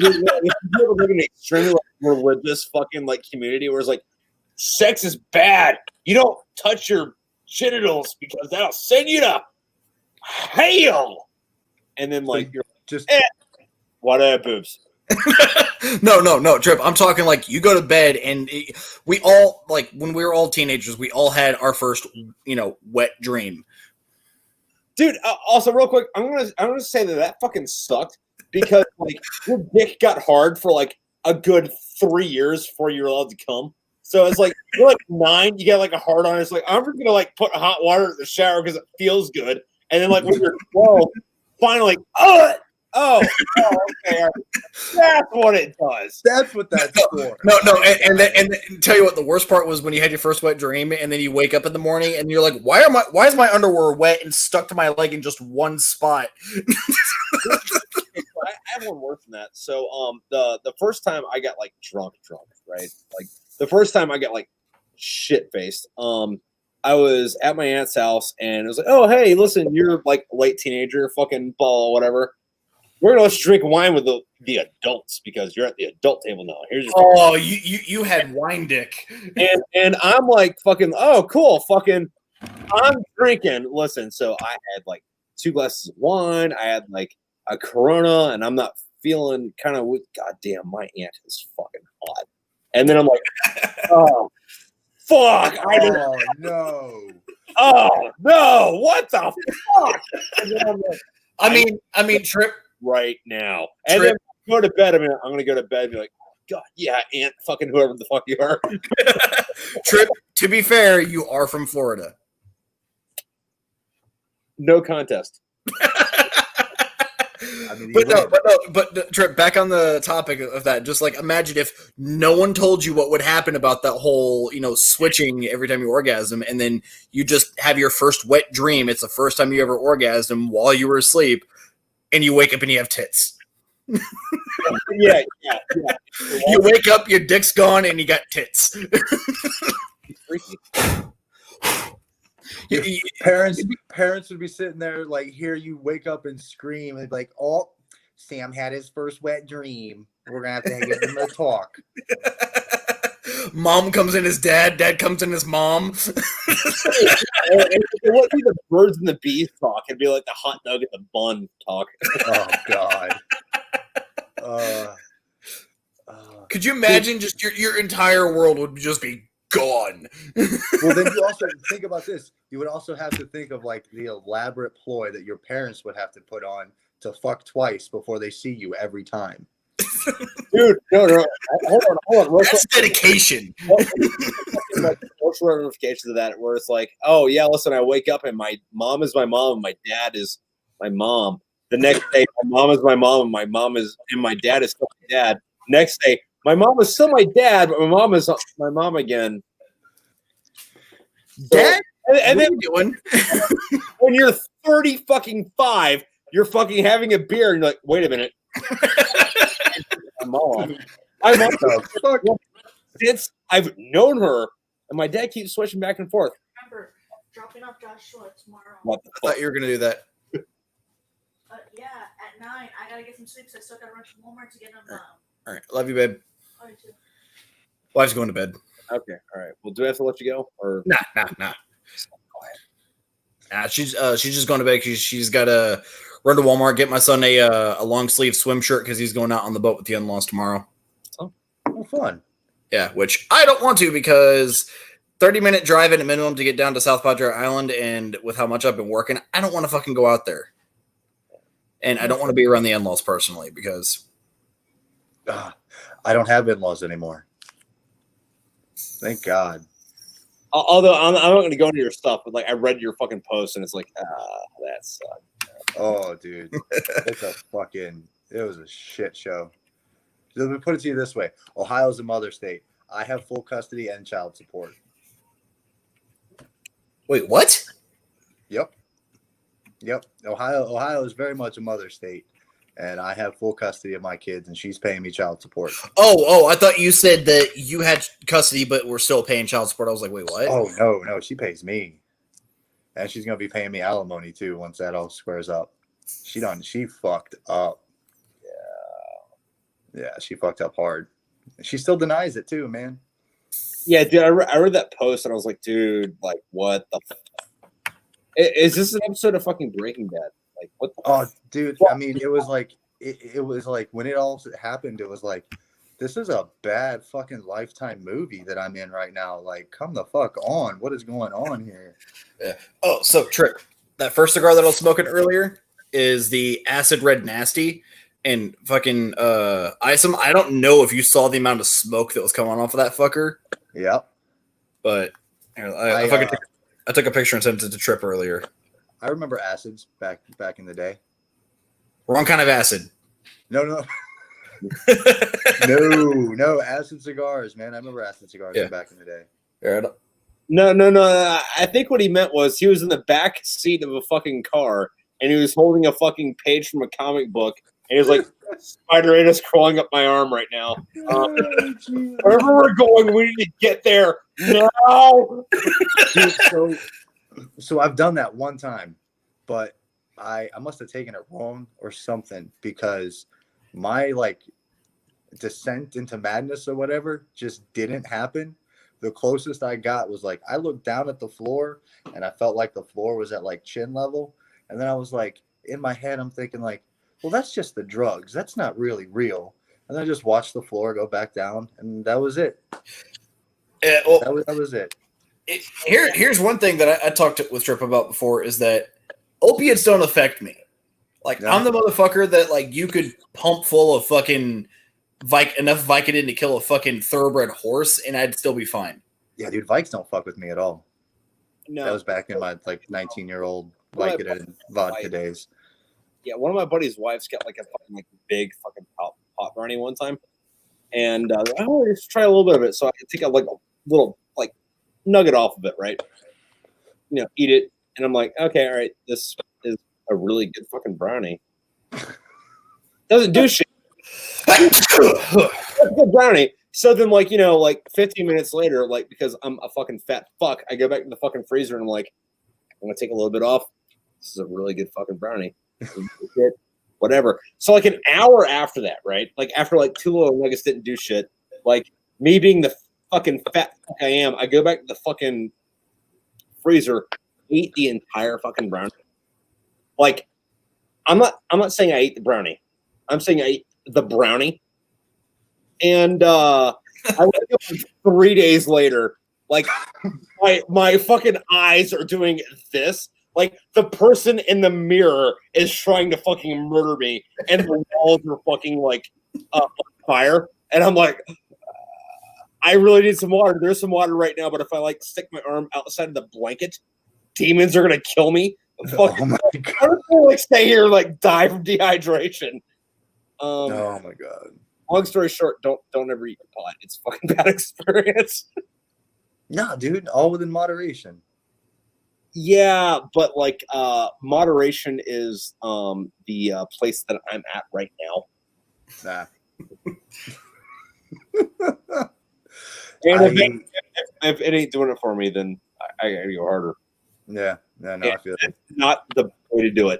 ever live in an extremely like, religious fucking like community where it's like, sex is bad. You don't touch your genitals because that'll send you to hell. And then like you're Just what up, boobs? No, Trip. I'm talking like you go to bed and we all like when we were all teenagers, we all had our first, wet dream. Dude, also real quick, I'm gonna say that fucking sucked because like your dick got hard for like a good 3 years before you're allowed to come. So it's like you're like 9, you get like a hard on. It's like I'm just gonna like put hot water in the shower because it feels good, and then like when you're 12, finally, okay, that's what it does. that's what that's for. No, and tell you what, the worst part was when you had your first wet dream, and then you wake up in the morning and you're like, why is my underwear wet and stuck to my leg in just one spot? I have one worse than that. So the first time I got like drunk, right? Like the first time I got like shit faced. I was at my aunt's house and it was like, oh hey, listen, you're like a late teenager, fucking ball, whatever. We're gonna let's drink wine with the adults because you're at the adult table now. Here's your Oh, you had wine dick. and I'm like fucking oh cool, fucking I'm drinking. Listen, so I had like 2 glasses of wine, I had like a Corona, and I'm not feeling kind of god damn, my aunt is fucking hot. And then I'm like, oh fuck. Oh no, what the fuck? And then I'm like, I mean, Trip. right now. And then go to bed. I'm gonna go to bed and be like, God, yeah, aunt, fucking whoever the fuck you are. Trip, to be fair, you are from Florida. No contest. I mean, But Trip, back on the topic of that, just like imagine if no one told you what would happen about that whole, switching every time you orgasm, and then you just have your first wet dream. It's the first time you ever orgasm while you were asleep, and you wake up and you have tits. Yeah. You wake up, your dick's gone, and you got tits. Parents would be sitting there like, hear you wake up and scream and be like, oh, Sam had his first wet dream. We're gonna have to give him a talk. Mom comes in as dad comes in as mom. It wouldn't be the birds and the bees talk. It'd be like the hot dog and the bun talk. Oh God. Could you imagine just your entire world would just be gone? Well, then you also think about this. You would also have to think of like the elaborate ploy that your parents would have to put on to fuck twice before they see you every time. Dude, no. Hold on. That's dedication. Like social ramifications of that, where it's like, oh yeah, listen, I wake up and my mom is my mom and my dad is my mom. The next day, my mom is my mom and my dad is still my dad. Next day, my mom is still my dad, but my mom is my mom again. Dad, and what then are you doing? when you're 30 fucking 5, you're fucking having a beer and you're like, wait a minute. My mom. Since I've known her, and my dad keeps switching back and forth. Remember, dropping off Joshua tomorrow. What the I thought fuck? you were gonna do that. Yeah, at 9. I gotta get some sleep, so I still gotta run to Walmart to get them. All right, love you, babe. Too. Wife's going to bed. Okay, all right. Well, do I have to let you go? Or Nah. She's just going to bed because she's got to run to Walmart, get my son a long sleeve swim shirt because he's going out on the boat with the in-laws tomorrow. Oh, fun. Yeah, which I don't want to because 30-minute drive at a minimum to get down to South Padre Island, and with how much I've been working, I don't want to fucking go out there. And I don't want to be around the in-laws personally because I don't have in-laws anymore. Thank God. although I'm not going to go into your stuff, but like I read your fucking post and it's like, that sucks. Oh, dude, it was a shit show. Let me put it to you this way: Ohio's a mother state. I have full custody and child support. Wait, what? Yep. Ohio is very much a mother state, and I have full custody of my kids, and she's paying me child support. Oh, I thought you said that you had custody, but we're still paying child support. I was like, wait, what? Oh no, she pays me, and she's gonna be paying me alimony too once that all squares up. She fucked up. Yeah, she fucked up hard. She still denies it too, man. Yeah, dude, I read that post and I was like, dude, like, what the fuck? Is this an episode of fucking Breaking Bad? Like, what the Oh, dude, I mean, it was like when it all happened, it was like, this is a bad fucking Lifetime movie that I'm in right now. Like, come the fuck on. What is going on here? Yeah. Oh, so Trip, that first cigar that I was smoking earlier is the Acid Red Nasty. And fucking Isom, I don't know if you saw the amount of smoke that was coming off of that fucker. Yep. But I took a picture and sent it to Trip earlier. I remember acids back in the day. Wrong kind of acid. No, acid cigars, man. I remember acid cigars back in the day. Yeah. No. I think what he meant was he was in the back seat of a fucking car and he was holding a fucking page from a comic book. And he was like, Spider-Man is crawling up my arm right now. Wherever we're going, we need to get there now. Dude, so I've done that one time, but I must have taken it wrong or something because my like descent into madness or whatever just didn't happen. The closest I got was like I looked down at the floor and I felt like the floor was at like chin level. And then I was like, in my head, I'm thinking like, well, that's just the drugs. That's not really real. And then I just watched the floor go back down, and that was it. That was it. Here's one thing that I talked with Trip about before is that opiates don't affect me. Like, I'm the motherfucker that, like, you could pump full of fucking enough Vicodin to kill a fucking thoroughbred horse, and I'd still be fine. Yeah, dude, Vikes don't fuck with me at all. No. That was back in my, like, 19-year-old Vicodin and vodka days. Yeah, one of my buddy's wives got like a fucking like big fucking pot brownie one time, and I wanted to just try a little bit of it, so I could take a little like nugget off of it, right? You know, eat it, and I'm like, okay, all right, this is a really good fucking brownie. Doesn't do shit. That's a good brownie. So then, like, you know, like 15 minutes later, like because I'm a fucking fat fuck, I go back to the fucking freezer and I'm like, I'm gonna take a little bit off. This is a really good fucking brownie. Whatever. So like an hour after that, right? Like after like 2 little nuggets didn't do shit, like me being the fucking fat fuck I am, I go back to the fucking freezer, eat the entire fucking brownie. Like I'm not saying I ate the brownie. I'm saying I ate the brownie. And I wake up like 3 days later, like my fucking eyes are doing this. Like, the person in the mirror is trying to fucking murder me, and the walls are fucking, like, on fire. And I'm like, I really need some water. There's some water right now, but if I, like, stick my arm outside of the blanket, demons are going to kill me. Fucking, my God. I'm going to, like, stay here and, like, die from dehydration. Oh, my God. Long story short, don't ever eat pot. It's a fucking bad experience. Nah, dude, all within moderation. Yeah, but like moderation is the place that I'm at right now. Nah. And if it ain't doing it for me, then I gotta go harder. Yeah, I feel it. It's not the way to do it.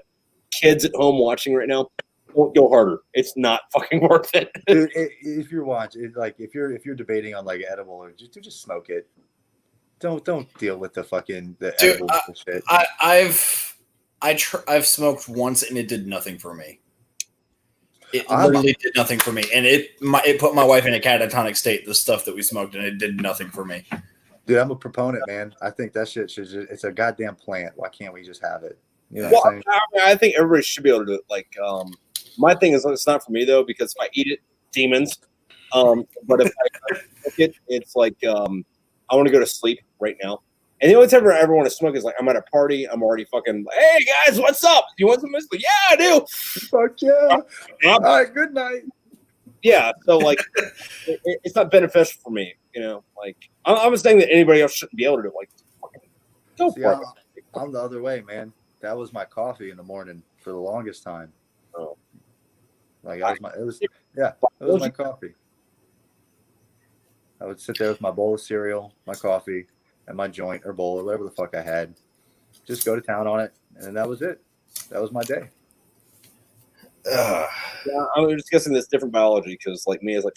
Kids at home watching right now, don't go harder. It's not fucking worth it. Dude, if you're watching, like if you're debating on like edible or just smoke it. Don't deal with the fucking edible shit. I've smoked once and it did nothing for me. It literally did nothing for me, and it put my wife in a catatonic state. The stuff that we smoked, and it did nothing for me. Dude, I'm a proponent, man. I think that shit it's a goddamn plant. Why can't we just have it? You know well, what I'm saying? I think everybody should be able to do it. Like, my thing is it's not for me though, because if I eat it, demons. But if I cook it, it's like I want to go to sleep right now. And the only time I ever want to smoke is like I'm at a party. I'm already fucking, hey guys, what's up? You want some whiskey? Yeah, I do. Fuck yeah. All right, good night. Yeah, so like it's not beneficial for me. Like I'm saying that anybody else shouldn't be able to do it. Like, fucking go See, for it. I'm the other way, man. That was my coffee in the morning for the longest time. Oh. Like it was my coffee. I would sit there with my bowl of cereal, my coffee, and my joint or bowl or whatever the fuck I had. Just go to town on it, and that was it. That was my day. Yeah, I'm just guessing this different biology because, like me, is like.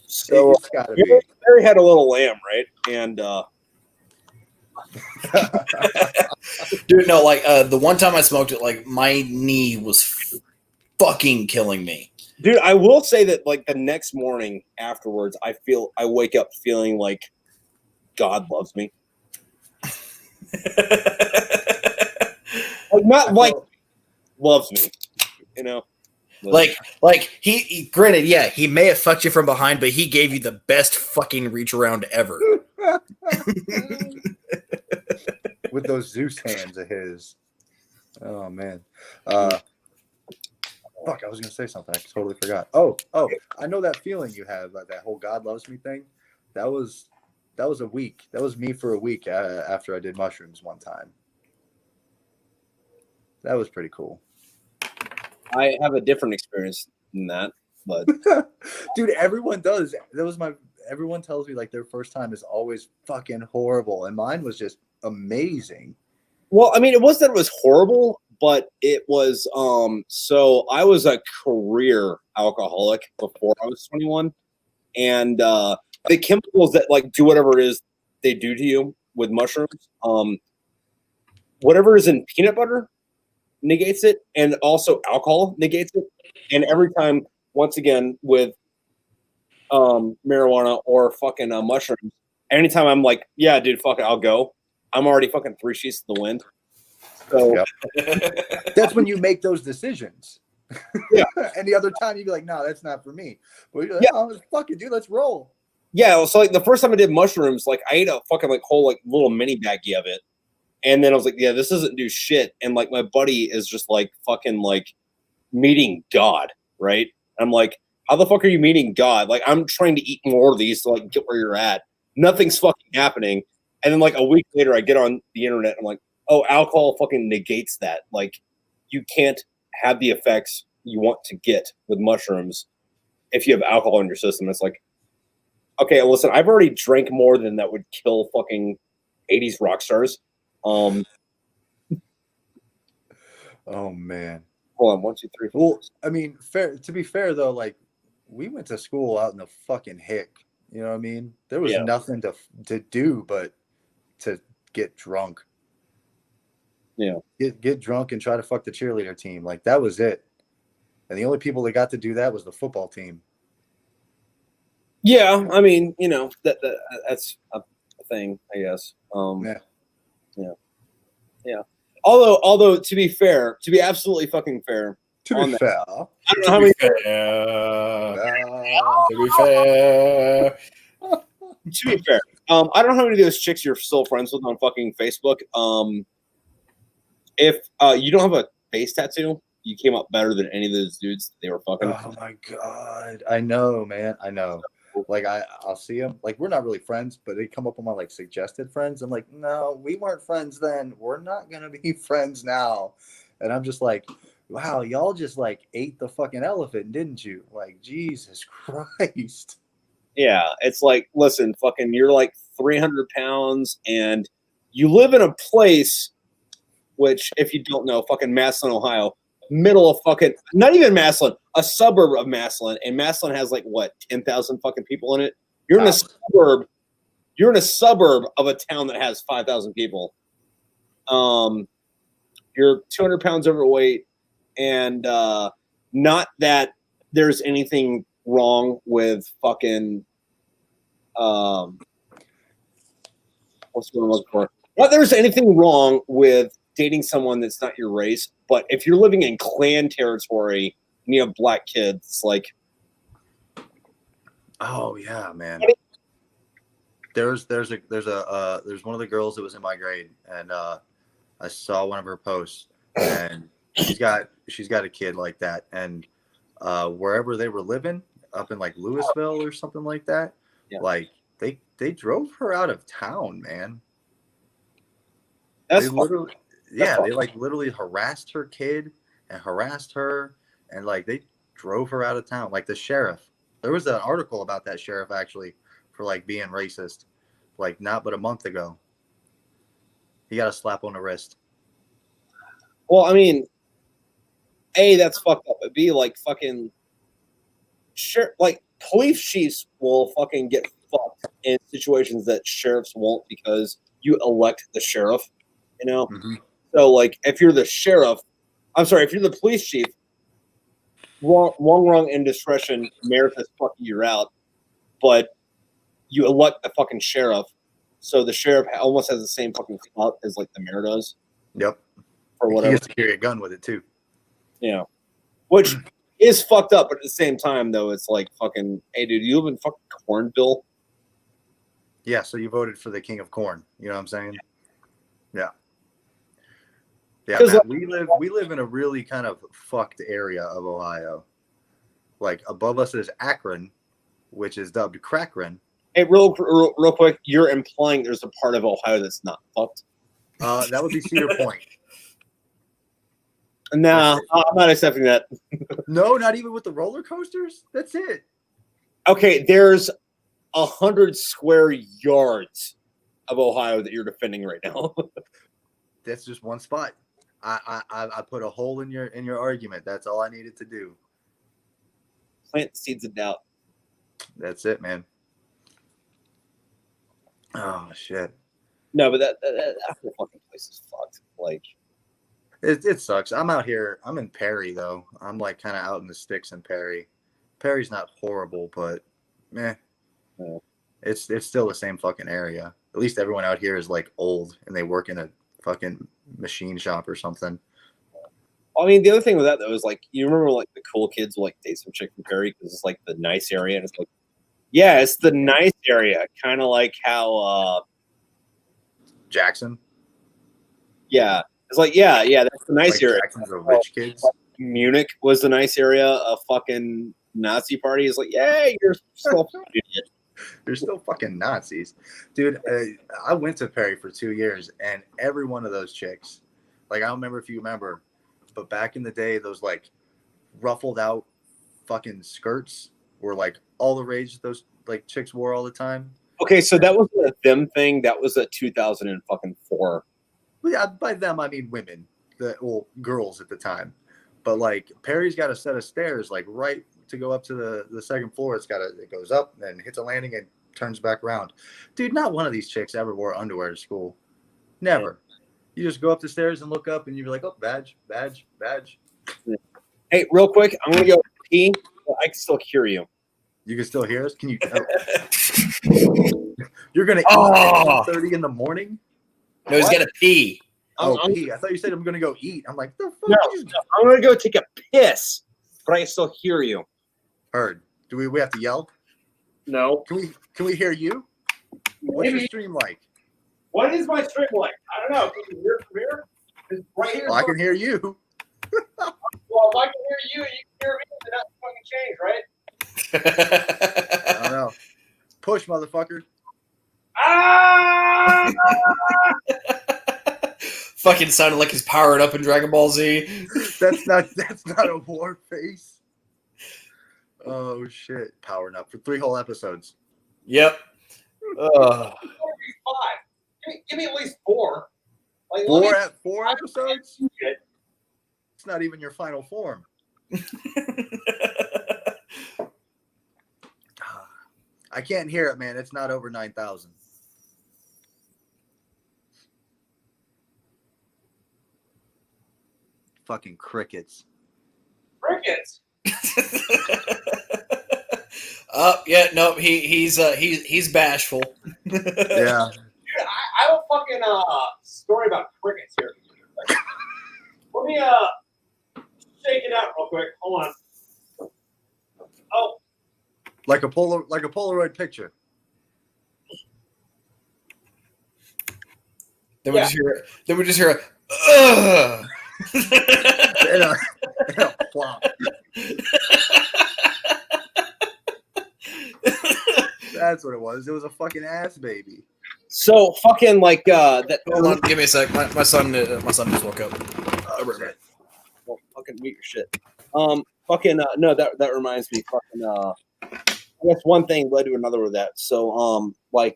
So It's gotta be. Barry had a little lamb, right? And Dude, no, like the one time I smoked it, like my knee was fucking killing me. dude, I will say that like the next morning afterwards, I wake up feeling like God loves me. Like not like loves me, Like he granted, yeah, he may have fucked you from behind, but he gave you the best fucking reach around ever. With those Zeus hands of his. Oh man. Fuck, I was gonna say something. I totally forgot. Oh, I know that feeling you have, like that whole God loves me thing. That was a week. That was me for a week after I did mushrooms one time. That was pretty cool. I have a different experience than that, but Dude, everyone does. Everyone tells me like their first time is always fucking horrible, and mine was just amazing. well, I mean, it was that it was horrible, but it was so I was a career alcoholic before I was 21, and the chemicals that like do whatever it is they do to you with mushrooms, whatever is in peanut butter negates it, and also alcohol negates it. And every time, once again, with marijuana or fucking mushrooms, anytime I'm like, yeah, dude, fuck it, I'll go. I'm already fucking 3 sheets to the wind. So Yep. That's when you make those decisions. Yeah. And the other time you'd be like, no, that's not for me. But you're like, Yeah. oh, fuck it, dude, let's roll. yeah, so like the first time I did mushrooms, like I ate a fucking like whole like little mini baggie of it. And then I was like, yeah, this doesn't do shit. And like my buddy is just like fucking like meeting God, right? I'm like, how the fuck are you meeting God? Like I'm trying to eat more of these to like get where you're at. Nothing's fucking happening. And then like a week later, I get on the internet. And I'm like, oh, alcohol fucking negates that. Like you can't have the effects you want to get with mushrooms if you have alcohol in your system. It's like, okay, listen, I've already drank more than that would kill fucking 80s rock stars. Oh man. Hold on, 1, 2, 3, 4. Well, I mean, to be fair though, like we went to school out in the fucking hick. You know what I mean? There was nothing to do but to get drunk. Yeah. Get drunk and try to fuck the cheerleader team. Like that was it. And the only people that got to do that was the football team. Yeah, I mean, that's a thing, I guess. Yeah. Although to be fair, to be absolutely fucking fair, To on be that, fair. I don't know how many. To be fair. To be fair, I don't know how many of those chicks you're still friends with on fucking Facebook. If you don't have a face tattoo, you came up better than any of those dudes that they were fucking. Oh my god. I know, man. I know. Like I'll see them. Like we're not really friends, but they come up on my like suggested friends. I'm like, no, we weren't friends then. We're not gonna be friends now. And I'm just like, wow, y'all just like ate the fucking elephant, didn't you? Like Jesus Christ. Yeah, it's like, listen, fucking, you're like 300 pounds, and you live in a place which, if you don't know, fucking Massillon, Ohio, middle of fucking, not even Massillon, a suburb of Massillon, and Massillon has like what, 10,000 fucking people in it. You're in a suburb. You're in a suburb of a town that has 5,000 people. You're 200 pounds overweight, and not that there's anything wrong with fucking what's the word I'm looking for? Not there's anything wrong with dating someone that's not your race, but if you're living in clan territory and you have black kids, it's like, oh yeah, man. There's one of the girls that was in my grade, and I saw one of her posts, and she's got a kid like that, and wherever they were living, up in like Louisville or something like that, Yeah. Like they drove her out of town, man. That's They fuck- literally, yeah, fucked they like literally harassed her kid and harassed her, and like they drove her out of town. Like the sheriff, there was an article about that sheriff actually for like being racist, like not but a month ago. He got a slap on the wrist. Well, I mean, A, that's fucked up. But B, like fucking sure, like police chiefs will fucking get fucked in situations that sheriffs won't because you elect the sheriff. You know, so like if you're the sheriff, I'm sorry, if you're the police chief, wrong, indiscretion, mayor says fucking you're out, but you elect the fucking sheriff, so the sheriff almost has the same fucking clout as like the mayor does. Yep. Or He whatever. gets to carry a gun with it too. Yeah. Which is fucked up, but at the same time though, it's like fucking, hey dude, you live in fucking Cornville? Yeah, so you voted for the king of corn. You know what I'm saying? Yeah. Yeah, 'Cause, man, we live in a really kind of fucked area of Ohio. Like above us is Akron, which is dubbed Crackrin. Hey, real quick, you're implying there's a part of Ohio that's not fucked. That would be Cedar Point. Nah, I'm not accepting that. No, not even with the roller coasters. That's it. Okay, there's 100 square yards of Ohio that you're defending right now. That's just one spot. I put a hole in your argument. That's all I needed to do. Plant the seeds of doubt. That's it, man. Oh shit. No, but that whole fucking place is fucked. Like, It sucks. I'm out here. I'm in Perry though. I'm like kind of out in the sticks in Perry. Perry's not horrible, but meh. Yeah. It's still the same fucking area. At least everyone out here is like old and they work in a fucking machine shop or something. I mean, the other thing with that though is like, you remember like the cool kids will like date some chick from Perry because it's like the nice area, and it's like, yeah, it's the nice area, kind of like how, Jackson. yeah, it's like yeah, that's the nice Like area. Jackson's the rich kids. Munich was the nice area. A fucking Nazi party is like, yeah, you're still an idiot. They're still fucking Nazis, dude. I went to Perry for 2 years, and every one of those chicks, like I don't remember if you remember, but back in the day, those like ruffled out fucking skirts were like all the rage those like chicks wore all the time. Okay, so that was a them thing. That was a 2004. Well, yeah, by them I mean women, girls at the time. But like Perry's got a set of stairs, like right to go up to the second floor. It goes up and hits a landing and turns back around. Dude, not one of these chicks ever wore underwear to school. Never. You just go up the stairs and look up, and you'd be like, "Oh, badge." Hey, real quick, I'm gonna go pee. I can still hear you. You can still hear us? Can you? You're gonna eat Oh. at 30 in the morning? No, he's gonna pee. Oh, I'm- pee. I thought you said I'm gonna go eat. I'm like, the fuck? No, You just I'm gonna go take a piss, but I can still hear you. heard. Do we have to yell? No. Can we hear you? What's your stream like? What is my stream like? I don't know. Can you hear from here? It's right here. Well, I can hear you. Well, if I can hear you, you can hear me. Then that's fucking change, right? I don't know. Push, motherfucker. Ah! Fucking sounded like he's powered up in Dragon Ball Z. That's not a war face. Oh shit. Powering up for 3 whole episodes. Yep. Five. Give me at least 4. Like, Four episodes? Shit. It's not even your final form. I can't hear it, man. It's not over 9,000. Fucking crickets. Crickets. Oh yeah, no, he's bashful. Yeah. Dude, I have a fucking story about crickets here. Let me shake it out real quick. Hold on. Oh, Like a Polaroid picture. Then we just hear a ugh. And a plop. That's what it was. It was a fucking ass baby. So fucking like that. Hold on, give me a sec. My son just woke up. Well, fucking mute your shit. Fucking no, that reminds me. Fucking I guess one thing led to another with that. So I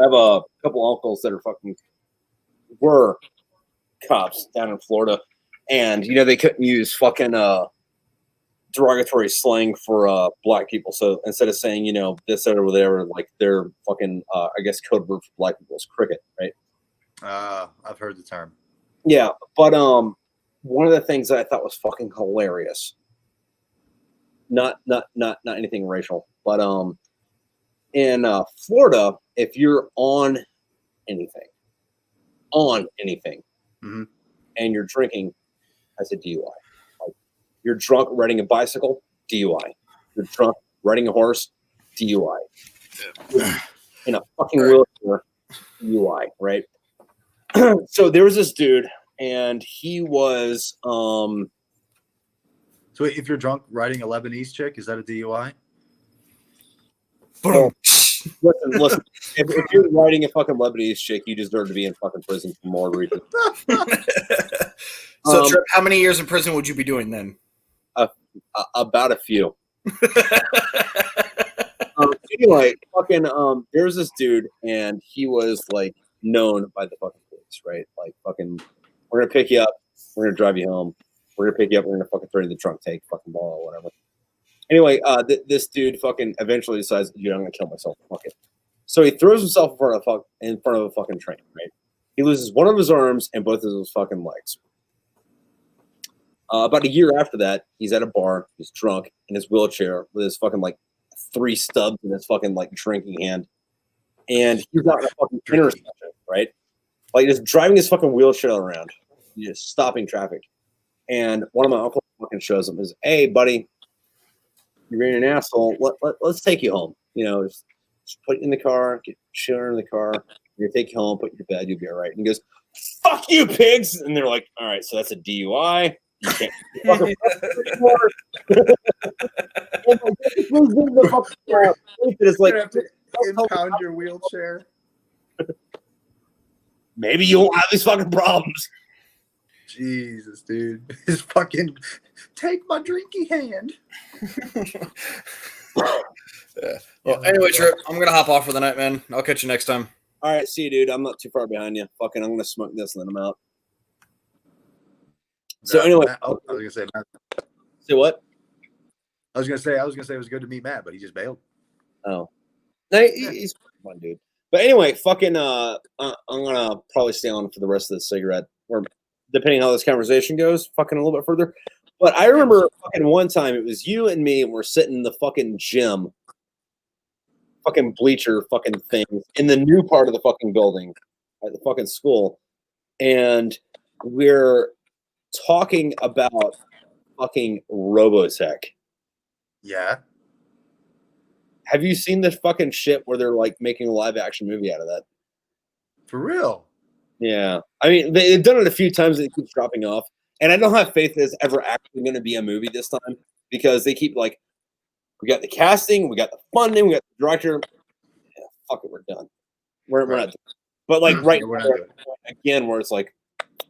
have a couple uncles that are were cops down in Florida, and they couldn't use fucking derogatory slang for black people. So instead of saying this or whatever, like their fucking I guess code word for black people is cricket, right? I've heard the term. Yeah, but one of the things that I thought was fucking hilarious, not anything racial, but in Florida, if you're on anything, Mm-hmm. and you're drinking, that's a DUI. Like, you're drunk riding a bicycle, DUI. You're drunk riding a horse, DUI. In a fucking wheelchair, DUI, right? So there was this dude, and he was So if you're drunk riding a Lebanese chick, is that a DUI? Boom. Listen. If you're riding a fucking Lebanese chick, you deserve to be in fucking prison for more reasons. So, Trip, how many years in prison would you be doing then? About a few. Anyway, fucking there's this dude, and he was like known by the fucking police, right? Like fucking, we're gonna pick you up, we're gonna drive you home, we're gonna pick you up, we're gonna fucking throw you in the trunk, take fucking ball or whatever. Anyway, this dude fucking eventually decides, dude, I'm gonna kill myself. Fuck it. So he throws himself in front of a fucking train, right? He loses one of his arms and both of his fucking legs. About a year after that, he's at a bar, he's drunk in his wheelchair with his fucking like 3 stubs in his fucking like drinking hand, and he's out in a fucking intersection, right? Like just driving his fucking wheelchair around, just stopping traffic. And one of my uncles fucking shows him, is, hey buddy, you're being an asshole. Let's take you home. Just put you in the car, get children in the car. We're gonna take you home, put you to bed. You'll be all right. And he goes, "Fuck you, pigs!" And they're like, "All right, so that's a DUI. You can't fucking it's like, You have to impound your wheelchair. maybe you won't have these fucking problems. Jesus, dude. His fucking take my drinky hand. Yeah. Well, anyway, Trip, I'm gonna hop off for the night, man. I'll catch you next time. All right, see you, dude. I'm not too far behind you. Fucking, I'm gonna smoke this and then I'm out. So anyway, I was gonna say, Matt. say what? I was gonna say it was good to meet Matt, but he just bailed. Oh, no, he's fun, dude. But anyway, fucking, I'm gonna probably stay on for the rest of the cigarette, or depending how this conversation goes, fucking a little bit further. But I remember fucking one time it was you and me, and we're sitting in the fucking gym, fucking bleacher fucking things in the new part of the fucking building at the fucking school, and we're talking about fucking Robotech. Yeah. Have you seen this fucking shit where they're like making a live action movie out of that? For real. Yeah. I mean, they've done it a few times and it keeps dropping off. And I don't have faith that it's ever actually going to be a movie this time because they keep like, we got the casting, we got the funding, we got the director. Yeah, fuck it, we're done. We're not done. But like right We're now, not doing again, where it's like,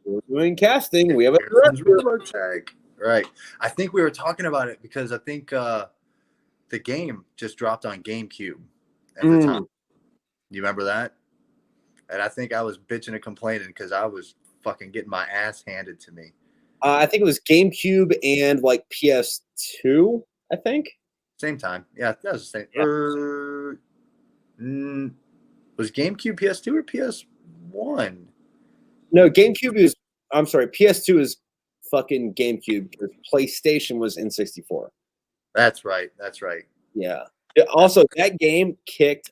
we're doing casting, we have a director. Robotech. Right. I think we were talking about it because I think the game just dropped on GameCube at the time. You remember that? And I think I was bitching and complaining because I was fucking getting my ass handed to me. I think it was GameCube and like PS2, I think. Same time. Yeah, that was the same. Yeah. Was GameCube PS2 or PS1? No, GameCube is, I'm sorry, PS2 is fucking GameCube. PlayStation was N64. That's right. That's right. Yeah. Also, that game kicked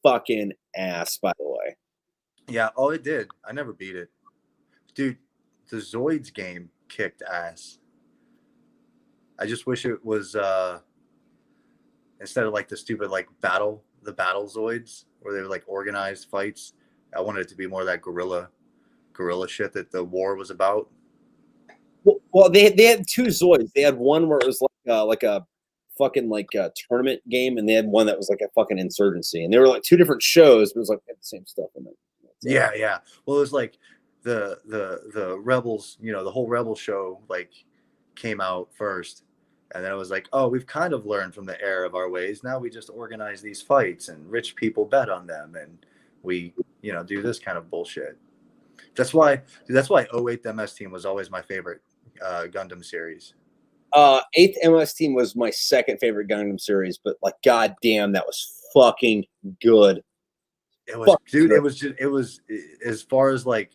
fucking ass, by the way. Yeah. Oh, it did. I never beat it. Dude, the Zoids game kicked ass. I just wish it was instead of like the stupid like battle Zoids where they were like organized fights. I wanted it to be more of that guerrilla shit that the war was about. Well, they had two Zoids. They had one where it was like a fucking like tournament game, and they had one that was like a fucking insurgency, and they were like two different shows, but it was like the same stuff in it. So, Yeah. Well, it was like the Rebels, the whole Rebel show like came out first, and then it was like, oh, we've kind of learned from the error of our ways. Now we just organize these fights, and rich people bet on them, and we do this kind of bullshit. That's why 08 MS Team was always my favorite Gundam series. 8th MS Team was my second favorite Gundam series, but like, goddamn, that was fucking good. It was, dude. It was as far as like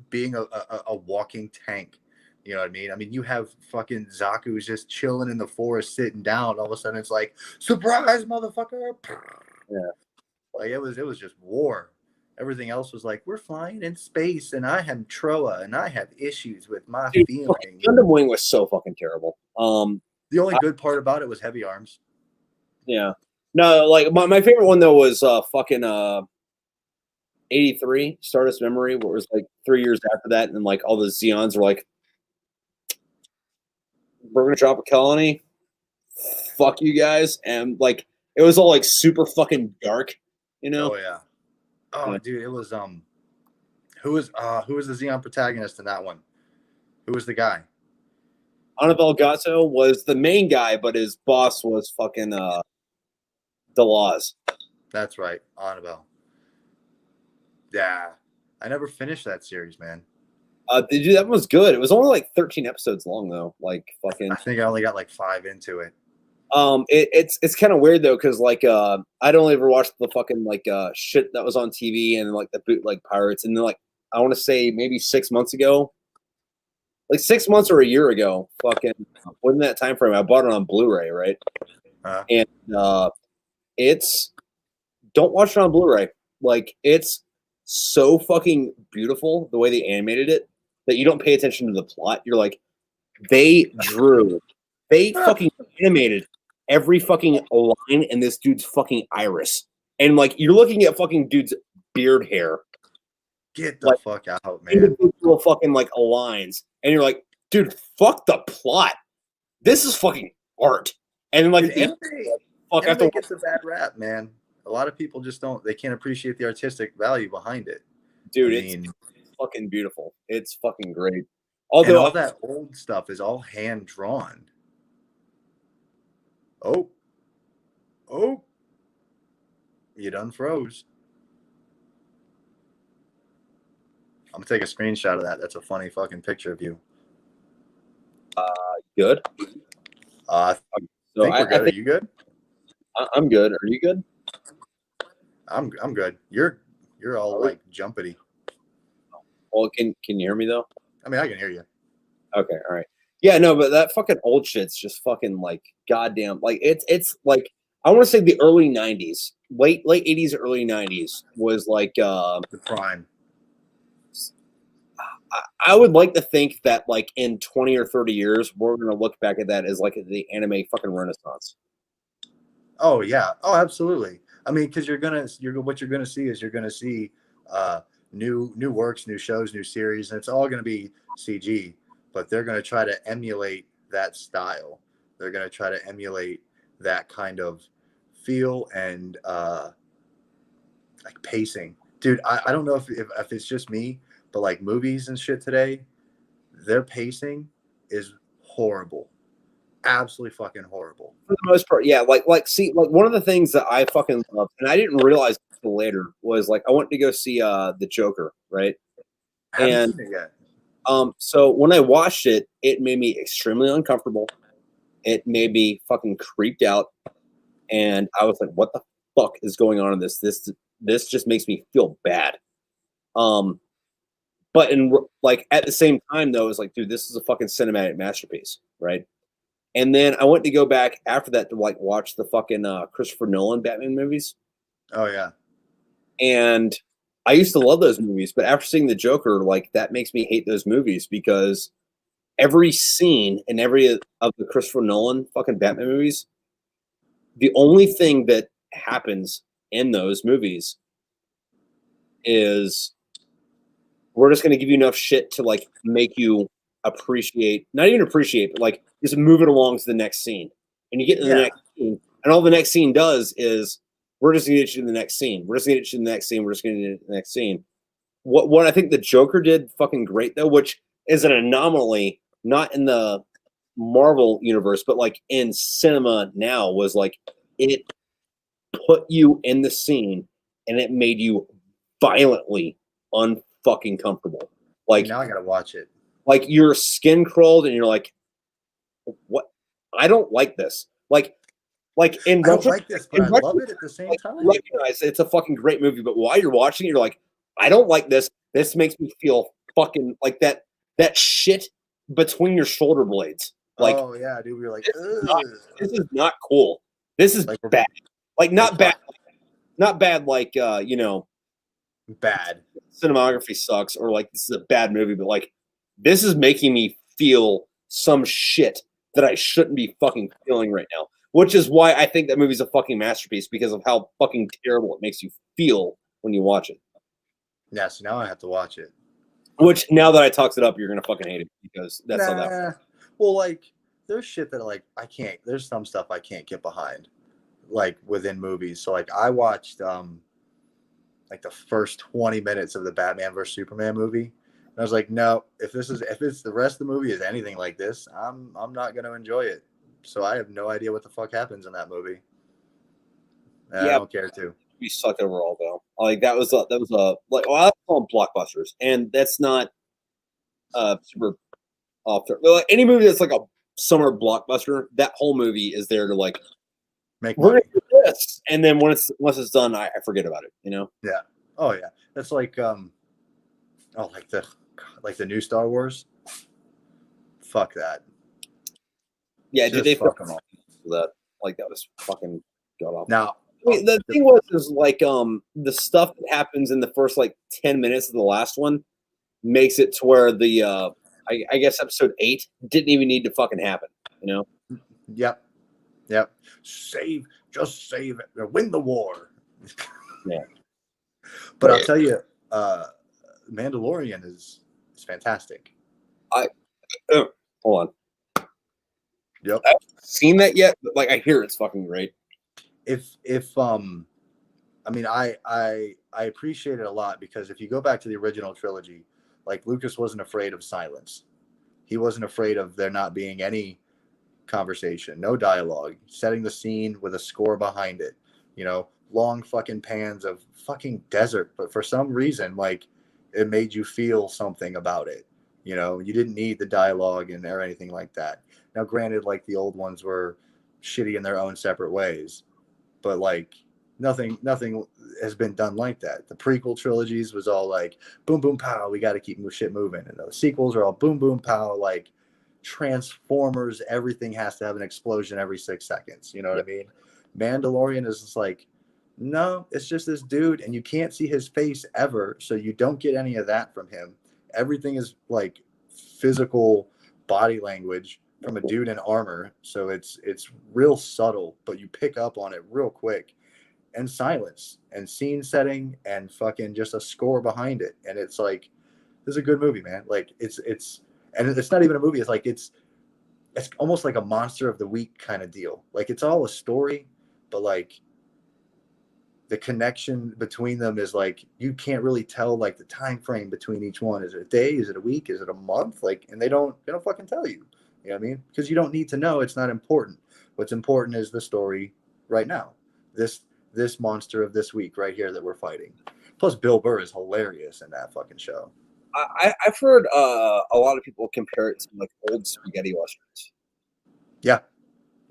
being a walking tank. You know what I mean? I mean, you have fucking Zaku who's just chilling in the forest, sitting down. All of a sudden, it's like, surprise, motherfucker! Yeah, like it was just war. Everything else was like, we're flying in space, and I have Troa, and I have issues with my feelings. Gundam Wing was so fucking terrible. The only good part about it was heavy arms. Yeah. No, like my favorite one though was fucking 83 Stardust Memory, where it was like 3 years after that, and like all the Zeons were like, we're gonna drop a colony. Fuck you guys. And like it was all like super fucking dark, Oh yeah. Oh Yeah. dude, it was who was the Zeon protagonist in that one? Who was the guy? Annabelle Gatto was the main guy, but his boss was fucking Delaz. That's right, Annabelle. Yeah. I never finished that series, man. Dude, that was good. It was only like 13 episodes long though. Like fucking I think I only got like 5 into it. it's kind of weird though, because like I'd only ever watched the fucking like shit that was on TV and like the bootleg pirates, and then like I want to say maybe 6 months ago, like 6 months or a year ago, fucking within that time frame, I bought it on Blu-ray, right? And it's don't watch it on Blu-ray. Like it's so fucking beautiful the way they animated it that you don't pay attention to the plot. You're like, they fucking animated every fucking line in this dude's fucking iris. And like you're looking at fucking dude's beard hair. Get the Like, fuck out, man. Individual fucking like lines. And you're like, dude, fuck the plot. This is fucking art. And like Dude, fuck anime gets a bad rap, man. A lot of people just they can't appreciate the artistic value behind it. dude, I it's mean, fucking beautiful. It's fucking great. and Although all that old stuff is all hand drawn. Oh, you done froze. I'm gonna take a screenshot of that. That's a funny fucking picture of you. good. I So think we're good. I think Are you good? I'm good. Are you good? I'm good. You're all like jumpity. Well, can you hear me though? I mean, I can hear you. Okay, all right. Yeah, no, but that fucking old shit's just fucking like goddamn. Like it's like I want to say the early '90s, late '80s, early '90s was like. The prime. I would like to think that like in 20 or 30 years, we're gonna look back at that as like the anime fucking renaissance. Oh yeah. Oh, absolutely. I mean, because what you're gonna see is new works, new shows, new series, and it's all gonna be CG, but they're gonna try to emulate that style. They're gonna try to emulate that kind of feel and like pacing. Dude, I don't know if it's just me, but like movies and shit today, their pacing is horrible. Absolutely fucking horrible. For the most part, yeah. See, one of the things that I fucking love, and I didn't realize until later, was like I went to go see the Joker, right? I haven't And seen it yet. so when I watched it, it made me extremely uncomfortable. It made me fucking creeped out, and I was like, "What the fuck is going on in this? This just makes me feel bad." But like at the same time, though, it's like, dude, this is a fucking cinematic masterpiece, right? And then I went to go back after that to like watch the fucking Christopher Nolan Batman movies. Oh yeah. And I used to love those movies, but after seeing the Joker, like that makes me hate those movies because every scene in every of the Christopher Nolan fucking Batman movies, the only thing that happens in those movies is we're just going to give you enough shit to like make you appreciate, not even appreciate, but like just move it along to the next scene. and you get to the next scene, and all the next scene does is we're just going to get you to the next scene. We're just going to get you to the next scene. We're just going to get you to the next scene. What I think the Joker did fucking great though, which is an anomaly, not in the Marvel universe, but like in cinema now, was like it put you in the scene and it made you violently unfucking comfortable. Like now I gotta watch it. Like your skin crawled and you're like, what? I don't like this. Like in I don't like this, but I love it at the same time. Recognize it's a fucking great movie, but while you're watching it, you're like, I don't like this. This makes me feel fucking like that shit between your shoulder blades. Like, oh yeah, dude, we were like, this is not cool. This is like bad. Like not bad. Not bad. Like bad. Cinematography sucks, or like this is a bad movie, but like this is making me feel some shit that I shouldn't be fucking feeling right now. Which is why I think that movie's a fucking masterpiece, because of how fucking terrible it makes you feel when you watch it. Yeah, so now I have to watch it. Which, now that I talked it up, you're gonna fucking hate it, because that's how that works. Well, like, there's shit that like I can't. There's some stuff I can't get behind, like within movies. So like I watched like the first 20 minutes of the Batman vs Superman movie, and I was like, no, if it's the rest of the movie is anything like this, I'm not gonna enjoy it. So I have no idea what the fuck happens in that movie. I don't care to. We sucked overall though. Like that was a like, well, I call them blockbusters, and that's not super off there. Like any movie that's like a summer blockbuster, that whole movie is there to like make we're money. gonna do this, and then once it's done, I forget about it. You know? Yeah. Oh yeah. That's like like the new Star Wars. Fuck that. Yeah, did they fuck them all. that? Like that was fucking god awful. Now, I mean, the thing was is like the stuff that happens in the first like 10 minutes of the last one makes it to where the I guess episode 8 didn't even need to fucking happen, you know? Yep. Just save it. Win the war. Yeah. But I'll tell you, Mandalorian is fantastic. Hold on. Yep. I haven't seen that yet, but like I hear it's fucking great. If I mean I appreciate it a lot, because if you go back to the original trilogy, like Lucas wasn't afraid of silence. He wasn't afraid of there not being any conversation, no dialogue, setting the scene with a score behind it, long fucking pans of fucking desert, but for some reason, like, it made you feel something about it. You didn't need the dialogue or anything like that. Now, granted, like the old ones were shitty in their own separate ways, but like nothing has been done like that. The prequel trilogies was all like boom, boom, pow, we got to keep shit moving. And the sequels are all boom, boom, pow, like Transformers, everything has to have an explosion every 6 seconds. You know what I mean? Mandalorian is just like, no, it's just this dude, and you can't see his face ever, so you don't get any of that from him. Everything is like physical body language from a dude in armor, so it's real subtle, but you pick up on it real quick. And silence and scene setting and fucking just a score behind it, and it's like, this is a good movie, man. Like it's not even a movie. It's like it's almost like a monster of the week kind of deal. Like it's all a story, but like the connection between them is like you can't really tell like the time frame between each one. Is it a day? Is it a week? Is it a month? Like, and they don't fucking tell you. You know what I mean? Because you don't need to know. It's not important. What's important is the story right now. This monster of this week right here that we're fighting. Plus, Bill Burr is hilarious in that fucking show. I've heard a lot of people compare it to like old spaghetti westerns. Yeah,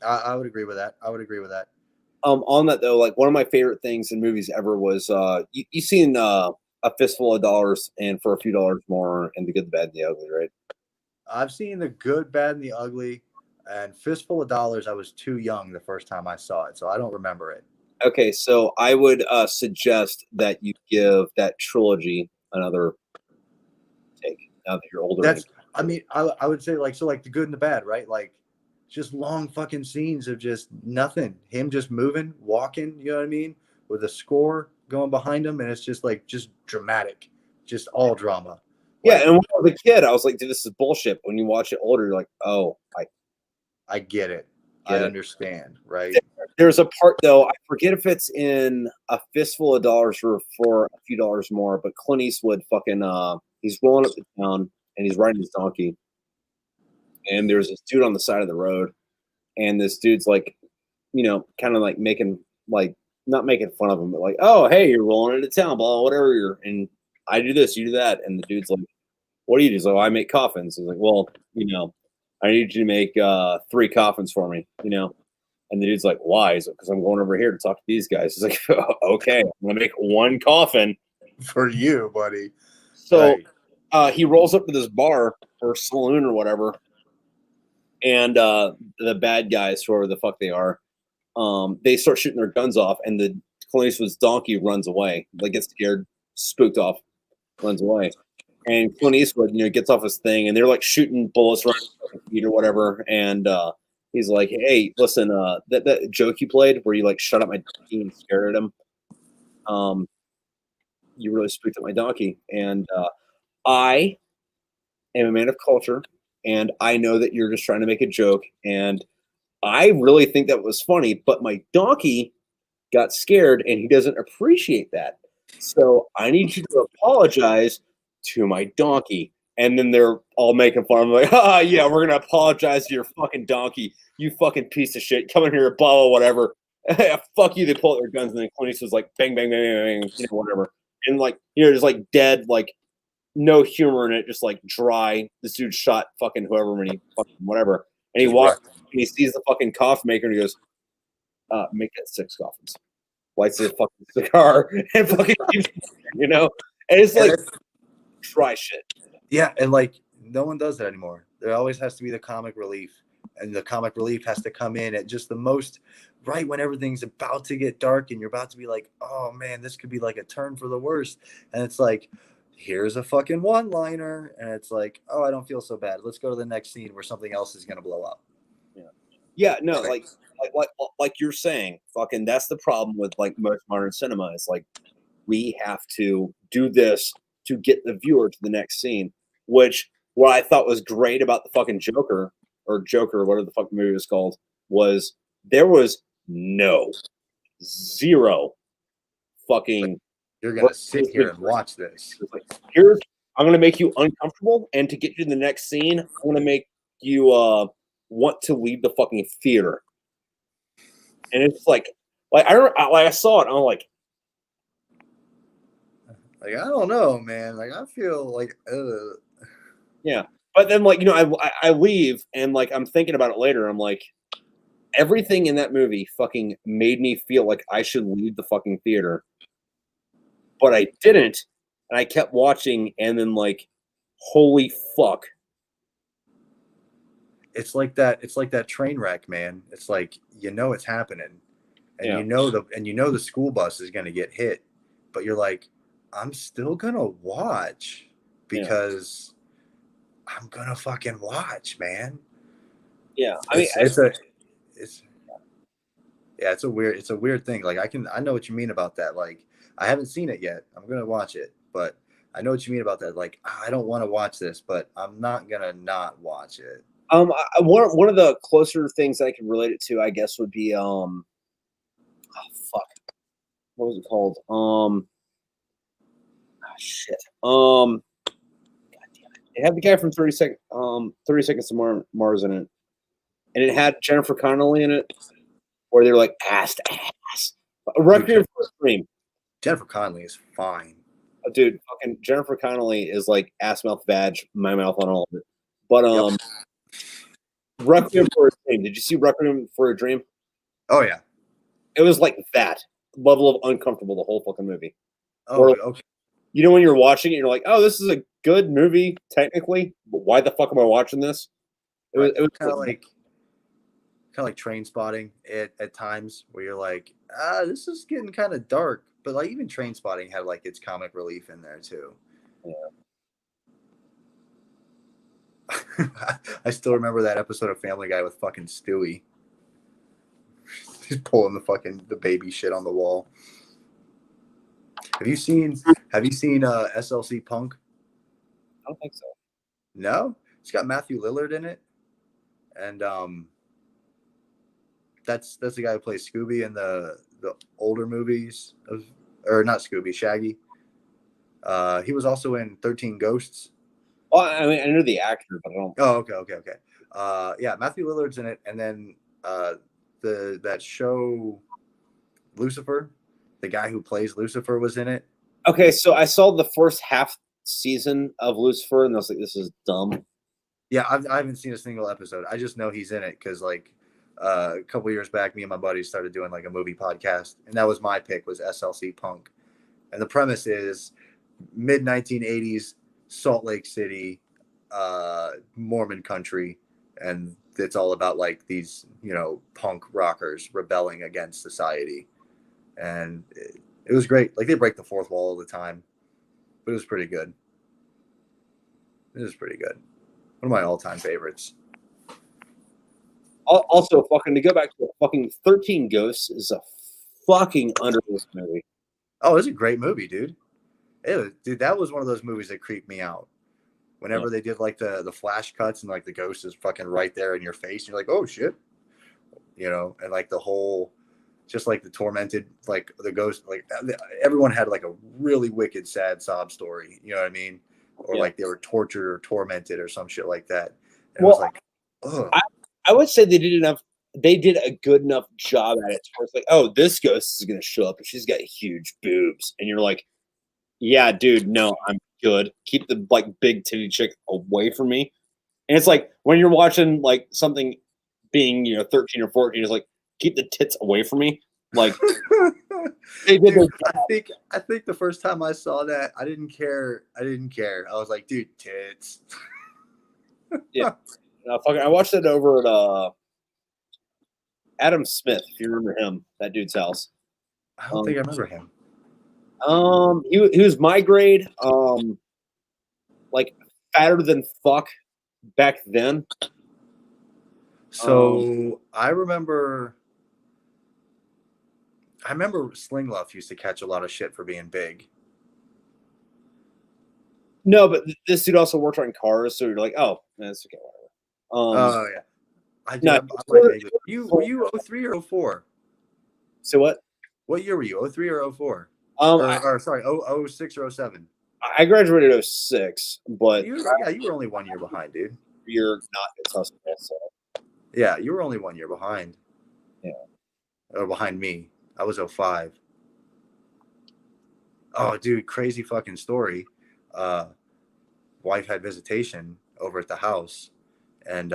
I would agree with that. On that though, like one of my favorite things in movies ever was you seen A Fistful of Dollars and For a Few Dollars More and The Good, the Bad, and the Ugly, right? I've seen The Good, Bad, and the Ugly, and Fistful of Dollars. I was too young the first time I saw it, so I don't remember it. Okay, so I would suggest that you give that trilogy another take now that you're older. I mean, I would say like The Good and the Bad, right? Like just long fucking scenes of just nothing. Him just moving, walking, you know what I mean? With a score going behind him, and it's just like just dramatic. Just all drama. Yeah, and when I was a kid, I was like, dude, this is bullshit. When you watch it older, you're like, oh, I get it. I understand, right? There's a part though, I forget if it's in A Fistful of Dollars or for a few dollars more, but Clint Eastwood fucking he's rolling up the town and he's riding his donkey, and there's this dude on the side of the road, and this dude's like, you know, kind of like making like not making fun of him, but like, oh hey, you're rolling into town, blah, whatever you're, and I do this, you do that, and the dude's like, what do you do? He's like, oh, I make coffins. He's like, well, you know, I need you to make 3 coffins for me, you know. And the dude's like, why? He's like, because I'm going over here to talk to these guys. He's like, okay, I'm gonna make 1 coffin For you, buddy. So Right. he rolls up to this bar or saloon or whatever, and the bad guys, whoever the fuck they are, they start shooting their guns off, and the Clint Eastwood's donkey runs away, like gets scared, spooked off, runs away. And Clint Eastwood, you know, gets off his thing, and they're like shooting bullets around his feet or whatever, and he's like, "Hey, listen, that joke you played where you like shut up my donkey and stared at him, you really spooked at my donkey, and I am a man of culture, and I know that you're just trying to make a joke, and I really think that was funny, but my donkey got scared, and he doesn't appreciate that. So I need you to apologize to my donkey." And then they're all making fun of him, like, "Ah, yeah, we're gonna apologize to your fucking donkey, you fucking piece of shit. Come in here, blah, blah, whatever. Fuck you." They pull out their guns, and then Clint Eastwood's like, bang, bang, bang, bang, bang, you know, whatever. And like, you know, just like dead, like no humor in it, just like dry. This dude shot fucking whoever many fucking whatever. And he walks and he sees the fucking coffin maker and he goes, make that 6 coffins. Lights his fucking cigar and fucking keeps, you know? And it's like dry shit. Yeah, and like no one does that anymore. There always has to be the comic relief, and the comic relief has to come in at just the most right when everything's about to get dark and you're about to be like, oh man, this could be like a turn for the worst. And it's like, here's a fucking one-liner, and it's like, oh, I don't feel so bad. Let's go to the next scene where something else is gonna blow up. Yeah, no, like you're saying, fucking that's the problem with like most modern cinema. It's like we have to do this to get the viewer to the next scene, which what I thought was great about the fucking Joker, whatever the fuck the movie was called, was there was zero fucking. You're gonna sit here and watch this. Like, here's, I'm gonna make you uncomfortable, and to get you to the next scene, I'm gonna make you want to leave the fucking theater. And it's like I saw it, and I'm like, I don't know, man. Like I feel like, yeah. But then, like, you know, I leave, and like I'm thinking about it later. I'm like, everything in that movie fucking made me feel like I should leave the fucking theater, but I didn't, and I kept watching, and then like, holy fuck. it's like that train wreck, man. It's like, you know, it's happening, and Yeah. you know the school bus is gonna get hit, but you're like, I'm still gonna watch because I'm gonna fucking watch, man. Yeah, I mean, it's a weird thing. Like I know what you mean about that. Like I haven't seen it yet. I'm gonna watch it, but I know what you mean about that. Like I don't want to watch this, but I'm not gonna not watch it. One of the closer things I can relate it to, I guess, would be what was it called? Shit. God damn it. It had the guy from 30 Seconds to Mars in it, and it had Jennifer Connelly in it, where they're like ass to ass. Requiem for a Dream. Jennifer Connelly is fine. Dude, fucking Jennifer Connelly is like ass mouth badge, my mouth on all of it. But Requiem for a Dream. Did you see Requiem for a Dream? Oh yeah. It was like that level of uncomfortable the whole fucking movie. Oh, okay. You know, when you're watching it, you're like, "Oh, this is a good movie technically, but why the fuck am I watching this?" It was kind of like Train Spotting at times, where you're like, this is getting kind of dark. But like even Train Spotting had like its comic relief in there too. Yeah. I still remember that episode of Family Guy with fucking Stewie. He's pulling the baby shit on the wall. Have you seen SLC Punk? I don't think so. No, it's got Matthew Lillard in it, and That's the guy who plays Scooby in the older movies or not Scooby, Shaggy. He was also in 13 Ghosts. Well, I mean, I know the actor, but I don't. Oh, okay. Yeah, Matthew Lillard's in it, and then that show Lucifer, the guy who plays Lucifer was in it. Okay, so I saw the first half season of Lucifer, and I was like, "This is dumb." Yeah, I haven't seen a single episode. I just know he's in it because like a couple years back, me and my buddies started doing like a movie podcast, and that was my pick was SLC Punk, and the premise is mid 1980s Salt Lake City, Mormon country, and it's all about like these punk rockers rebelling against society, and it was great. Like they break the fourth wall all the time, but it was pretty good. It was pretty good. One of my all-time favorites. Also, fucking to go back to fucking 13 Ghosts is a fucking underrated movie. Oh, it's a great movie, dude. Dude, that was one of those movies that creeped me out. Whenever they did like the flash cuts and like the ghost is fucking right there in your face, and you're like, oh shit, and like the whole, just like the tormented, like the ghost, like everyone had like a really wicked, sad sob story. You know what I mean? Or like they were tortured or tormented or some shit like that. And it was like, ugh. I would say they did enough. They did a good enough job at it. Where it's like, oh, this ghost is gonna show up and she's got huge boobs, and you're like, yeah, dude, no, I'm good. Keep the like big titty chick away from me. And it's like when you're watching like something being 13 or 14, it's like keep the tits away from me. Like they did. Dude, I think the first time I saw that, I didn't care. I was like, dude, tits. Yeah, I watched it over at Adam Smith. If you remember him, that dude's house. I don't think I remember him. He was my grade. Like fatter than fuck back then. So I remember Sling Luff used to catch a lot of shit for being big. No, but this dude also worked on cars, so you're like, oh, that's okay, whatever. Yeah. Were you 03 or 04? So what? What year were you? 03 or 04? Sorry, 06 or 07? I graduated 06, but you were only 1 year behind, dude. You're not at Tuscaloosa. So. Yeah, you were only 1 year behind. Yeah. Or behind me. I was 05. Oh, dude, crazy fucking story. Wife had visitation over at the house, and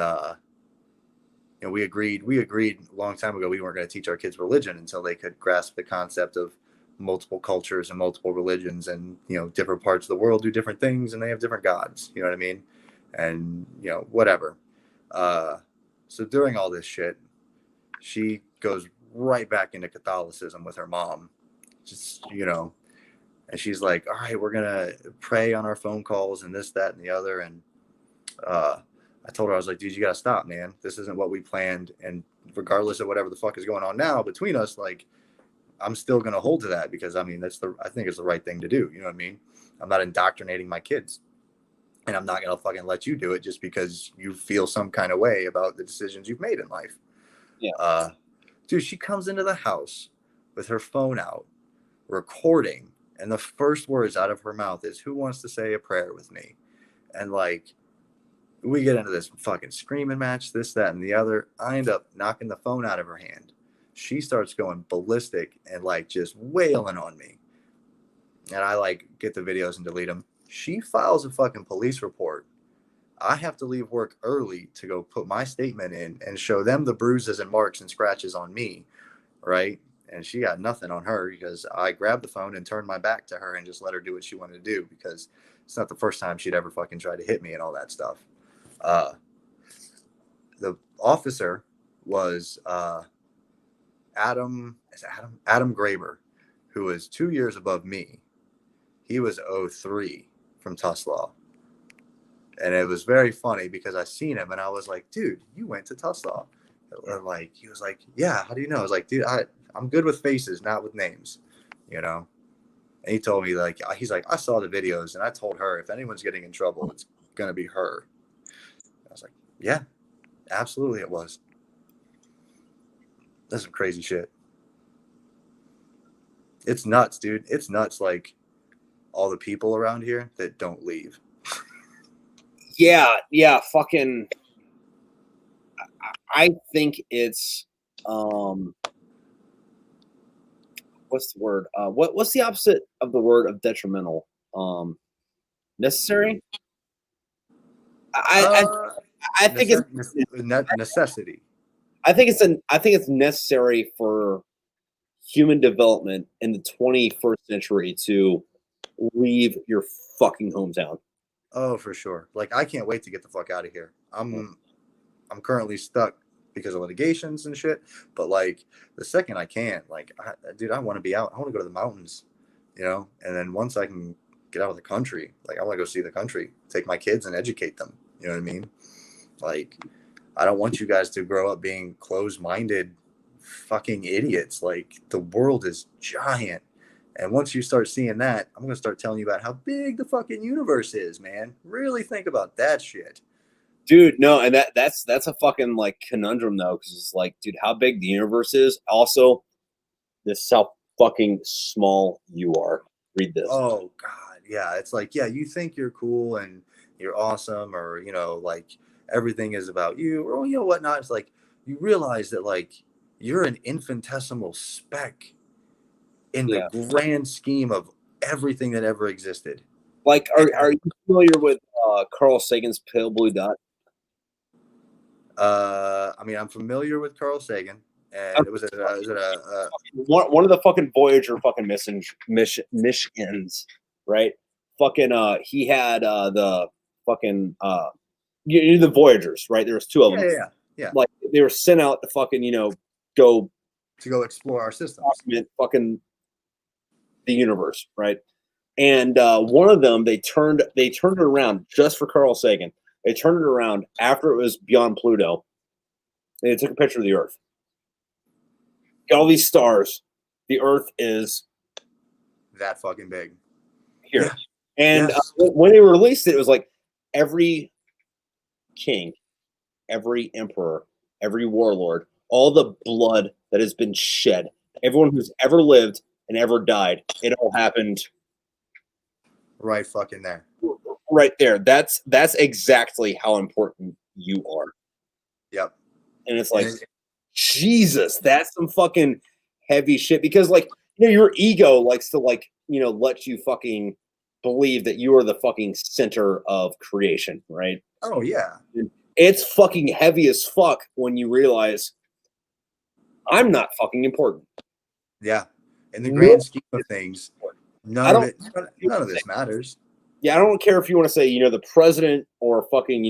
we agreed a long time ago we weren't going to teach our kids religion until they could grasp the concept of multiple cultures and multiple religions, and different parts of the world do different things and they have different gods. You know what I mean? And whatever. So during all this shit, she goes right back into Catholicism with her mom, just and she's like, all right, we're gonna pray on our phone calls and this, that, and the other. And I told her, I was like, dude, you gotta stop, man. This isn't what we planned. And regardless of whatever the fuck is going on now between us, like, I'm still gonna hold to that because I think it's the right thing to do. You know what I mean? I'm not indoctrinating my kids, and I'm not gonna fucking let you do it just because you feel some kind of way about the decisions you've made in life. Yeah. Dude, she comes into the house with her phone out, recording, and the first words out of her mouth is, "Who wants to say a prayer with me?" And like, we get into this fucking screaming match, this, that, and the other. I end up knocking the phone out of her hand. She starts going ballistic and like just wailing on me. And I like get the videos and delete them. She files a fucking police report. I have to leave work early to go put my statement in and show them the bruises and marks and scratches on me, right? And she got nothing on her because I grabbed the phone and turned my back to her and just let her do what she wanted to do, because it's not the first time she'd ever fucking tried to hit me and all that stuff. The officer was Adam Graber, who was 2 years above me. He was 03 from Tuslaw. And it was very funny because I seen him and I was like, dude, you went to Tuslaw. And like, he was like, yeah, how do you know? I was like, dude, I'm good with faces, not with names, And he told me, like, he's like, I saw the videos and I told her if anyone's getting in trouble, it's going to be her. I was like, yeah, absolutely it was. That's some crazy shit. It's nuts, dude. It's nuts. Like all the people around here that don't leave. Yeah, fucking. I think it's what's the word? What's the opposite of the word of detrimental? Necessary. I think it's necessity. I think it's necessary for human development in the 21st century to leave your fucking hometown. Oh, for sure. Like I can't wait to get the fuck out of here. I'm currently stuck because of litigations and shit. But like the second I can, like, dude, I want to be out. I want to go to the mountains, you know. And then once I can get out of the country, like I want to go see the country, take my kids and educate them. You know what I mean? Like, I don't want you guys to grow up being closed-minded fucking idiots. Like the world is giant. And once you start seeing that, I'm going to start telling you about how big the fucking universe is, man. Really think about that shit. Dude, no, and that's a fucking like conundrum though, because it's like, dude, how big the universe is. Also, this is how fucking small you are. Read this. Oh God, yeah. It's like, yeah, you think you're cool and you're awesome, or you know, like everything is about you, or you know whatnot. It's like you realize that like you're an infinitesimal speck in the grand scheme of everything that ever existed. Like, are you familiar with Carl Sagan's Pale Blue Dot? I mean, I'm familiar with Carl Sagan, and it was one of the fucking Voyager fucking missions, right? Fucking he had the fucking you know, the Voyagers, right? There was two of them. Yeah. Like they were sent out to fucking go explore our system, fucking the universe, right? And one of them they turned it around just for Carl Sagan. They turned it around after it was beyond Pluto. And they took a picture of the Earth. Got all these stars. The Earth is that fucking big here. Yeah. And when they released it, it was like every king, every emperor, every warlord, all the blood that has been shed, everyone who's ever lived and ever died, it all happened right fucking there. Right there. That's exactly how important you are. Yep. And it's like, Jesus, that's some fucking heavy shit. Because like, your ego likes to like, let you fucking believe that you are the fucking center of creation, right? Oh yeah. It's fucking heavy as fuck when you realize I'm not fucking important. Yeah. In the grand scheme of things, none of this matters. Yeah, I don't care if you want to say, the president or fucking,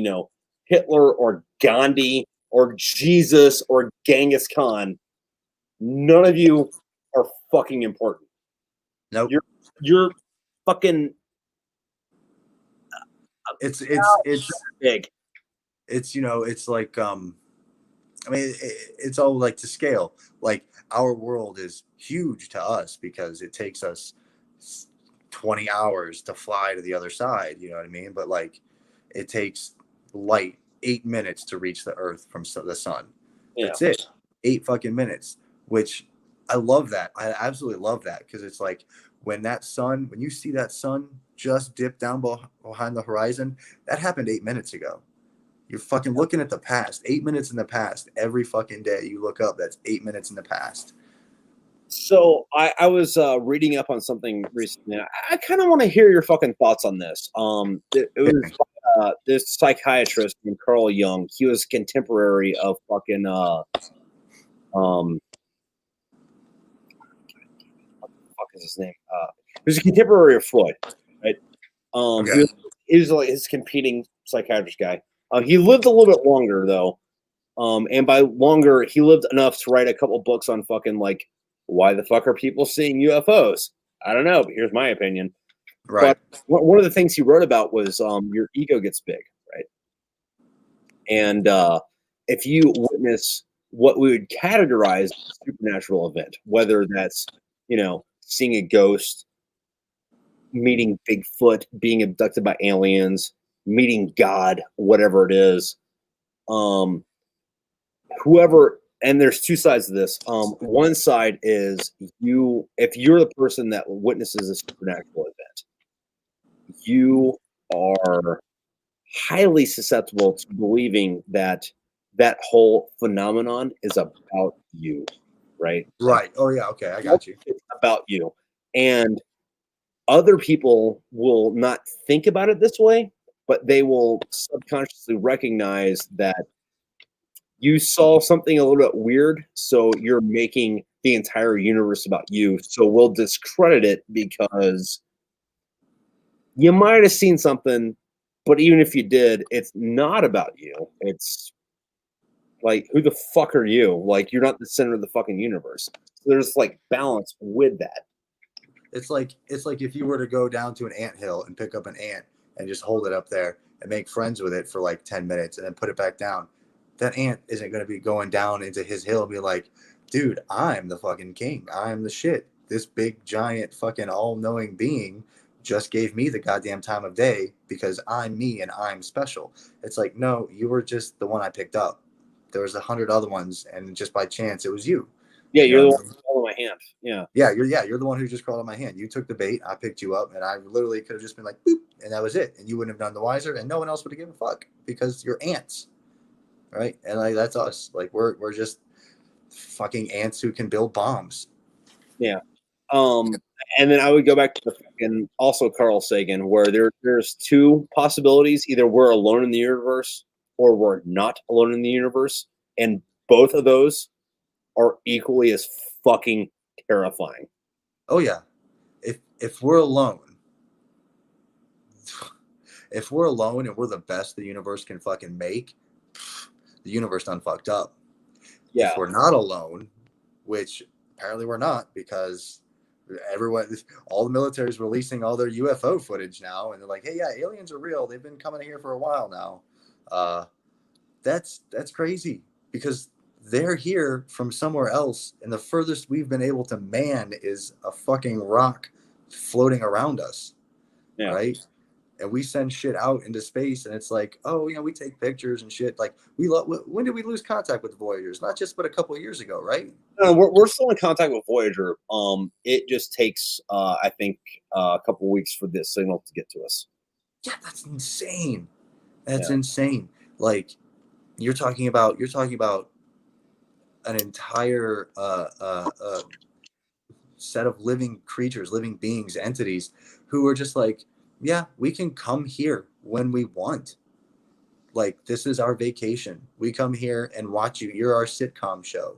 Hitler or Gandhi or Jesus or Genghis Khan. None of you are fucking important. Nope. You're fucking. It's big. It's it's like I mean it's all like to scale. Like our world is huge to us because it takes us 20 hours to fly to the other side, you know what I mean? But like it takes light 8 minutes to reach the Earth from the sun. Yeah. That's it. 8 fucking minutes, which I love that. I absolutely love that because it's like when you see that sun just dip down behind the horizon, that happened 8 minutes ago. You're fucking looking at the past, 8 minutes in the past. Every fucking day you look up, that's 8 minutes in the past. So I was reading up on something recently. I kind of want to hear your fucking thoughts on this. It was this psychiatrist named Carl Jung. He was contemporary of fucking what the fuck is his name? He was a contemporary of Freud, right? Okay. He was like his competing psychiatrist guy. He lived a little bit longer though, and by longer, he lived enough to write a couple books on fucking like. Why the fuck are people seeing UFOs? I don't know, but here's my opinion. Right. But one of the things he wrote about was your ego gets big, right? And if you witness what we would categorize as a supernatural event, whether that's, seeing a ghost, meeting Bigfoot, being abducted by aliens, meeting God, whatever it is, whoever and there's two sides to this. One side is if you're the person that witnesses a supernatural event, you are highly susceptible to believing that that whole phenomenon is about you, right? Right. Oh yeah. Okay, I got you. It's about you. And other people will not think about it this way, but they will subconsciously recognize that you saw something a little bit weird, so you're making the entire universe about you. So we'll discredit it because you might have seen something, but even if you did, it's not about you. It's like, who the fuck are you? Like, you're not the center of the fucking universe. So there's like balance with that. It's like if you were to go down to an anthill and pick up an ant and just hold it up there and make friends with it for like 10 minutes and then put it back down. That ant isn't going to be going down into his hill and be like, dude, I'm the fucking king. I'm the shit. This big, giant, fucking all-knowing being just gave me the goddamn time of day because I'm me and I'm special. It's like, no, you were just the one I picked up. There was 100 other ones, and just by chance, it was you. Yeah, you're You know the one who's holding my hand. Yeah. You're the one who just crawled on my hand. You took the bait, I picked you up, and I literally could have just been like, boop, and that was it. And you wouldn't have done the wiser, and no one else would have given a fuck because you're ants. Right? And like that's us. Like we're just fucking ants who can build bombs. Yeah. And then I would go back to the fucking also Carl Sagan, where there's two possibilities. Either we're alone in the universe or we're not alone in the universe. And both of those are equally as fucking terrifying. Oh yeah. If we're alone, and we're the best the universe can fucking make, the universe done fucked up. Yeah. If we're not alone, which apparently we're not, because all the military is releasing all their UFO footage now, and they're like, hey, yeah, aliens are real. They've been coming here for a while now. That's crazy because they're here from somewhere else, and the furthest we've been able to man is a fucking rock floating around us. Yeah. Right? And we send shit out into space, and it's like, oh, we take pictures and shit. Like, when did we lose contact with the Voyagers? Not just but a couple of years ago, right? No, we're still in contact with Voyager. It just takes, I think, a couple of weeks for this signal to get to us. Yeah, that's insane. That's insane. Like, you're talking about an entire set of living creatures, living beings, entities who are just like, yeah, we can come here when we want. Like, this is our vacation. We come here and watch you. You're our sitcom show.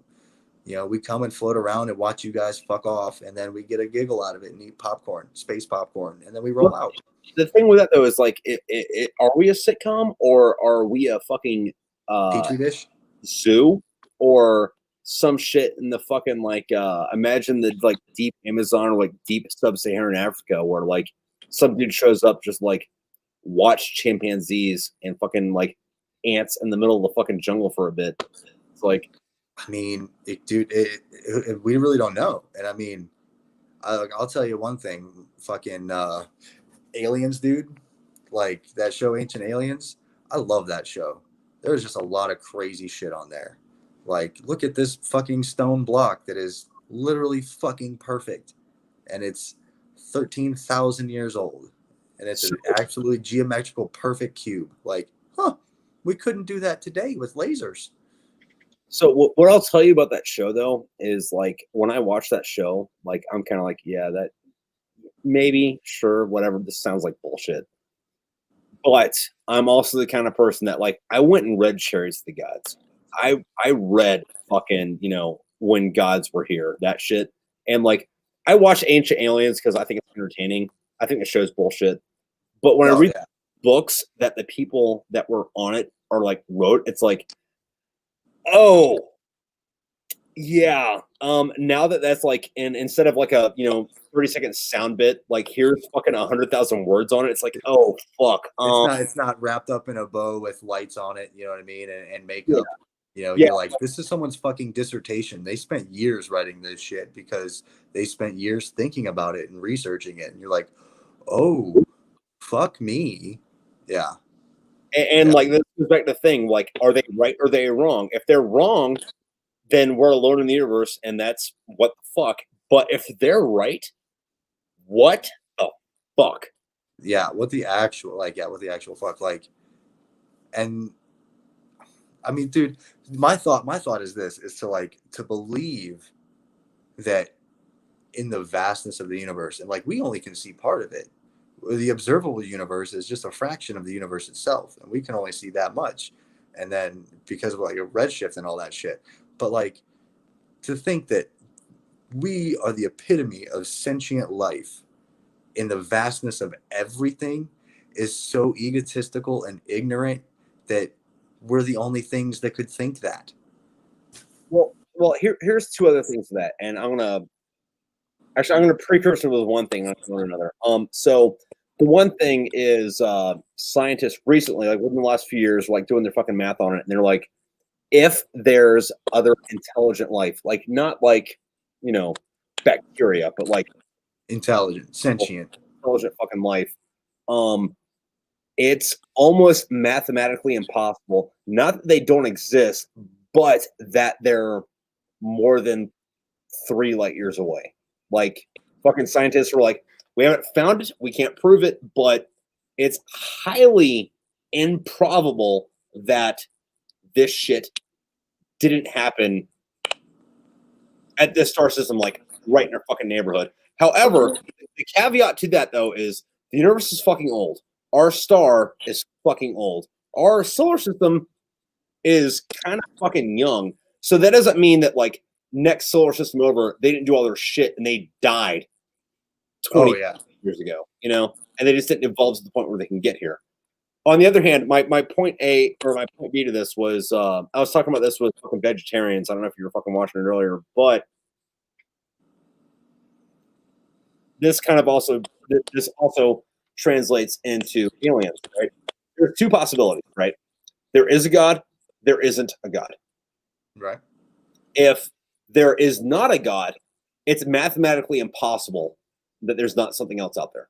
We come and float around and watch you guys fuck off, and then we get a giggle out of it and eat popcorn, space popcorn, and then we roll out. The thing with that, though, is like, are we a sitcom or are we a fucking Petri dish? zoo or some shit in the fucking, like, imagine the, like, deep Amazon or, like, deep sub-Saharan Africa where, like, some dude shows up just, like, watch chimpanzees and fucking, like, ants in the middle of the fucking jungle for a bit. It's like, I mean, we really don't know. And I mean, I'll tell you one thing, fucking Aliens, dude, like that show Ancient Aliens, I love that show. There's just a lot of crazy shit on there. Like, look at this fucking stone block that is literally fucking perfect. And it's 13,000 years old. And it's an absolutely geometrical perfect cube. Like, we couldn't do that today with lasers. So what I'll tell you about that show, though, is like when I watch that show, like I'm kind of like, yeah, that maybe, sure, whatever. This sounds like bullshit. But I'm also the kind of person that, like, I went and read Chariots of the Gods. I read fucking, When Gods Were Here, that shit. And, like, I watch Ancient Aliens because I think it's entertaining. I think the show's bullshit. But when I read books that the people that were on it are, like, wrote, it's like, oh, yeah. Now that's like, and instead of like a 30-second sound bit, like here's fucking 100,000 words on it. It's like, oh fuck. It's not wrapped up in a bow with lights on it. You know what I mean? And makeup. You're like, this is someone's fucking dissertation. They spent years writing this shit because they spent years thinking about it and researching it. And you're like, oh, fuck me. Yeah. And like, this goes back to the thing, like, are they right or are they wrong? If they're wrong, then we're alone in the universe, and that's what the fuck. But if they're right, what the fuck? Yeah, what the actual fuck, like, and I mean, dude, my thought is this: is to believe that in the vastness of the universe, and like we only can see part of it. The observable universe is just a fraction of the universe itself, and we can only see that much. And then because of like a redshift and all that shit, but like to think that we are the epitome of sentient life in the vastness of everything is so egotistical and ignorant that we're the only things that could think that. Well, here's two other things to that, and I'm gonna precursor with one thing and another. So the one thing is scientists recently, like within the last few years, like doing their fucking math on it, and they're like, if there's other intelligent life, like not like, you know, bacteria, but like Intelligent, sentient, intelligent fucking life, it's almost mathematically impossible. Not that they don't exist, but that they're more than 3 light years away. Like fucking scientists were like, we haven't found it, we can't prove it, but it's highly improbable that this shit didn't happen at this star system, like right in our fucking neighborhood. However, the caveat to that though is the universe is fucking old. Our star is fucking old. Our solar system is kind of fucking young. So that doesn't mean that like next solar system over, they didn't do all their shit and they died 20 years ago, you know, and they just didn't evolve to the point where they can get here. On the other hand, my point A or my point B to this was I was talking about this with fucking vegetarians. I don't know if you were fucking watching it earlier, but this also translates into aliens, right? There are two possibilities, right? There is a God, there isn't a God. right? If there is not a God, it's mathematically impossible that there's not something else out there.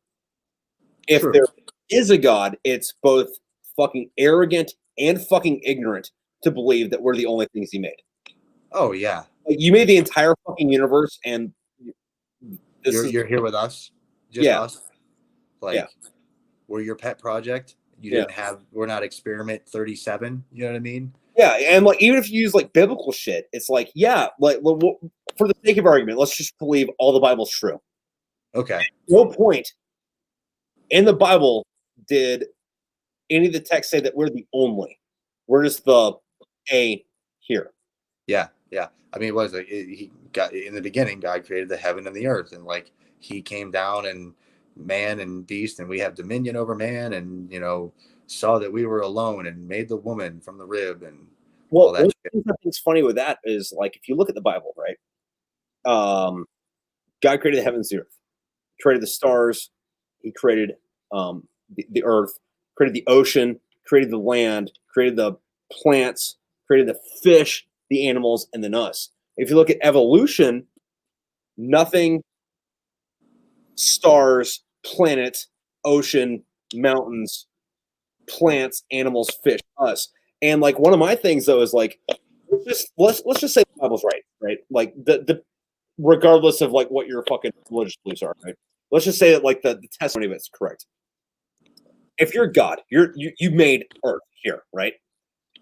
If True. there is a God, it's both fucking arrogant and fucking ignorant to believe that we're the only things he made. Oh yeah, Like, you made the entire fucking universe, and you're here with us, just Yeah. us. Like, we're your pet project. We're not experiment 37. You know what I mean? Yeah, and like even if you use like biblical shit, it's like, yeah, like for the sake of argument, let's just believe all the Bible's true. Okay. At no point in the Bible did any of the texts say that we're the only. We're just the A here. Yeah, yeah. I mean, it was like he got in the beginning. God created the heaven and the earth, and like he came down and man and beast, and we have dominion over man, and saw that we were alone and made the woman from the rib and all Well, that one shit. thing that's funny with that is like if you look at the Bible, right? God created the heavens and the earth, created the stars, he created the earth, created the ocean, created the land, created the plants, created the fish, the animals, and then us. If you look at evolution, nothing, stars, planet, ocean, mountains, plants, animals, fish, us. And like one of my things though is like let's just say the Bible's right? Like the regardless of like what your fucking religious beliefs are, right? Let's just say that like the testimony of it's correct. If you're God, you made Earth here, right?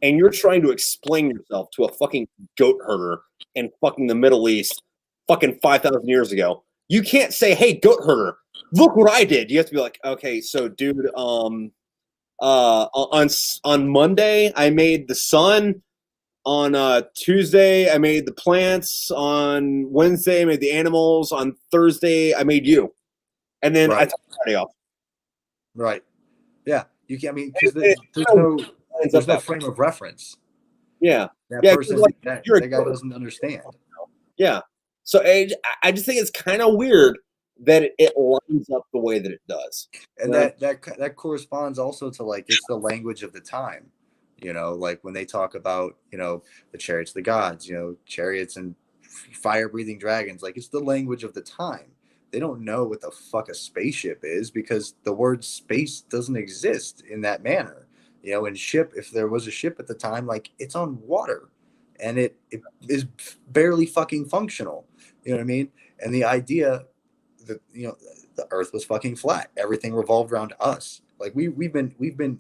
And you're trying to explain yourself to a fucking goat herder in fucking the Middle East fucking 5,000 years ago. You can't say, hey, goat herder, look what I did. You have to be like, okay, so dude, on Monday I made the sun. On Tuesday I made the plants. On Wednesday I made the animals. On Thursday I made you, and then I took Friday off. Right. Yeah. You can. I mean, because there's no frame of reference. Yeah. That Yeah, person, like, that you're a guy goat. doesn't understand. Yeah. So I just think it's kind of weird that it lines up the way that it does. And Yeah. that corresponds also to like it's the language of the time. Like when they talk about the chariots of the gods, chariots and fire breathing dragons, like it's the language of the time. They don't know what the fuck a spaceship is because the word space doesn't exist in that manner. And ship, if there was a ship at the time, like it's on water. and it is barely fucking functional. You know what I mean? And the idea that, you know, the Earth was fucking flat. Everything revolved around us. Like we've been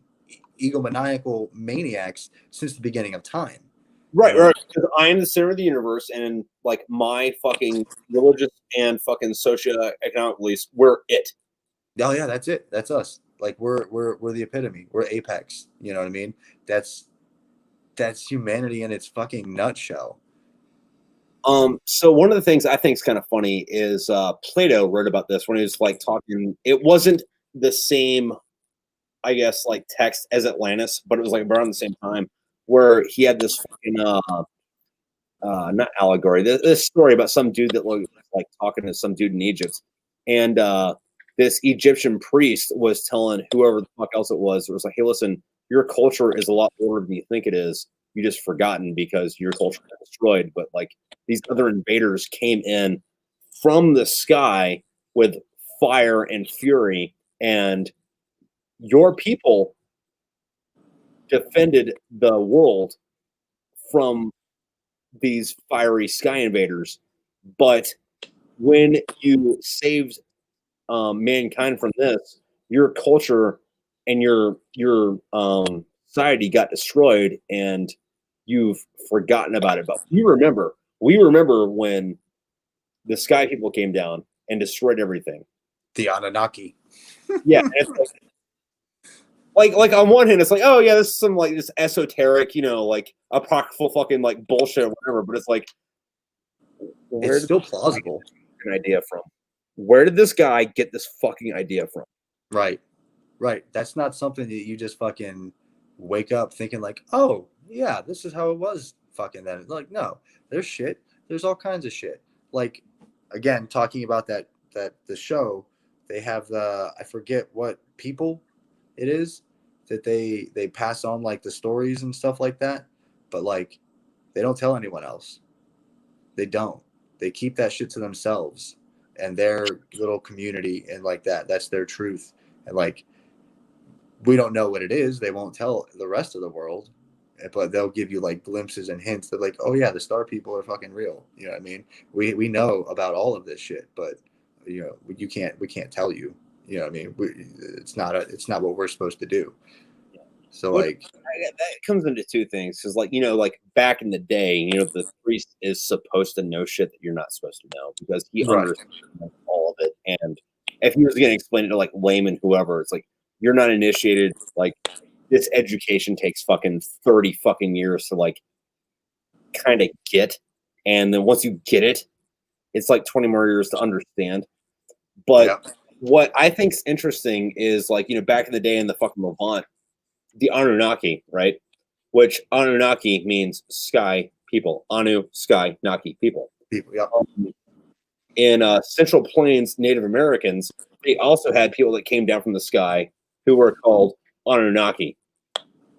egomaniacal maniacs since the beginning of time. Right, right. Because I am the center of the universe, and like my fucking religious and fucking socioeconomic beliefs, we're it. Oh yeah, that's it. That's us. Like we're the epitome. We're apex. You know what I mean? That's humanity in its fucking nutshell. So one of the things I think is kind of funny is Plato wrote about this when he was like talking. It wasn't the same, I guess, like text as Atlantis, but it was like around the same time where he had this fucking not allegory, this story about some dude that was like talking to some dude in Egypt, and this Egyptian priest was telling whoever the fuck else it was like, hey, listen, your culture is a lot older than you think it is. You just forgotten because your culture got destroyed. But like these other invaders came in from the sky with fire and fury, and your people defended the world from these fiery sky invaders. But when you saved mankind from this, your culture and your society got destroyed, and you've forgotten about it. But we remember when the sky people came down and destroyed everything. The Anunnaki. Yeah. It's like on one hand, it's like, oh yeah, this is some like this esoteric, you know, like apocryphal fucking like bullshit or whatever. But it's like, where It's still plausible. An idea from? Where did this guy get this fucking idea from? Right. That's not something that you just fucking wake up thinking like, oh yeah, this is how it was fucking then. Like, no, there's shit. There's all kinds of shit. Like, again, talking about that the show, they have I forget what people it is that they pass on like the stories and stuff like that, but like they don't tell anyone else. They don't. They keep that shit to themselves and their little community, and like that's their truth. And like, we don't know what it is. They won't tell the rest of the world, but they'll give you like glimpses and hints that like, oh yeah, the star people are fucking real. You know what I mean? We know about all of this shit, but you know, we can't tell you. You know what I mean? It's not what we're supposed to do. So like that comes into two things, because like, you know, like back in the day, you know, the priest is supposed to know shit that you're not supposed to know because he understands all of it. And if he was going to explain it to like layman, whoever, it's like, you're not initiated. Like, this education takes fucking 30 fucking years to like kind of get, and then once you get it, it's like 20 more years to understand. But what I think's interesting is like, you know, back in the day in the fucking Levant, the Anunnaki, right? Which Anunnaki means sky people. Anu, sky, Naki, people. People, yeah. In Central Plains Native Americans, they also had people that came down from the sky who were called Anunnaki.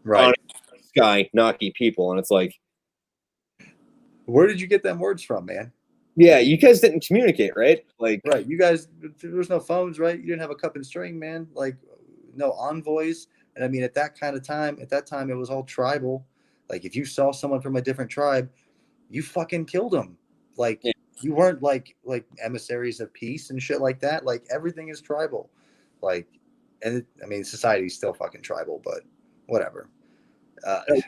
Right. Anu, sky, Naki people. And it's like, where did you get them words from, man? Yeah, you guys didn't communicate, right? Like, right. You guys, there was no phones, right? You didn't have a cup and string, man. Like, no envoys. And I mean, at that time, it was all tribal. Like, if you saw someone from a different tribe, you fucking killed them. Like, you weren't like emissaries of peace and shit like that. Like, everything is tribal. Like, and I mean, society's still fucking tribal, but whatever.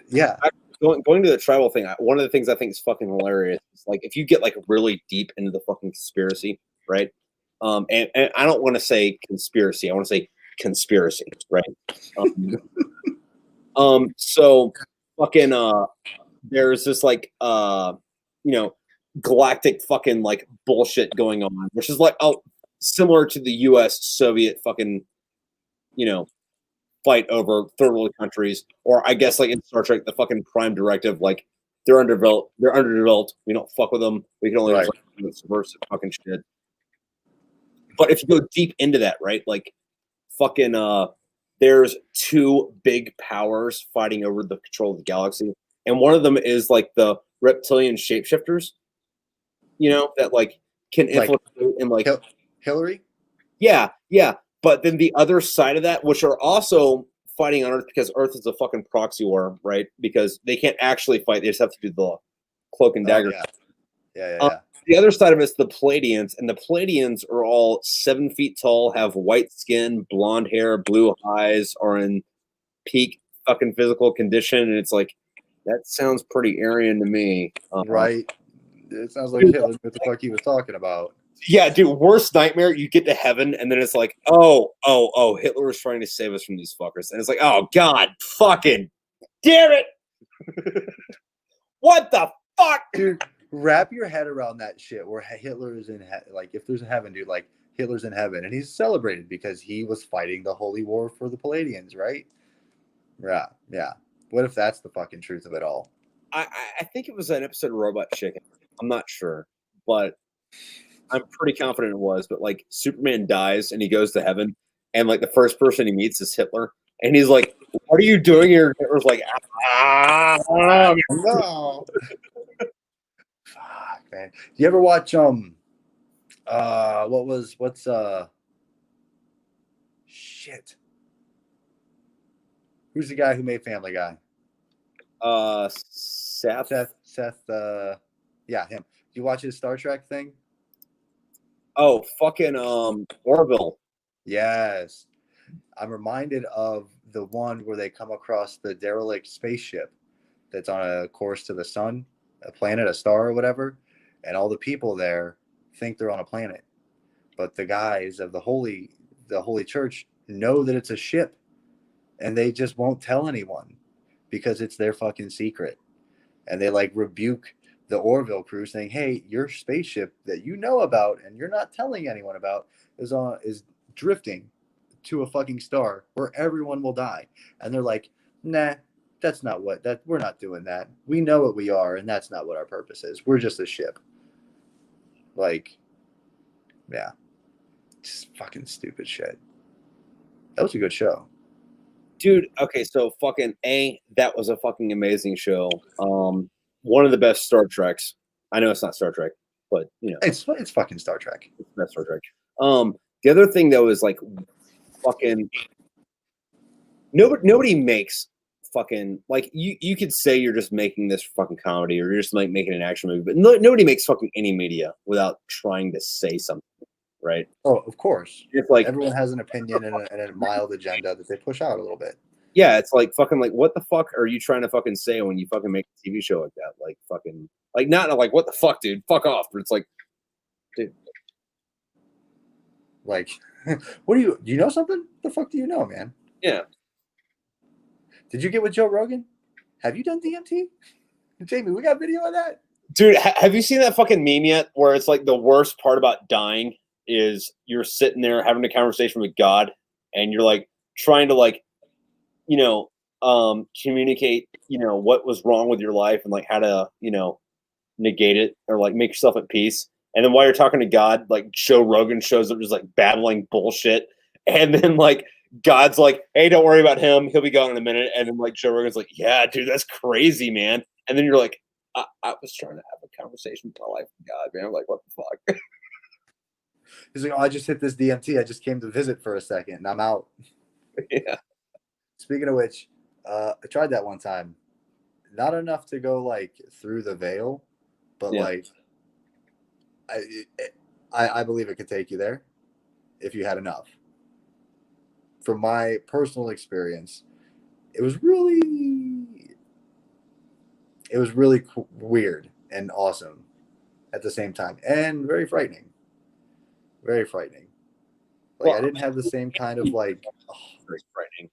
Yeah. Going to the tribal thing, one of the things I think is fucking hilarious is like, if you get like really deep into the fucking conspiracy, right? And I don't want to say conspiracy, I want to say conspiracy, right? So fucking there's this like you know, galactic fucking like bullshit going on, which is like similar to the US Soviet fucking, you know, fight over third world countries, or I guess like in Star Trek, the fucking Prime Directive, like they're underdeveloped. We don't fuck with them. We can only subversive fucking shit. But if you go deep into that, right, like fucking there's two big powers fighting over the control of the galaxy, and one of them is like the reptilian shapeshifters, you know, that like can infiltrate and like Hillary. Yeah. But then the other side of that, which are also fighting on Earth, because Earth is a fucking proxy war, right? Because they can't actually fight; they just have to do Cloak and Dagger. Yeah. The other side of it's the Palladians, and the Palladians are all 7 feet tall, have white skin, blonde hair, blue eyes, are in peak fucking physical condition, and it's like that sounds pretty Aryan to me. Right. It sounds like Hitler knew what the fuck he was talking about. Yeah, dude, worst nightmare. You get to heaven, and then it's like, oh, Hitler was trying to save us from these fuckers, and it's like, oh god, fucking damn it! What the fuck, Dude, wrap your head around that shit where Hitler is in like if there's a heaven, dude, like Hitler's in heaven and he's celebrated because he was fighting the holy war for the Palladians, right? Yeah. What if that's the fucking truth of it all? I think it was an episode of Robot Chicken. I'm not sure, but I'm pretty confident it was. But like Superman dies and he goes to heaven, and like the first person he meets is Hitler, and he's like, "What are you doing here?" Hitler's like, No. Fuck, man. Do you ever watch what's shit? Who's the guy who made Family Guy? Seth. Yeah, him. Do you watch his Star Trek thing? Oh, fucking Orville. Yes. I'm reminded of the one where they come across the derelict spaceship that's on a course to the sun, a planet, a star, or whatever, and all the people there think they're on a planet, but the guys of the holy church know that it's a ship, and they just won't tell anyone because it's their fucking secret, and they like rebuke the Orville crew saying, "Hey, your spaceship that you know about and you're not telling anyone about is drifting to a fucking star where everyone will die," and they're like, "Nah. That's not we're not doing that. We know what we are, and that's not what our purpose is. We're just a ship." Like, yeah. Just fucking stupid shit. That was a good show. Dude, okay, so fucking that was a fucking amazing show. One of the best Star Treks. I know it's not Star Trek, but you know. It's fucking Star Trek. It's the best Star Trek. The other thing though is like fucking nobody makes fucking like you could say you're just making this fucking comedy or you're just like making an action movie, but nobody makes fucking any media without trying to say something, right? Oh, of course. It's like Everyone has an opinion and a mild agenda that they push out a little bit. yeah, it's like fucking like what the fuck are you trying to fucking say when you fucking make a TV show like that? Like fucking like not like what the fuck, dude? Fuck off. But it's like, dude. Like, what do you know something? The fuck do you know, man? Yeah. Did you get with Joe Rogan? Have you done DMT? Jamie, we got video of that? Dude, have you seen that fucking meme yet where it's like the worst part about dying is you're sitting there having a conversation with God and you're like trying to like, you know, communicate, you know, what was wrong with your life and like how to, you know, negate it or like make yourself at peace. And then while you're talking to God, like Joe Rogan shows up just like babbling bullshit. And then like God's like, hey, don't worry about him. He'll be gone in a minute. And then like Joe Rogan's like, yeah, dude, that's crazy, man. And then you're like, I was trying to have a conversation with my life with God, man. I'm like, what the fuck? He's like, oh, I just hit this DMT. I just came to visit for a second and I'm out. Yeah. Speaking of which, I tried that one time. Not enough to go like through the veil, but Yeah. like I believe it could take you there if you had enough. From my personal experience, it was really weird and awesome at the same time, and very frightening. Very frightening. Like Well, I didn't have the same kind of like. Very frightening.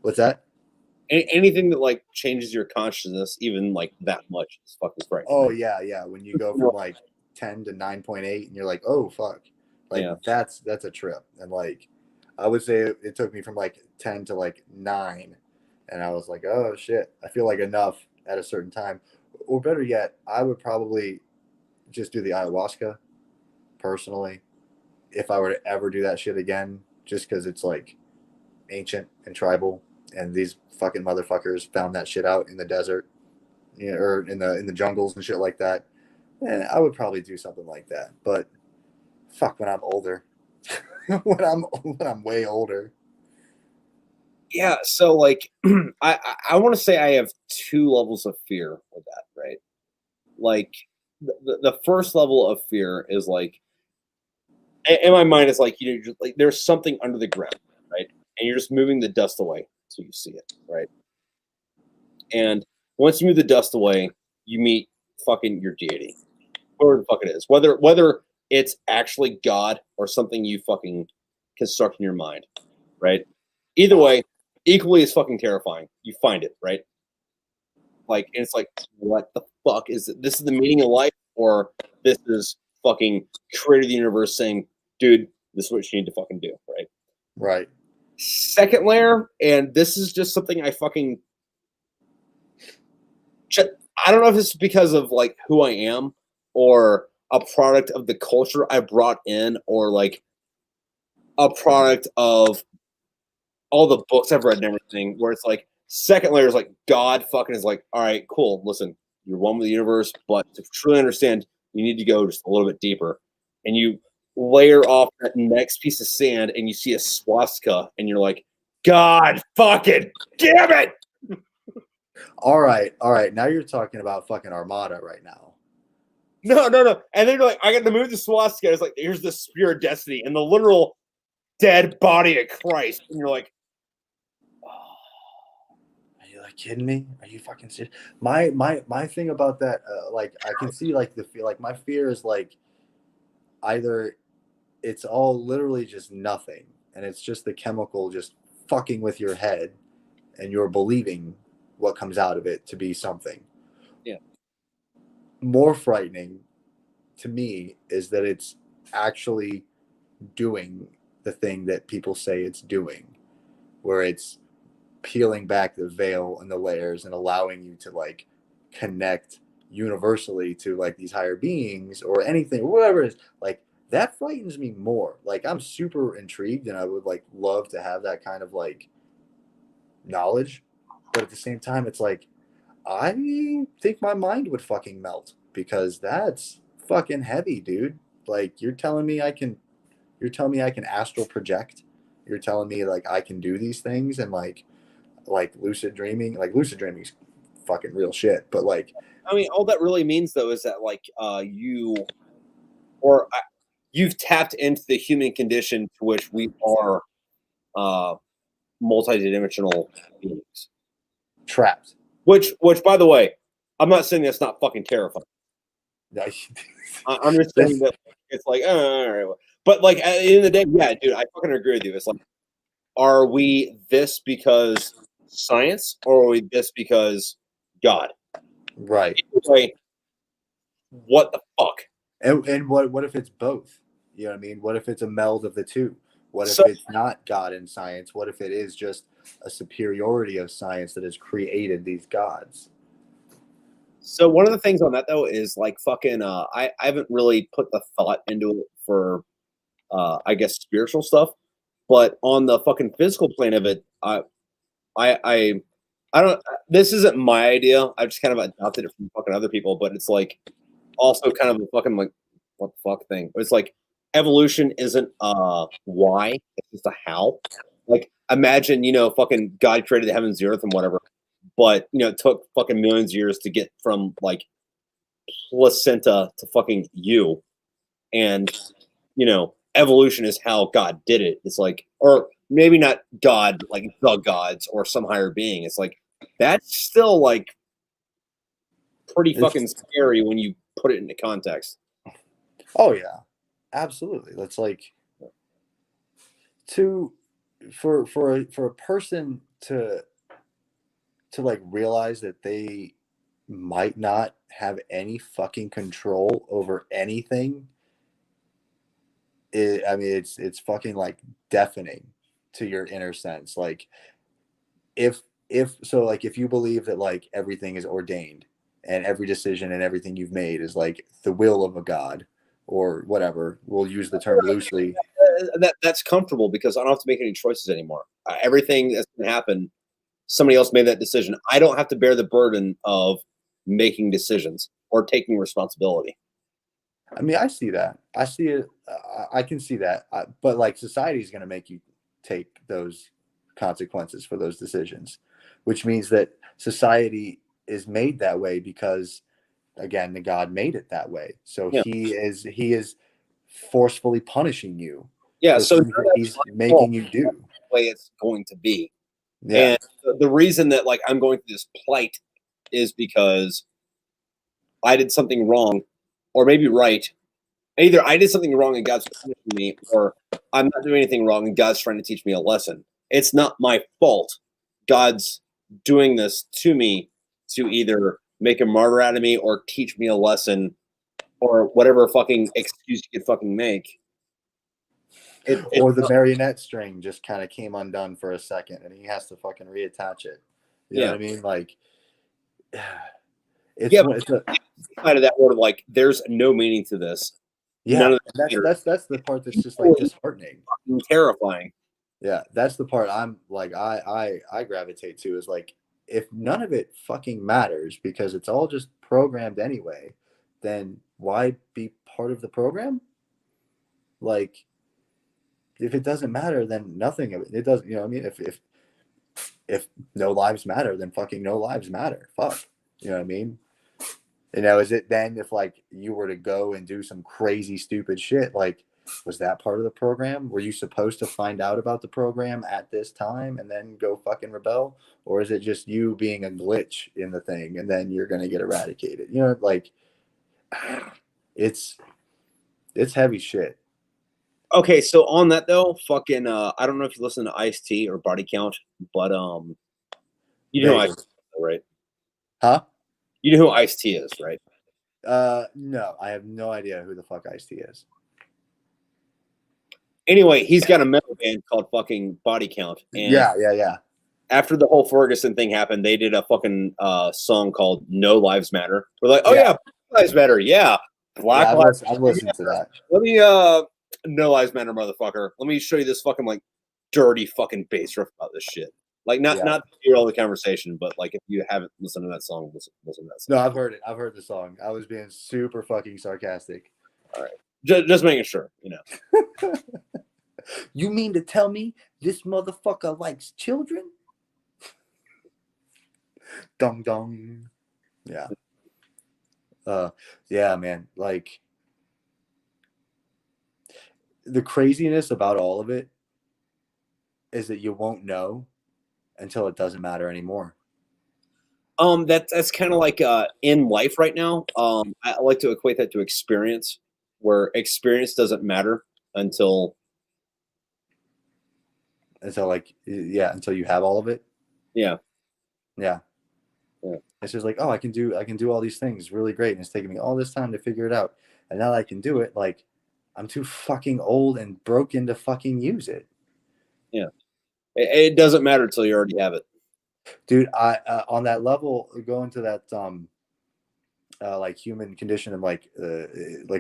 What's that? Anything that like changes your consciousness, even like that much, is fucking frightening. Oh yeah. When you go from like 10 to 9.8, and you're like, oh fuck, like Yeah. that's a trip. And like, I would say it took me from like 10 to like 9, and I was like, oh shit, I feel like enough at a certain time. Or better yet, I would probably just do the ayahuasca personally if I were to ever do that shit again, just because it's like ancient and tribal, and these fucking motherfuckers found that shit out in the desert, you know, or in the jungles and shit like that. And I would probably do something like that. But fuck, when I'm older, when I'm way older. Yeah, so like I want to say I have 2 levels of fear with that, right? like the first level of fear is like in my mind it's like just like there's something under the ground, right? And you're just moving the dust away so you see it, right? And once you move the dust away, you meet fucking your deity, whatever the fuck it is, whether it's actually God or something you fucking construct in your mind, right? Either way, equally as fucking terrifying. You find it, right? Like, and it's like, what the fuck is it? This is the meaning of life, or this is fucking creator of the universe saying, dude, this is what you need to fucking do, right? Right. Second layer, and this is just something I fucking I don't know if it's because of like who I am or a product of the culture I brought in or like a product of all the books I've read and everything where it's like second layer is like God fucking is like, all right, cool. Listen, you're one with the universe, but to truly understand, you need to go just a little bit deeper. And you layer off that next piece of sand and you see a swastika and you're like, God fucking damn it. All right. Now you're talking about fucking Armada right now. No. And then you're like, I got to move the swastika. It's like, here's the spear of destiny and the literal dead body of Christ. And you're like, Are you like kidding me? Are you fucking serious? My thing about that, like I can see like the fear. Like my fear is like either it's all literally just nothing, and it's just the chemical just fucking with your head, and you're believing what comes out of it to be something. Yeah. More frightening to me is that it's actually doing the thing that people say it's doing, where it's peeling back the veil and the layers and allowing you to like connect universally to like these higher beings or anything or whatever it is. Like that frightens me more. Like I'm super intrigued and I would like love to have that kind of like knowledge, but at the same time it's like I think my mind would fucking melt because that's fucking heavy, dude. Like you're telling me I can astral project. You're telling me like I can do these things and like lucid dreaming is fucking real shit. But like, I mean, all that really means though is that like you've tapped into the human condition to which we are multidimensional beings. trapped. Which by the way, I'm not saying that's not fucking terrifying. I'm just saying that it's like, all right. But like at the end of the day, yeah, dude, I fucking agree with you. It's like, are we this because science, or are we this because God? Right. Like, what the fuck? And what if it's both? You know what I mean? What if it's a meld of the two? What if it's not God and science? What if it is just a superiority of science that has created these gods? So one of the things on that though is like fucking I haven't really put the thought into it for I guess spiritual stuff, but on the fucking physical plane of it, I don't, this isn't my idea. I've just kind of adopted it from fucking other people, but it's like also kind of a fucking like what the fuck thing. It's like evolution isn't why, it's just a how. Like imagine, fucking God created the heavens, the earth, and whatever, but it took fucking millions of years to get from like placenta to fucking you, and evolution is how God did it. It's like, or maybe not God, like the gods or some higher being. It's like that's still like pretty fucking scary when you put it into context. Oh yeah, absolutely. That's like for a person to like realize that they might not have any fucking control over anything. It's fucking like deafening to your inner sense. Like if you believe that like everything is ordained and every decision and everything you've made is like the will of a god or whatever, we'll use the term loosely. That's comfortable because I don't have to make any choices anymore. Everything that's going to happen, somebody else made that decision. I don't have to bear the burden of making decisions or taking responsibility. I mean, I see that. I see it. I can see that. But like society is going to make you take those consequences for those decisions, which means that society is made that way because again, the God made it that way. So Yeah. he is forcefully punishing you Yeah, for so things that he's making you do. the way it's going to be. Yeah. And the reason that like I'm going through this plight is because I did something wrong, or maybe right. Either I did something wrong and God's punishing me, or I'm not doing anything wrong and God's trying to teach me a lesson. It's not my fault. God's doing this to me to either make a martyr out of me or teach me a lesson or whatever fucking excuse you could fucking make. Or the marionette string just kind of came undone for a second and he has to fucking reattach it. You know what I mean? Like, it's a, side of that word, like, there's no meaning to this. yeah, None of that's the part that's just like disheartening, terrifying. Yeah, that's the part I'm like I gravitate to, is like, if none of it fucking matters because it's all just programmed anyway, then why be part of the program? Like, if it doesn't matter, then nothing of it. It doesn't, you know what I mean? If no lives matter, then fucking no lives matter. Fuck. You know what I mean? You know, is it then if like you were to go and do some crazy stupid shit, like, was that part of the program? Were you supposed to find out about the program at this time and then go fucking rebel? Or is it just you being a glitch in the thing and then you're gonna get eradicated? You know, like, it's heavy shit. Okay, so on that though, fucking I don't know if you listen to Ice-T or Body Count, but you know Ice-T, right? Huh? You know who Ice-T is, right? No, I have no idea who the fuck Ice-T is. Anyway, he's got a metal band called fucking Body Count. And yeah. After the whole Ferguson thing happened, they did a fucking song called "No Lives Matter." We're like, oh yeah, Lives Matter, yeah. Black Lives. I've listened to that. Let me No Lives Matter, motherfucker. Let me show you this fucking like dirty fucking bass riff about this shit. Like not to hear all the conversation, but like if you haven't listened to that song, listen to that song. No, I've heard it. I've heard the song. I was being super fucking sarcastic. All right. Just making sure, you know. You mean to tell me this motherfucker likes children? Dong dong. Yeah. Yeah, man. Like, the craziness about all of it is that you won't know until it doesn't matter anymore. That's kind of like in life right now. I like to equate that to experience, where experience doesn't matter until like, yeah, until you have all of it. Yeah. It's just like, oh, I can do all these things really great, and it's taking me all this time to figure it out, and now that I can do it, like, I'm too fucking old and broken to fucking use it. Yeah, it doesn't matter until you already have it, dude. I on that level, going to that like human condition, and like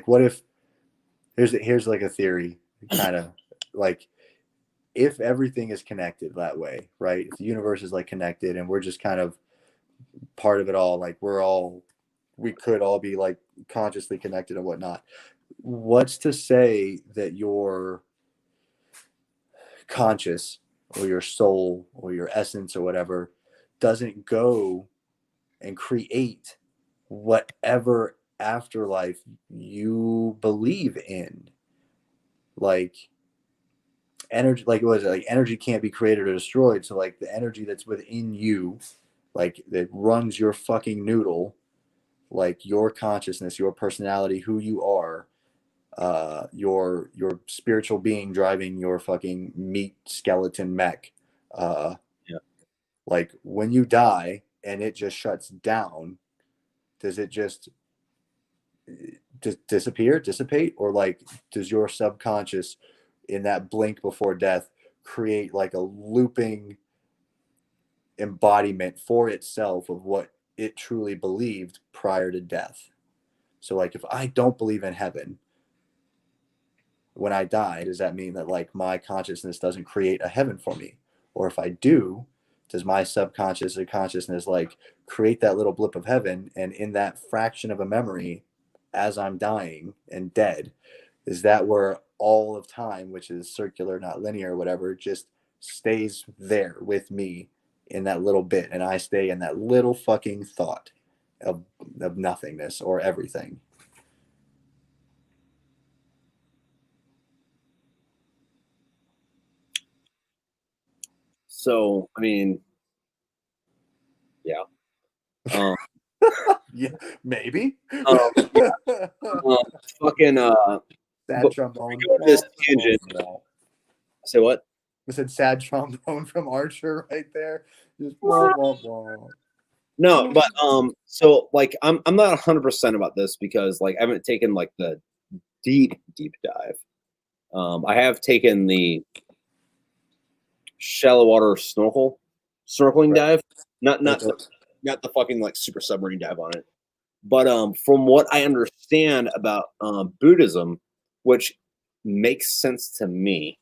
what if here's like a theory, kind of like, if everything is connected that way, right? If the universe is like connected and we're just kind of part of it all, like we could all be like consciously connected and whatnot. What's to say that your conscious or your soul or your essence or whatever doesn't go and create whatever afterlife you believe in? Like, energy, like, what is it, like, energy can't be created or destroyed, so like the energy that's within you, like, that runs your fucking noodle, like your consciousness, your personality, who you are, your spiritual being driving your fucking meat skeleton mech, like, when you die and it just shuts down, does it just dissipate, or like, does your subconscious in that blink before death create like a looping embodiment for itself of what it truly believed prior to death? So like, if I don't believe in heaven when I die, does that mean that like my consciousness doesn't create a heaven for me? Or if I do, does my subconscious or consciousness like create that little blip of heaven, and in that fraction of a memory as I'm dying and dead, is that where all of time, which is circular, not linear or whatever, just stays there with me in that little bit, and I stay in that little fucking thought of nothingness or everything. So, I mean, yeah. Yeah, maybe. Fucking Sad but trombone. we go to this tangent. Say what? I said sad trombone from Archer right there. Just blah, blah, blah. No, but so like I'm not 100% about this because like I haven't taken like the deep dive. I have taken the shallow water snorkeling Right. dive, not the fucking like super submarine dive on it. But from what I understand about Buddhism, which makes sense to me,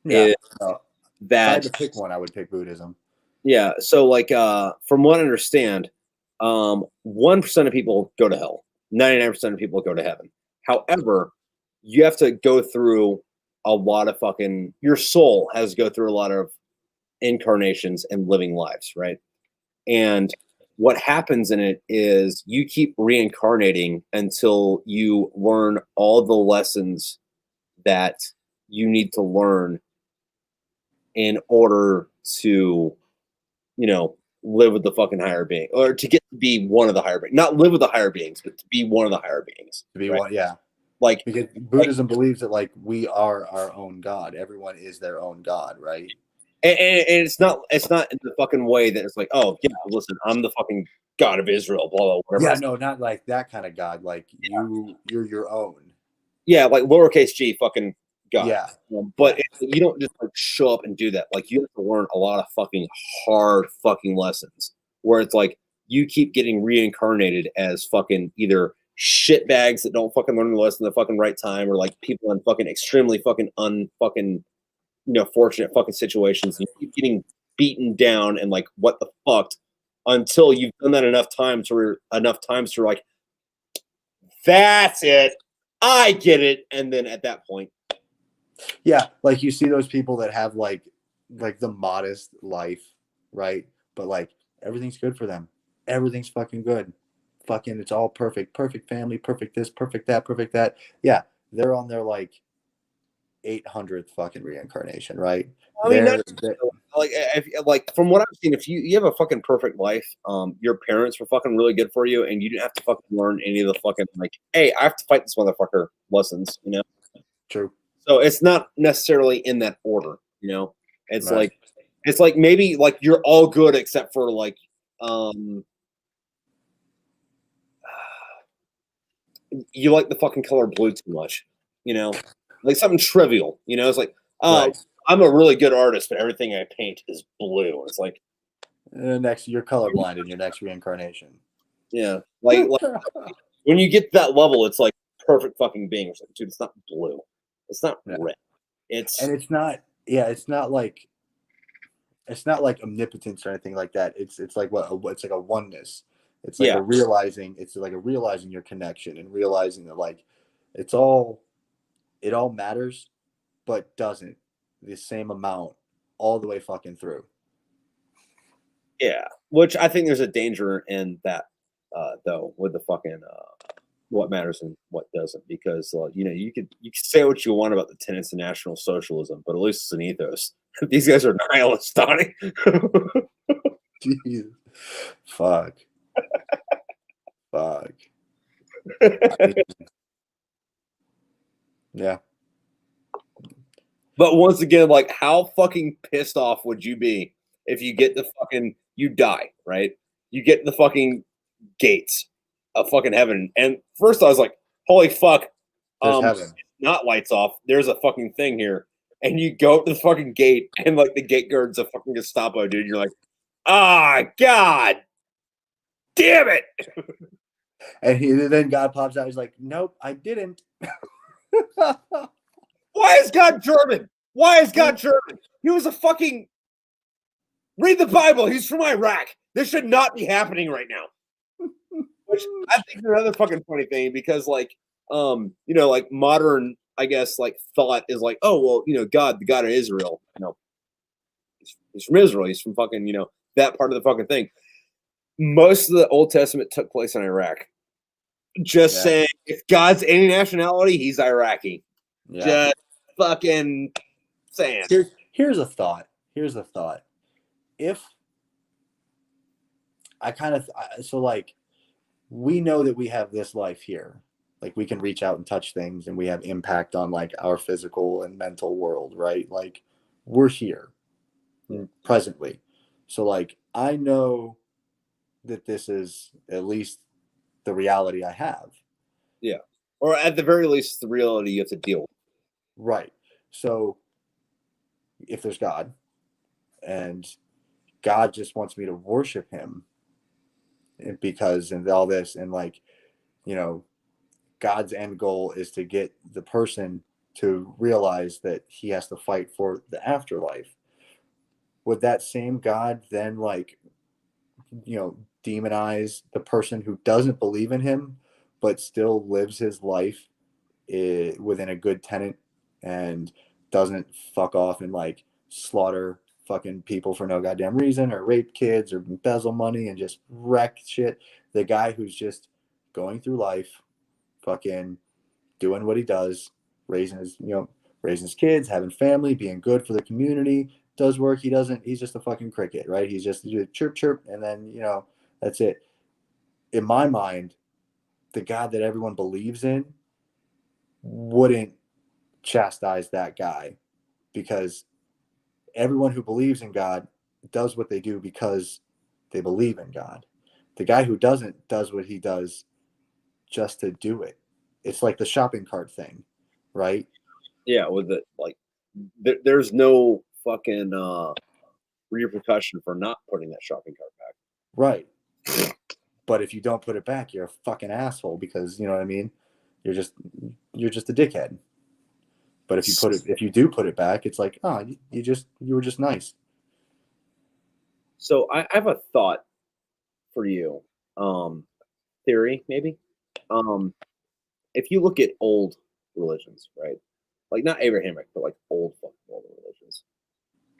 Yeah. is If I that had to pick one, I would pick Buddhism. yeah. So like from what I understand, 1% of people go to hell, 99% of people go to heaven. However, you have to go through a lot of fucking your soul has to go through a lot of incarnations and living lives, right? And what happens in it is you keep reincarnating until you learn all the lessons that you need to learn in order to, you know, live with the fucking higher being or to get to be one of the higher beings. Not live with the higher beings, but to be one of the higher beings. To be right? one, yeah. Like Because Buddhism believes that like we are our own God. Everyone is their own God, right? and it's not in the fucking way that it's like, oh yeah, listen, I'm the fucking God of Israel, blah blah whatever. Yeah, no, not like that kind of God. Like you're your own. Yeah, like lowercase g fucking God. Yeah. But you don't just like show up and do that. Like you have to learn a lot of fucking hard fucking lessons where it's like you keep getting reincarnated as fucking either shitbags that don't fucking learn the lesson at the fucking right time or like people in fucking extremely fucking unfucking fortunate fucking situations and you keep getting beaten down and like what the fuck until you've done that enough times to like that's it. I get it. And then at that point, Yeah, like you see those people that have like the modest life, right? But like everything's good for them. Everything's fucking good. Fucking it's all perfect. Perfect family, perfect this, perfect that, perfect that. Yeah, they're on their like 800th fucking reincarnation, right? I mean, They're, like from what I've seen, if you have a fucking perfect life, your parents were fucking really good for you, and you didn't have to fucking learn any of the fucking like, hey, I have to fight this motherfucker lessons, true. So it's not necessarily in that order, It's Right. like maybe like you're all good except for like, you like the fucking color blue too much, like something trivial, It's like, Right. I'm a really good artist, but everything I paint is blue. It's like, Next, you're colorblind in your next reincarnation. yeah, like when you get to that level, it's like perfect fucking being. It's like, dude, it's not blue, it's not red, and it's not. Yeah, it's not like omnipotence or anything like that. It's like it's like a oneness. It's like a realizing. It's like a realizing your connection and realizing that like it all matters, but doesn't the same amount all the way fucking through. Yeah, which I think there's a danger in that, though, with the fucking what matters and what doesn't, because you could say what you want about the tenets of National Socialism, but at least it's an ethos. These guys are nihilists, Donnie. Jeez. Fuck. Yeah. But once again, like, how fucking pissed off would you be if you get you die, right? You get the fucking gates of fucking heaven. And first I was like, holy fuck. There's heaven. Not lights off. There's a fucking thing here. And you go up to the fucking gate and like the gate guard's a fucking Gestapo, dude. You're like, God damn it. And then God pops out. He's like, nope, I didn't. Why is God German? He was a fucking read the Bible. He's from Iraq. This should not be happening right now. Which I think is another fucking funny thing because like like modern, I guess, like thought is like, oh well, God, the God of Israel, he's from Israel. He's from fucking, that part of the fucking thing. most of the Old Testament took place in Iraq. Just Yeah. saying, if God's any nationality, he's Iraqi. Yeah. Just fucking saying. Here's a thought. If I kind of so like we know that we have this life here, like we can reach out and touch things, and we have impact on like our physical and mental world, right? Like we're here presently. So like I know that this is at least the reality I have. Or at the very least, it's the reality you have to deal with. Right. So if there's God and God just wants me to worship him because and all this, and like, you know, God's end goal is to get the person to realize that he has to fight for the afterlife. Would that same God then like, you know, demonize the person who doesn't believe in him but still lives his life within a good tenet and doesn't fuck off and like slaughter fucking people for no goddamn reason, or rape kids, or embezzle money and just wreck shit? The guy who's just going through life, fucking doing what he does, raising his kids, having family, being good for the community, does work. He's just a fucking cricket, right? He's just chirp chirp, and then, you know, that's it. In my mind, the God that everyone believes in wouldn't chastise that guy, because everyone who believes in God does what they do because they believe in God. The guy who doesn't does what he does just to do it. It's like the shopping cart thing, right? Yeah, with it, like, there's no fucking repercussion for not putting that shopping cart back. Right. But if you don't put it back, you're a fucking asshole, because, you know what I mean? You're just a dickhead. But if you do put it back, it's like, oh, you were just nice. So I have a thought for you. Theory, maybe. If you look at old religions, right? Like not Abrahamic, but like old religions.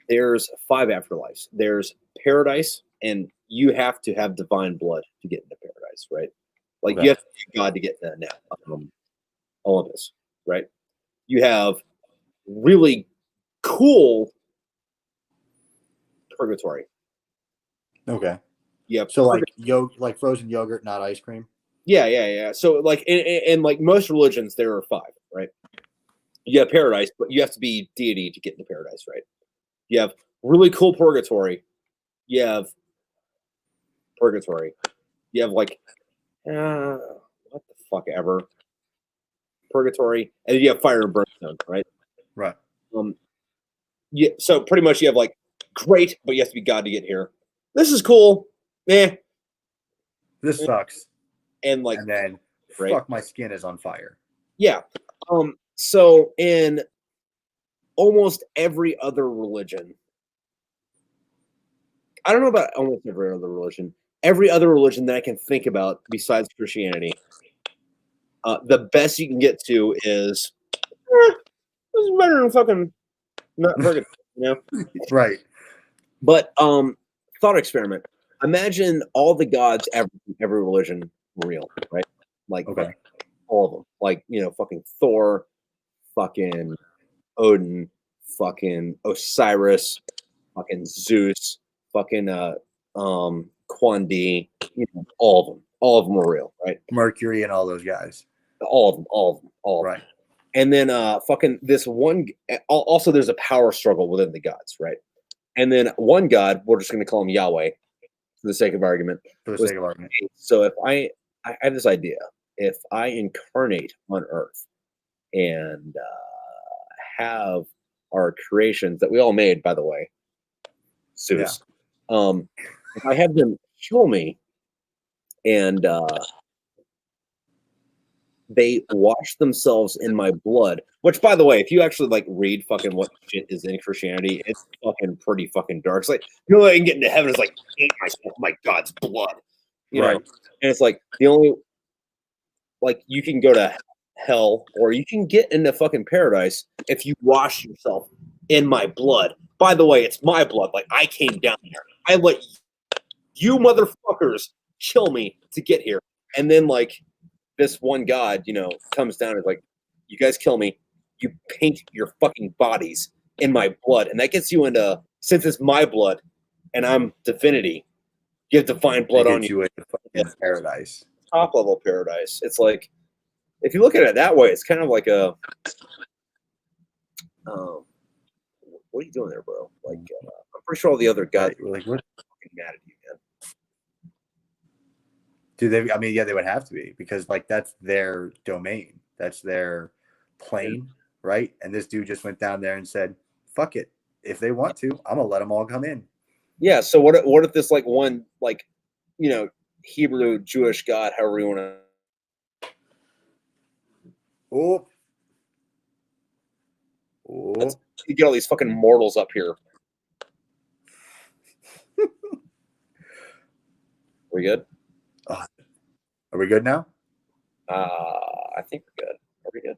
There's 5 afterlives. There's paradise, and you have to have divine blood to get into paradise, right? Like Okay. you have to be God to get to Olympus, right? You have really cool purgatory. Okay. Yep. So like frozen yogurt, not ice cream. Yeah. So like in like most religions, there are 5, right? You have paradise, but you have to be deity to get into paradise, right? You have really cool purgatory. You have purgatory. You have like what the fuck ever. Purgatory, and then you have fire and brimstone, right? Right. Yeah. So pretty much you have like great, but you have to be God to get here. This is cool. This sucks. And like, And then right? fuck, my skin is on fire. Yeah. So in almost every other religion, I don't know about almost every other religion. Every other religion that I can think about besides Christianity, the best you can get to is this is better than fucking not purgatory, you know? Right. But thought experiment. Imagine all the gods every religion were real, right? Like, Okay. all of them. Like, you know, fucking Thor, fucking Odin, fucking Osiris, fucking Zeus, fucking Quan Di, you know, all of them were real, right? Mercury and all those guys. All of them. Right. And then fucking this one. Also, there's a power struggle within the gods, right? And then one god, we're just going to call him Yahweh, for the sake of argument. For the sake of argument. So if I have this idea, if I incarnate on Earth and have our creations that we all made, by the way, Zeus, if I have them kill me and they wash themselves in my blood, which, by the way, if you actually like read fucking what shit is in Christianity, it's fucking pretty fucking dark. It's like, you know, I can get into heaven. It's like, eat my God's blood, you know? And it's like the only, like, you can go to hell or you can get into fucking paradise if you wash yourself in my blood. By the way, it's my blood. Like, I came down here. I let you motherfuckers kill me to get here. And then like this one god, comes down and is like, you guys kill me, you paint your fucking bodies in my blood. And that gets you into, since it's my blood and I'm divinity, you have divine blood on you. Into fucking paradise. Top level paradise. It's like, if you look at it that way, it's kind of like a, what are you doing there, bro? Like, I'm pretty sure all the other guys We're like, what? are fucking mad at you, man. Do they? I mean, yeah, they would have to be, because like that's their domain, that's their plane, right? And this dude just went down there and said, "Fuck it, if they want to, I'm gonna let them all come in." Yeah. So what if this like one like, Hebrew Jewish god, however you want to. Oh, You get all these fucking mortals up here. We good? Are we good now? I think we're good. Are we good?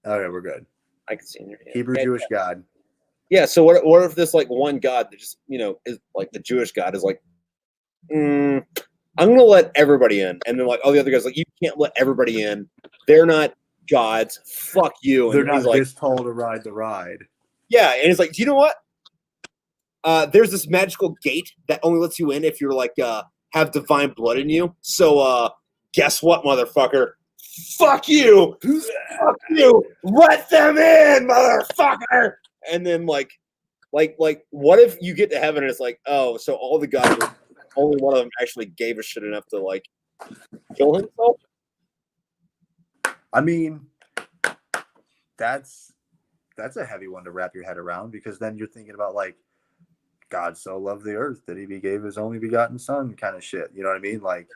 Okay, we're good. I can see in your hand. Hebrew Jewish God. Yeah. So what if this like one god that just is like the Jewish god is like, I'm gonna let everybody in, and then like all the other guys like, you can't let everybody in. They're not gods. Fuck you. They're And not he's like, this tall to ride the ride. yeah, and he's like, do you know what? There's this magical gate that only lets you in if you're like have divine blood in you. So guess what, motherfucker? Fuck you! Fuck you! Let them in, motherfucker! And then like, what if you get to heaven and it's like, oh, so all the gods, only one of them actually gave a shit enough to like kill himself? I mean, that's a heavy one to wrap your head around, because then you're thinking about like, God so loved the earth that he gave his only begotten son kind of shit. You know what I mean? Like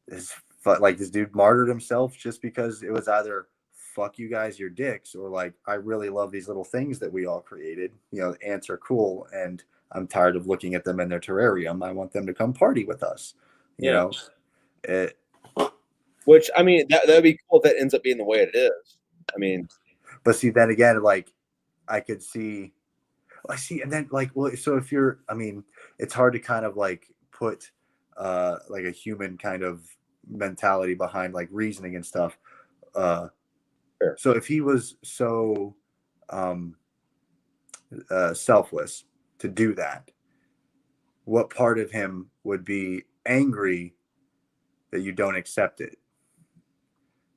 this dude martyred himself just because it was either fuck you guys, you're dicks, or like, I really love these little things that we all created. Ants are cool, and I'm tired of looking at them in their terrarium. I want them to come party with us. You know, Which, I mean, that would be cool if that ends up being the way it is. I mean, but see, then again, like, I could see, I see, and then like, well, so if you're, I mean, it's hard to kind of like put like a human kind of mentality behind like reasoning and stuff. Fair. So if he was so selfless to do that, what part of him would be angry that you don't accept it?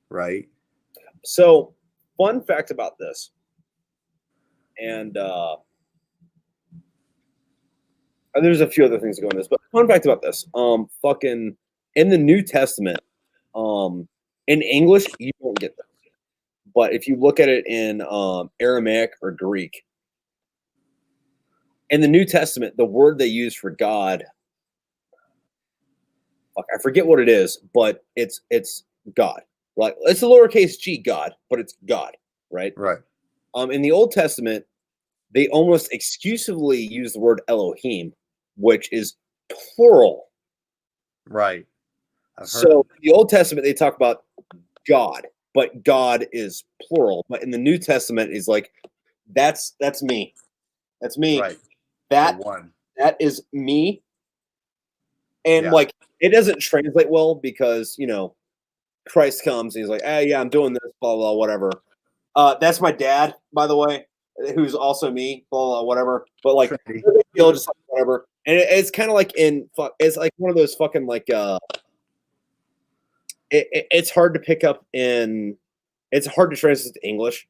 Right? So, fun fact about this, and there's a few other things that go in this, but fun fact about this, fucking in the New Testament, in English you don't get this, but if you look at it in Aramaic or Greek, in the New Testament, the word they use for God, I forget what it is, but it's God. Like, it's a lowercase g God, but it's God, right? Right. In the Old Testament, they almost exclusively use the word Elohim, which is plural. Right. So in the Old Testament, they talk about God, but God is plural. But in the New Testament, is like, that's me. That's me. Right. That is me. And like, it doesn't translate well because, Christ comes and he's like, hey, yeah, I'm doing this, blah, blah, whatever. That's my dad, by the way, who's also me, blah, blah, whatever. But like, just like whatever. And it's kind of like it's like one of those fucking like, it's hard to pick up it's hard to translate to English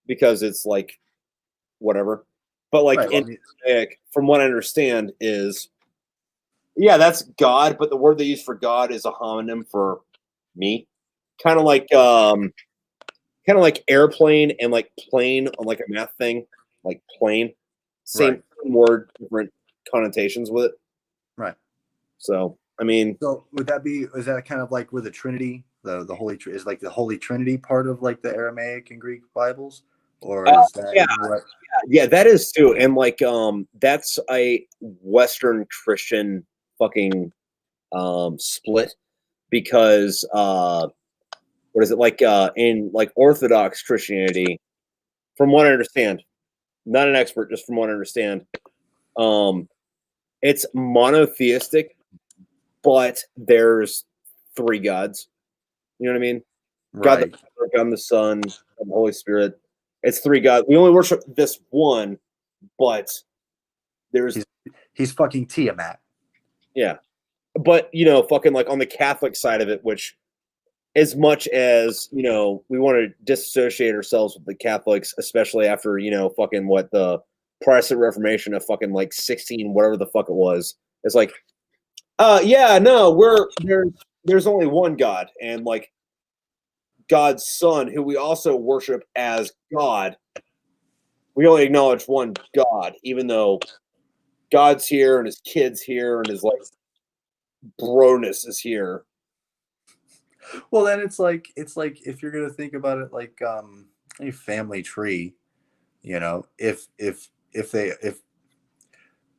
because it's like, whatever. But like in Aramaic, from what I understand is, yeah, that's God, but the word they use for God is a homonym for me. Kind of like airplane and like plane on like a math thing, like plane, same word, different connotations with it. Right. So, I mean, so is that kind of like where the Trinity, the Holy is like the Holy Trinity part of like the Aramaic and Greek Bibles, or is that yeah, that is too, and like that's a Western Christian fucking split, because what is it like in like Orthodox Christianity, from what I understand, not an expert, just from what I understand, it's monotheistic, but there's three gods. You know what I mean? God the Right. Father, God the Son, God the Holy Spirit. It's three gods. We only worship this one, but there's He's fucking Tiamat. yeah. But fucking like on the Catholic side of it, which as much as we want to disassociate ourselves with the Catholics, especially after fucking what the Protestant Reformation of fucking like 16 whatever the fuck it was. It's like, yeah, no, there's only one God, and like God's Son, who we also worship as God. We only acknowledge one God, even though God's here and his kid's here and his like broness is here. Well, then it's like if you're gonna think about it like a family tree, if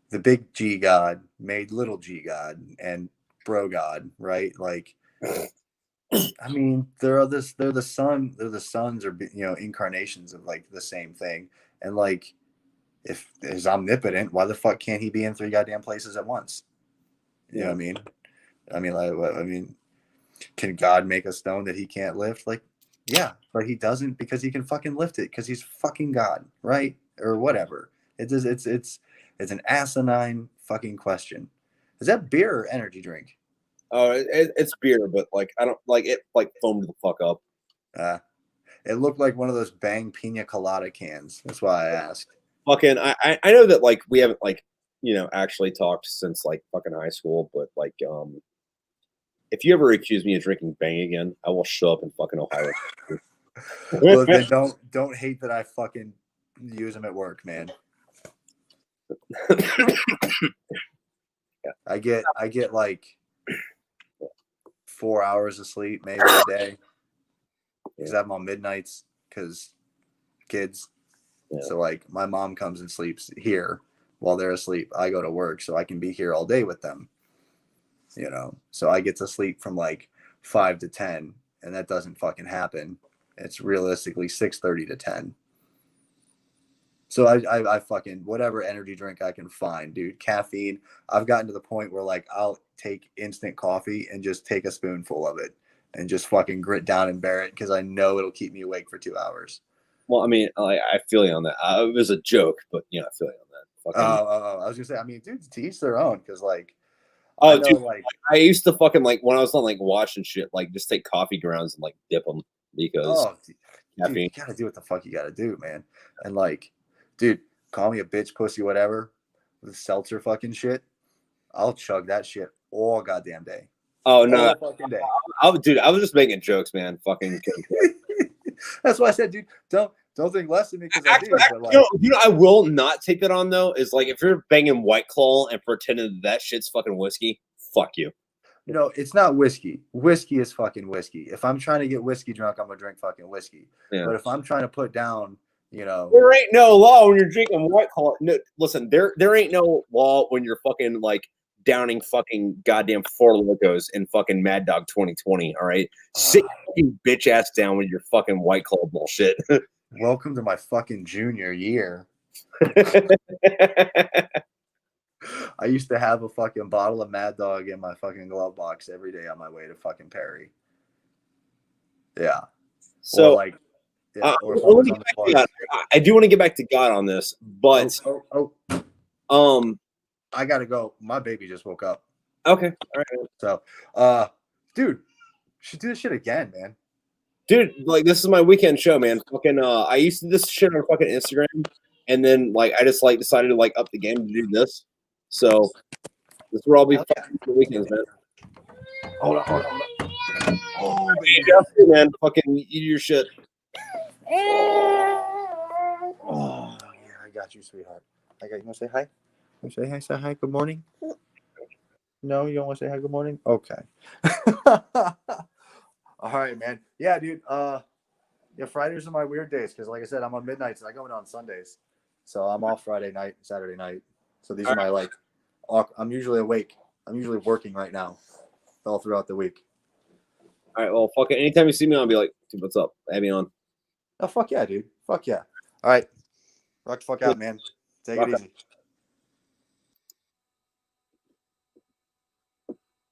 the big G God made little G God and bro God, right? Like, I mean, they're the sons or incarnations of like the same thing, and like if is omnipotent, why the fuck can't he be in three goddamn places at once? You know what I mean? I mean, can God make a stone that he can't lift? Like, yeah, but he doesn't because he can fucking lift it because he's fucking God, right? Or whatever. It's an asinine fucking question. Is that beer or energy drink? Oh, it's beer, but like I don't like it. Like foamed the fuck up. It looked like one of those Bang Pina Colada cans. That's why I asked. Fucking, I know that like we haven't like actually talked since like fucking high school, but like if you ever accuse me of drinking Bang again, I will show up in fucking Ohio. Well, then don't hate that I fucking use them at work, man. I get like 4 hours of sleep maybe a day because I'm on midnights because kids. Yeah. So like my mom comes and sleeps here while they're asleep. I go to work so I can be here all day with them. So I get to sleep from like 5 to 10, and that doesn't fucking happen. It's realistically 6:30 to 10. So I fucking whatever energy drink I can find, dude. Caffeine. I've gotten to the point where like I'll take instant coffee and just take a spoonful of it and just fucking grit down and bear it because I know it'll keep me awake for 2 hours. Well, I mean, I feel you on that. It was a joke, but I feel you on that. Fucking, I was gonna say, I mean, dude, to each their own, because like, I know, dude, like I used to fucking like when I was on like watching shit, like just take coffee grounds and like dip them because dude, you gotta do what the fuck you gotta do, man. And like, dude, call me a bitch, pussy, whatever, with seltzer fucking shit. I'll chug that shit all goddamn day. Oh no, all fucking day. Dude, I was just making jokes, man. Fucking. That's why I said, dude, don't think less of me because I do. But like, I will not take that on though. Is like if you're banging White Claw and pretending that shit's fucking whiskey, fuck you. It's not whiskey. Whiskey is fucking whiskey. If I'm trying to get whiskey drunk, I'm gonna drink fucking whiskey. Yeah. But if I'm trying to put down, there ain't no law when you're drinking White Claw. No, listen, there ain't no law when you're fucking like downing fucking goddamn Four Locos in fucking Mad Dog 2020. All right, sit your bitch ass down with your fucking White Claw bullshit. Welcome to my fucking junior year. I used to have a fucking bottle of Mad Dog in my fucking glove box every day on my way to fucking Perry. Yeah. So or like, yeah, I do want to get back to God on this, but I gotta go. My baby just woke up. Okay. All right. So, dude, should do this shit again, man. Dude, like this is my weekend show, man. Fucking, I used to do this shit on fucking Instagram, and then like I just like decided to like up the game to do this. So this will all be fucking weekends, man. Hold on. Oh, man, fucking eat your shit. Oh yeah, I got you, sweetheart. You want to say hi? You say hi? Say hi. Good morning. No, you don't want to say hi. Good morning. Okay. All right, man. Yeah, dude. Yeah, Fridays are my weird days because, like I said, I'm on midnights and I go in on Sundays, so I'm off Friday night, Saturday night. So these are my like. I'm usually awake. I'm usually working right now, all throughout the week. All right. Well, fuck it. Anytime you see me, I'll be like, dude, what's up? Have me on. Oh, fuck yeah, dude. Fuck yeah. All right. Rock the fuck out, man. Take it easy.